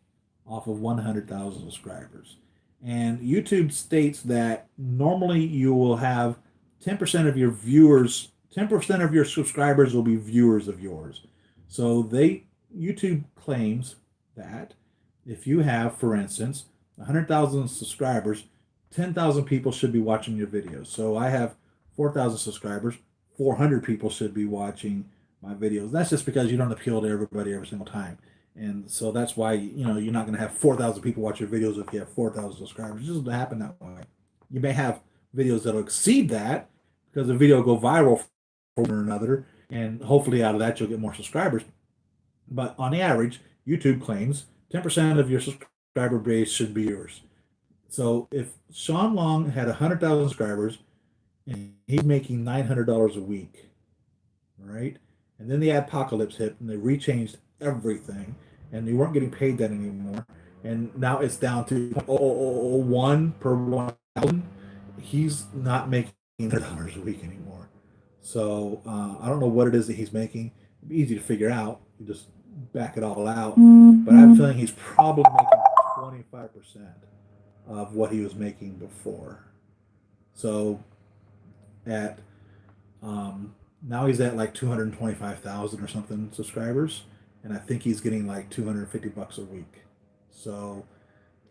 off of 100,000 subscribers. And YouTube states that normally you will have 10% of your viewers, 10% of your subscribers will be viewers of yours. So YouTube claims that if you have, for instance, 100,000 subscribers, 10,000 people should be watching your videos. So I have 4,000 subscribers, 400 people should be watching my videos. That's just because you don't appeal to everybody every single time. And so that's why, you're not going to have 4,000 people watch your videos if you have 4,000 subscribers. It doesn't happen that way. You may have videos that'll exceed that because the video will go viral for one or another, and hopefully out of that you'll get more subscribers. But on the average, YouTube claims 10% of your subscriber base should be yours. So if Sean Long had 100,000 subscribers and he's making $900 a week, right? And then the apocalypse hit and they rechanged everything, and you weren't getting paid that anymore, and now it's down to 0.001 per 1,000. He's not making $100 a week anymore. So I don't know what it is that he's making. It'd be easy to figure out. You just back it all out. But I have a feeling he's probably making 25% of what he was making before. So at now he's at like 225,000 or something subscribers, and I think he's getting like $250 a week. So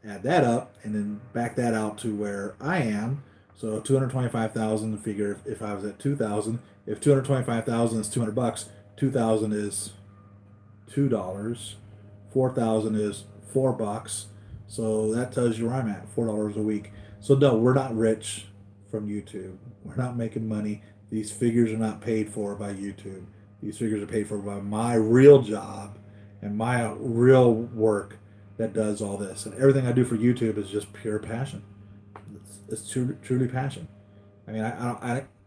add that up and then back that out to where I am. So 225,000, figure if I was at 2,000, if 225,000 is $200, 2,000 is $2, 4,000 is $4. So that tells you where I'm at, $4 a week. So no, we're not rich from YouTube. We're not making money. These figures are not paid for by YouTube. These figures are paid for by my real job and my real work that does all this. And everything I do for YouTube is just pure passion. It's truly passion. I mean,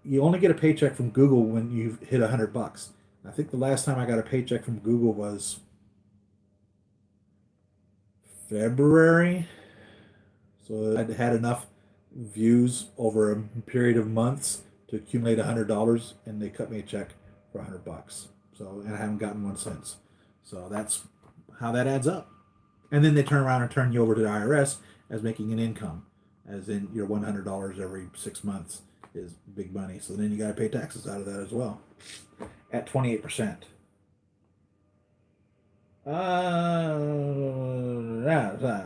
you only get a paycheck from Google when you hit $100. I think the last time I got a paycheck from Google was February. So I'd had enough views over a period of months to accumulate $100, and they cut me a check for $100. So, and I haven't gotten one since. So that's how that adds up. And then they turn around and turn you over to the IRS as making an income, as in your $100 every 6 months is big money. So then you got to pay taxes out of that as well at 28%.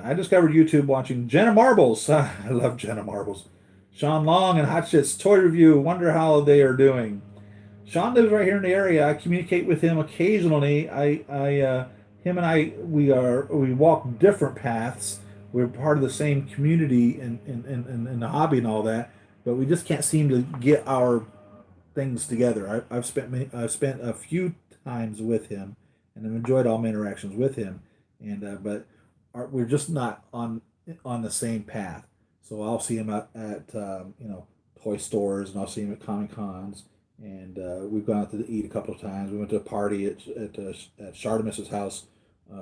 I discovered YouTube watching Jenna Marbles. I love Jenna Marbles. Sean Long and Hot Shit's Toy Review. Wonder how they are doing. Sean lives right here in the area. I communicate with him occasionally. Him and I, we walk different paths. We're part of the same community in the hobby and all that, but we just can't seem to get our things together. I've spent a few times with him, and I've enjoyed all my interactions with him, and but we're just not on the same path. So I'll see him at toy stores, and I'll see him at Comic Cons, and we've gone out to eat a couple of times. We went to a party at Chardemus's house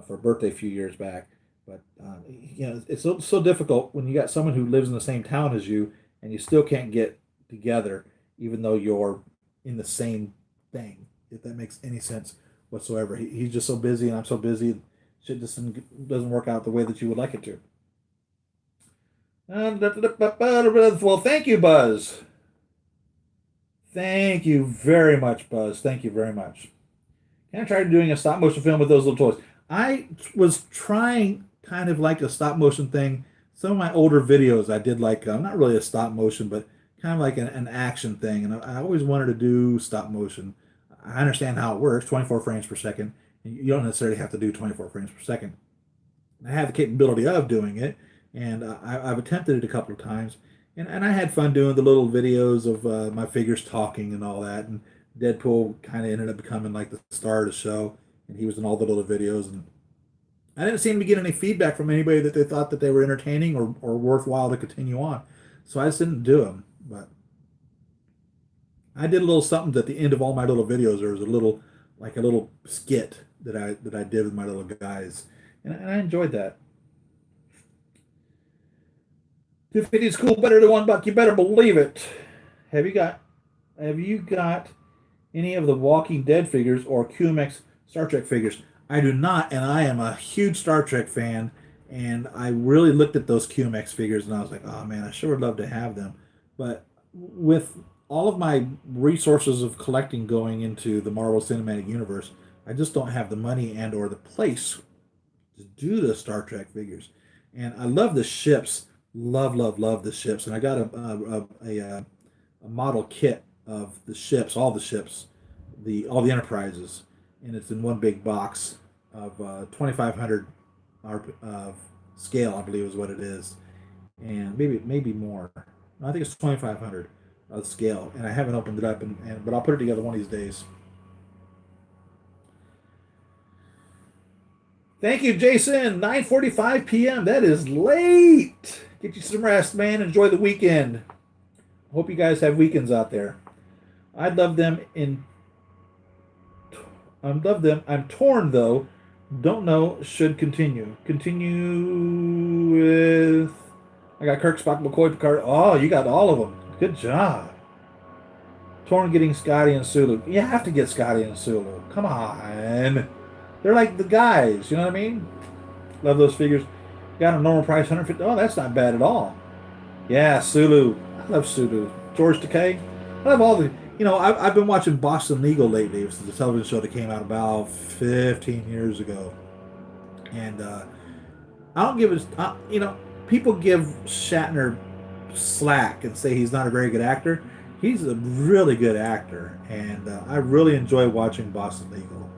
for a birthday a few years back. But it's so difficult when you got someone who lives in the same town as you, and you still can't get together, even though you're in the same thing. If that makes any sense whatsoever. He's just so busy, and I'm so busy. Shit just doesn't work out the way that you would like it to. Well, thank you, Buzz. Thank you very much, Buzz. Thank you very much. Can I try doing a stop motion film with those little toys? I was trying kind of like a stop motion thing some of my older videos, I did like, not really a stop motion, but kind of like an action thing. And I always wanted to do stop motion. I understand how it works, 24 frames per second. You don't necessarily have to do 24 frames per second. I have the capability of doing it, and I've attempted it a couple of times, and I had fun doing the little videos of my figures talking and all that. And Deadpool kind of ended up becoming like the star of the show, and he was in all the little videos. And I didn't seem to get any feedback from anybody that they thought that they were entertaining or worthwhile to continue on, so I just didn't do them. But I did a little something at the end of all my little videos. There was a little, like a little skit that I did with my little guys, and I enjoyed that. 250 is cool, better than $1. You better believe it. Have you got Have you got any of the Walking Dead figures or QMX Star Trek figures? I do not, and I am a huge Star Trek fan, and I really looked at those QMX figures and I was like, oh man, I sure would love to have them. But with all of my resources of collecting going into the Marvel Cinematic Universe, I just don't have the money and or the place to do the Star Trek figures. And I love the ships, love the ships. And I got a model kit of the ships, all the ships, all the Enterprises, and it's in one big box of 2,500 of scale, I believe is what it is, and maybe more. I think it's 2,500 of scale, and I haven't opened it up, but I'll put it together one of these days. Thank you, Jason. 9:45 p.m. That is late. Get you some rest, man. Enjoy the weekend. Hope you guys have weekends out there. I'd love them in. I love them. I'm torn though. Don't know. Should continue. Continue with. I got Kirk, Spock, McCoy, Picard. Oh, you got all of them. Good job. Torn getting Scotty and Sulu. You have to get Scotty and Sulu. Come on. They're like the guys. You know what I mean? Love those figures. Got a normal price, 150. Oh, that's not bad at all. Yeah, Sulu. I love Sulu. George Takei. I love all the. I've been watching Boston Legal lately. It was the television show that came out about 15 years ago. And I don't give people give Shatner slack and say he's not a very good actor. He's a really good actor. And I really enjoy watching Boston Legal.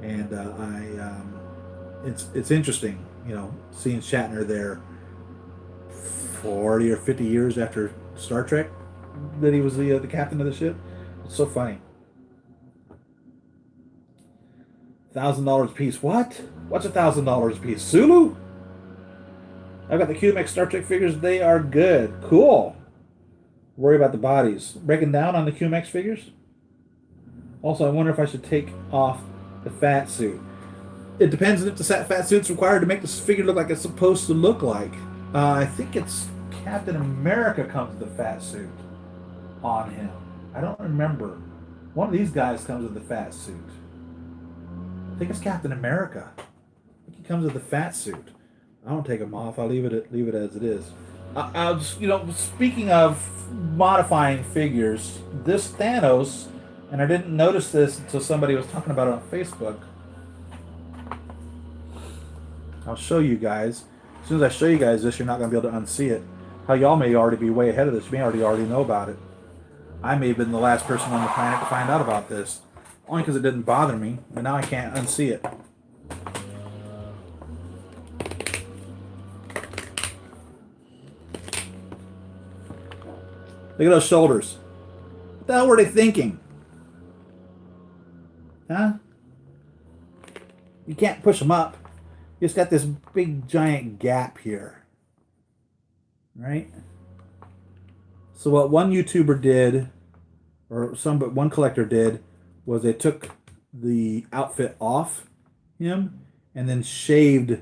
And it's interesting, seeing Shatner there 40 or 50 years after Star Trek that he was the captain of the ship. It's so funny. $1,000 a piece. What? What's $1,000 a piece? Sulu? I've got the QMX Star Trek figures. They are good. Cool. Worry about the bodies. Breaking down on the QMX figures. Also, I wonder if I should take off the fat suit. It depends on if the fat suit's required to make this figure look like it's supposed to look like. I think it's Captain America comes with the fat suit on him. I don't remember. One of these guys comes with the fat suit. I think it's Captain America. I think he comes with the fat suit. I don't take him off. I'll leave it as it is. I'll just, speaking of modifying figures, this Thanos, and I didn't notice this until somebody was talking about it on Facebook. I'll show you guys. As soon as I show you guys this, you're not going to be able to unsee it. How y'all may already be way ahead of this. You may already know about it. I may have been the last person on the planet to find out about this. Only because it didn't bother me, but now I can't unsee it. Look at those shoulders. What the hell were they thinking? Huh? You can't push them up. You just got this big giant gap here. Right? So what one YouTuber did, or one collector did, was they took the outfit off him and then shaved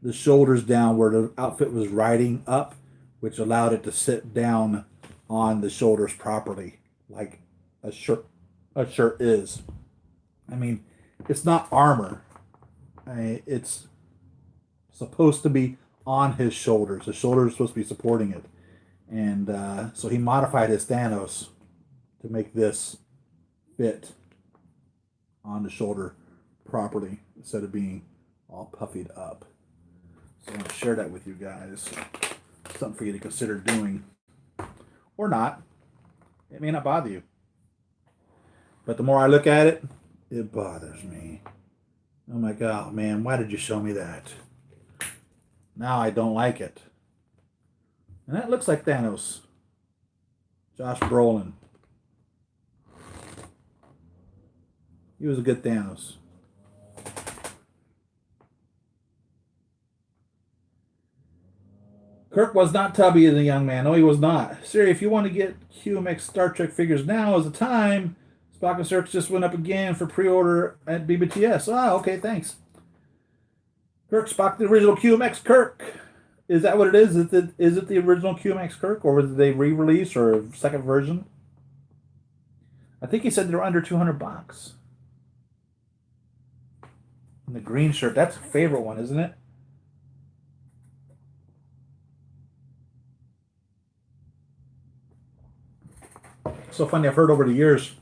the shoulders down where the outfit was riding up, which allowed it to sit down on the shoulders properly, like a shirt is. I mean, it's not armor. It's supposed to be on his shoulders. The shoulders are supposed to be supporting it. And so he modified his Thanos to make this fit on the shoulder properly instead of being all puffied up. So I'm going to share that with you guys. Something for you to consider doing. Or not. It may not bother you. But the more I look at it, it bothers me. I'm like, oh man, why did you show me that? Now I don't like it. And that looks like Thanos. Josh Brolin. He was a good Thanos. Kirk was not tubby as a young man. No, he was not. Siri, if you want to get QMX Star Trek figures, now is the time. Spock and Cirque just went up again for pre-order at BBTS. Ah, okay, thanks. Kirk, Spock, the original QMX Kirk. Is that what it is? Is it the original QMX Kirk, or was they re-release or a second version? I think he said they were under $200. And the green shirt, that's a favorite one, isn't it? So funny, I've heard over the years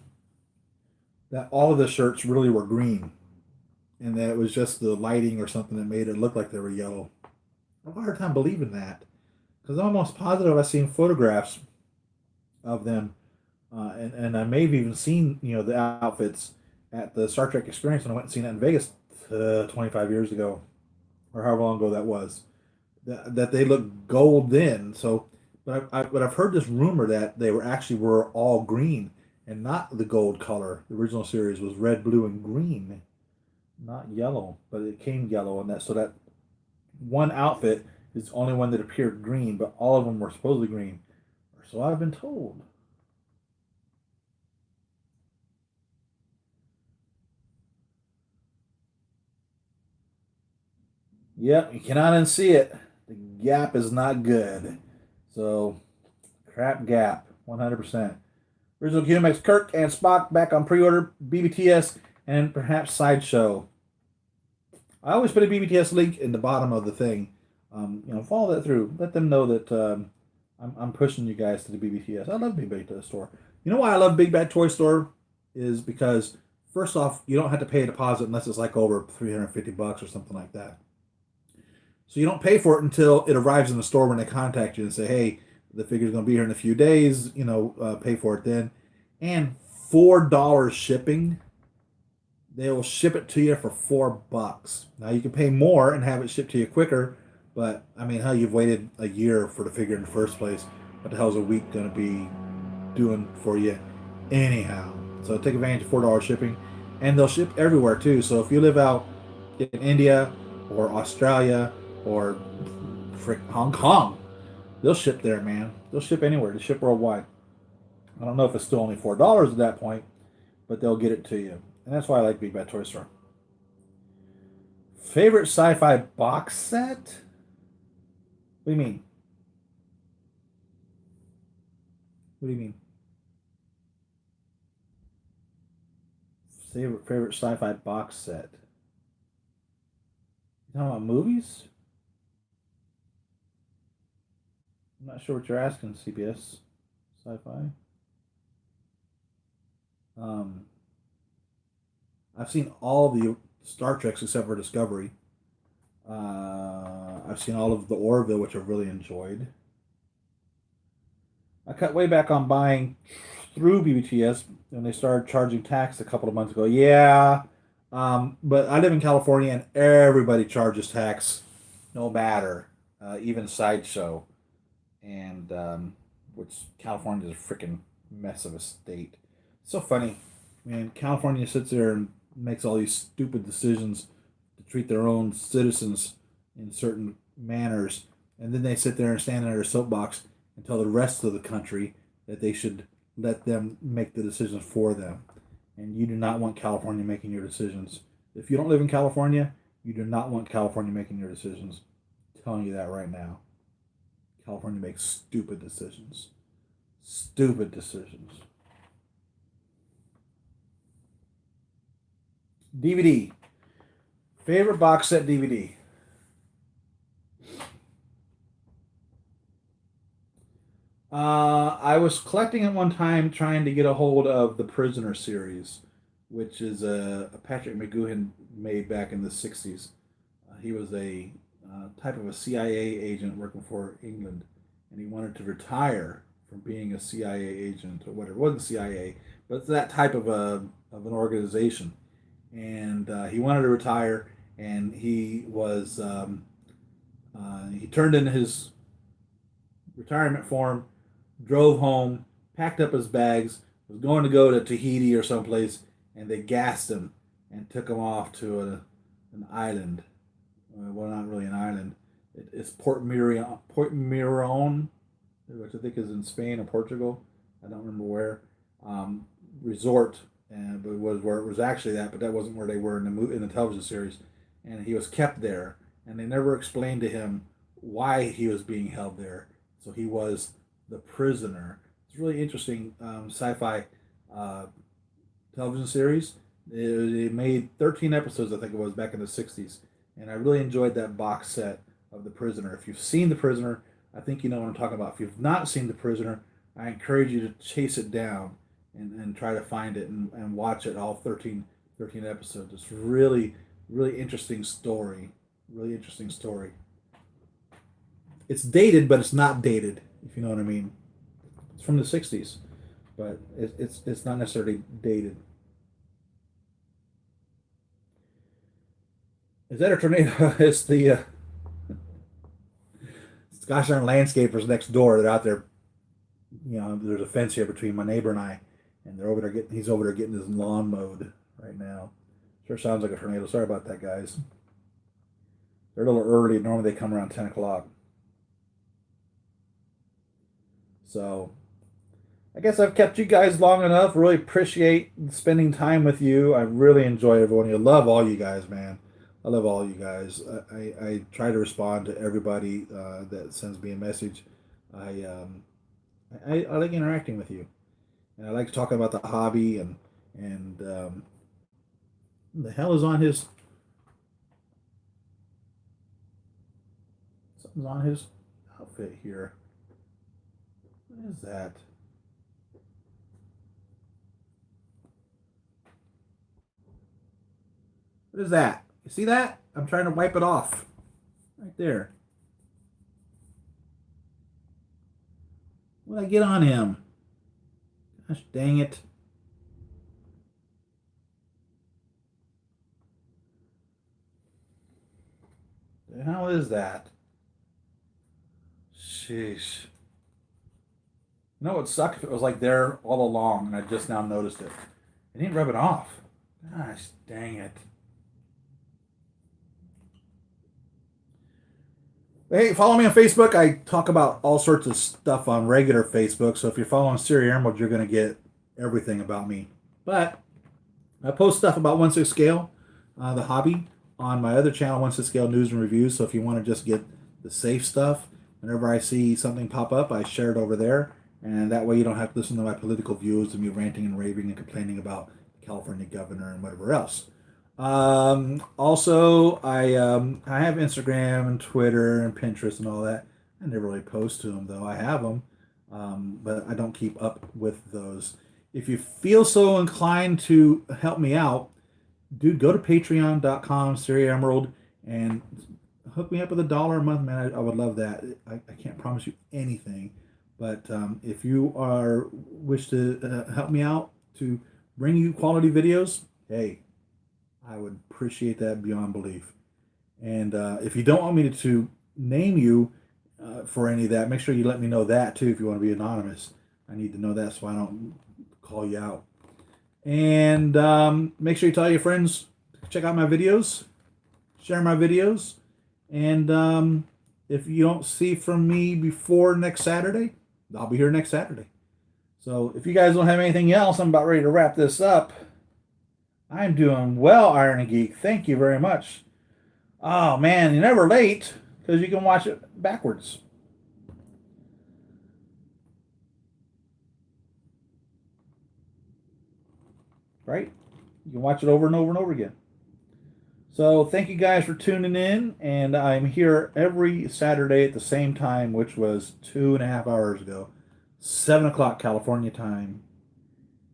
that all of the shirts really were green, and that it was just the lighting or something that made it look like they were yellow. I have a hard time believing that, because I'm almost positive I've seen photographs of them, and I may have even seen the outfits at the Star Trek Experience when I went and seen it in Vegas 25 years ago, or however long ago that was. That they look gold then. So, but I've heard this rumor that they were all green and not the gold color. The original series was red, blue, and green, not yellow. But it came yellow, and that one outfit is the only one that appeared green, but all of them were supposedly green. So I've been told. Yep, you cannot unsee it. The gap is not good. So, crap gap, 100%. Original QMX Kirk and Spock back on pre-order, BBTS, and perhaps Sideshow. I always put a BBTS link in the bottom of the thing. Follow that through. Let them know that I'm pushing you guys to the BBTS. I love Big Bad Toy Store. You know why I love Big Bad Toy Store? Is because, first off, you don't have to pay a deposit unless it's like over $350 or something like that. So you don't pay for it until it arrives in the store when they contact you and say, hey, the figure's going to be here in a few days, pay for it then. And $4 shipping. They will ship it to you for $4. Now you can pay more and have it shipped to you quicker, but I mean, hell, you've waited a year for the figure in the first place. What the hell is a week going to be doing for you anyhow? So take advantage of $4 shipping, and they'll ship everywhere too. So if you live out in India or Australia or Hong Kong, they'll ship there, man. They'll ship anywhere. They ship worldwide. I don't know if it's still only $4 at that point, but they'll get it to you. And that's why I like Big Bad Toy Store. Favorite sci-fi box set? What do you mean? What do you mean? Favorite sci-fi box set? You talking about movies? I'm not sure what you're asking, CBS. Sci-fi? Um, I've seen all the Star Treks except for Discovery. I've seen all of the Orville, which I've really enjoyed. I cut way back on buying through BBTS when they started charging tax a couple of months ago. Yeah, but I live in California and everybody charges tax, no matter, even Sideshow, and which California is a freaking mess of a state. It's so funny, man. California sits there and makes all these stupid decisions to treat their own citizens in certain manners, and then they sit there and stand in their soapbox and tell the rest of the country that they should let them make the decisions for them. And you do not want California making your decisions. If you don't live in California, you do not want California making your decisions. I'm telling you that right now. California makes stupid decisions. Stupid decisions. DVD. Favorite box set DVD. I was collecting at one time trying to get a hold of the Prisoner series, which is a Patrick McGoohan made back in the 60s. He was a type of a CIA agent working for England. and he wanted to retire from being a CIA agent or whatever. It wasn't CIA, but it's that type of an organization. And he wanted to retire, and he turned in his retirement form, drove home, packed up his bags, was going to go to Tahiti or someplace, and they gassed him and took him off to an island. Well, not really an island. It's Port Miron, which I think is in Spain or Portugal. I don't remember where. Resort, and but it was where it was actually that, but that wasn't where they were in the television series. And he was kept there, and they never explained to him why he was being held there. So he was the prisoner. It's really interesting sci-fi television series. It made 13 episodes, I think it was, back in the 60s. And I really enjoyed that box set of The Prisoner. If you've seen The Prisoner, I think you know what I'm talking about. If you've not seen The Prisoner, I encourage you to chase it down and try to find it and watch it, all 13 episodes. It's really, really interesting story. Really interesting story. It's dated, but it's not dated, if you know what I mean. It's from the 60s, but it's not necessarily dated. Is that a tornado? It's the gosh darn landscapers next door. They're out there. You know, there's a fence here between my neighbor and I, and they're over there he's over there getting his lawn mowed right now. Sure sounds like a tornado. Sorry about that, guys. They're a little early. Normally they come around 10 o'clock. So I guess I've kept you guys long enough. Really appreciate spending time with you. I really enjoy everyone. I love all you guys, man. I love all you guys. I try to respond to everybody that sends me a message. I, um, I like interacting with you, and I like talking about the hobby and the hell is on his something's on his outfit here. What is that? What is that? You see that? I'm trying to wipe it off. Right there. What did I get on him? Gosh dang it. The hell is that? Sheesh. You know what would suck if it was like there all along and I just now noticed it. I didn't rub it off. Gosh dang it. Hey, follow me on Facebook. I talk about all sorts of stuff on regular Facebook. So if you're following Siri Emerald, you're going to get everything about me. But I post stuff about 1/6 scale, the hobby, on my other channel, 1/6 scale news and reviews. So if you want to just get the safe stuff, whenever I see something pop up, I share it over there. And that way you don't have to listen to my political views and me ranting and raving and complaining about the California governor and whatever else. Also, I have Instagram and Twitter and Pinterest and all that. I never really post to them though. I have them, but I don't keep up with those. If you feel so inclined to help me out, dude, go to patreon.com, Siri Emerald, and hook me up with $1 a month, man. I would love that. I can't promise you anything, but if you are wish to help me out to bring you quality videos, hey, I would appreciate that beyond belief. And if you don't want me to name you for any of that, make sure you let me know that too if you want to be anonymous. I need to know that so I don't call you out. And make sure you tell your friends to check out my videos, share my videos. And if you don't see from me before next Saturday, I'll be here next Saturday. So if you guys don't have anything else, I'm about ready to wrap this up. I'm doing well, Iron Geek. Thank you very much. Oh, man, you're never late because you can watch it backwards. Right? You can watch it over and over and over again. So thank you guys for tuning in, and I'm here every Saturday at the same time, which was 2.5 hours ago. 7 o'clock California time,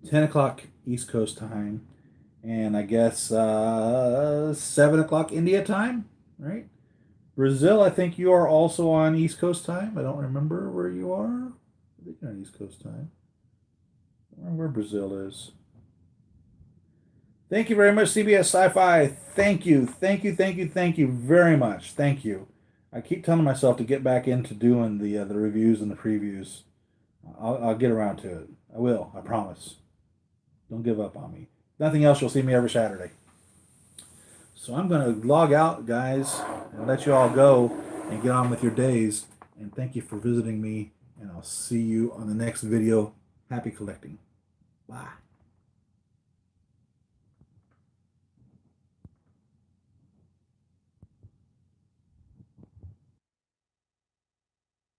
10 o'clock East Coast time, and I guess 7 o'clock India time, right? Brazil, I think you are also on East Coast time. I don't remember where you are. I think you're on East Coast time. I don't remember where Brazil is. Thank you very much, CBS Sci-Fi. Thank you, thank you, thank you, thank you very much. Thank you. I keep telling myself to get back into doing the reviews and the previews. I'll get around to it. I will. I promise. Don't give up on me. Nothing else. You'll see me every Saturday. So I'm going to log out, guys, and let you all go and get on with your days. And thank you for visiting me. And I'll see you on the next video. Happy collecting. Bye.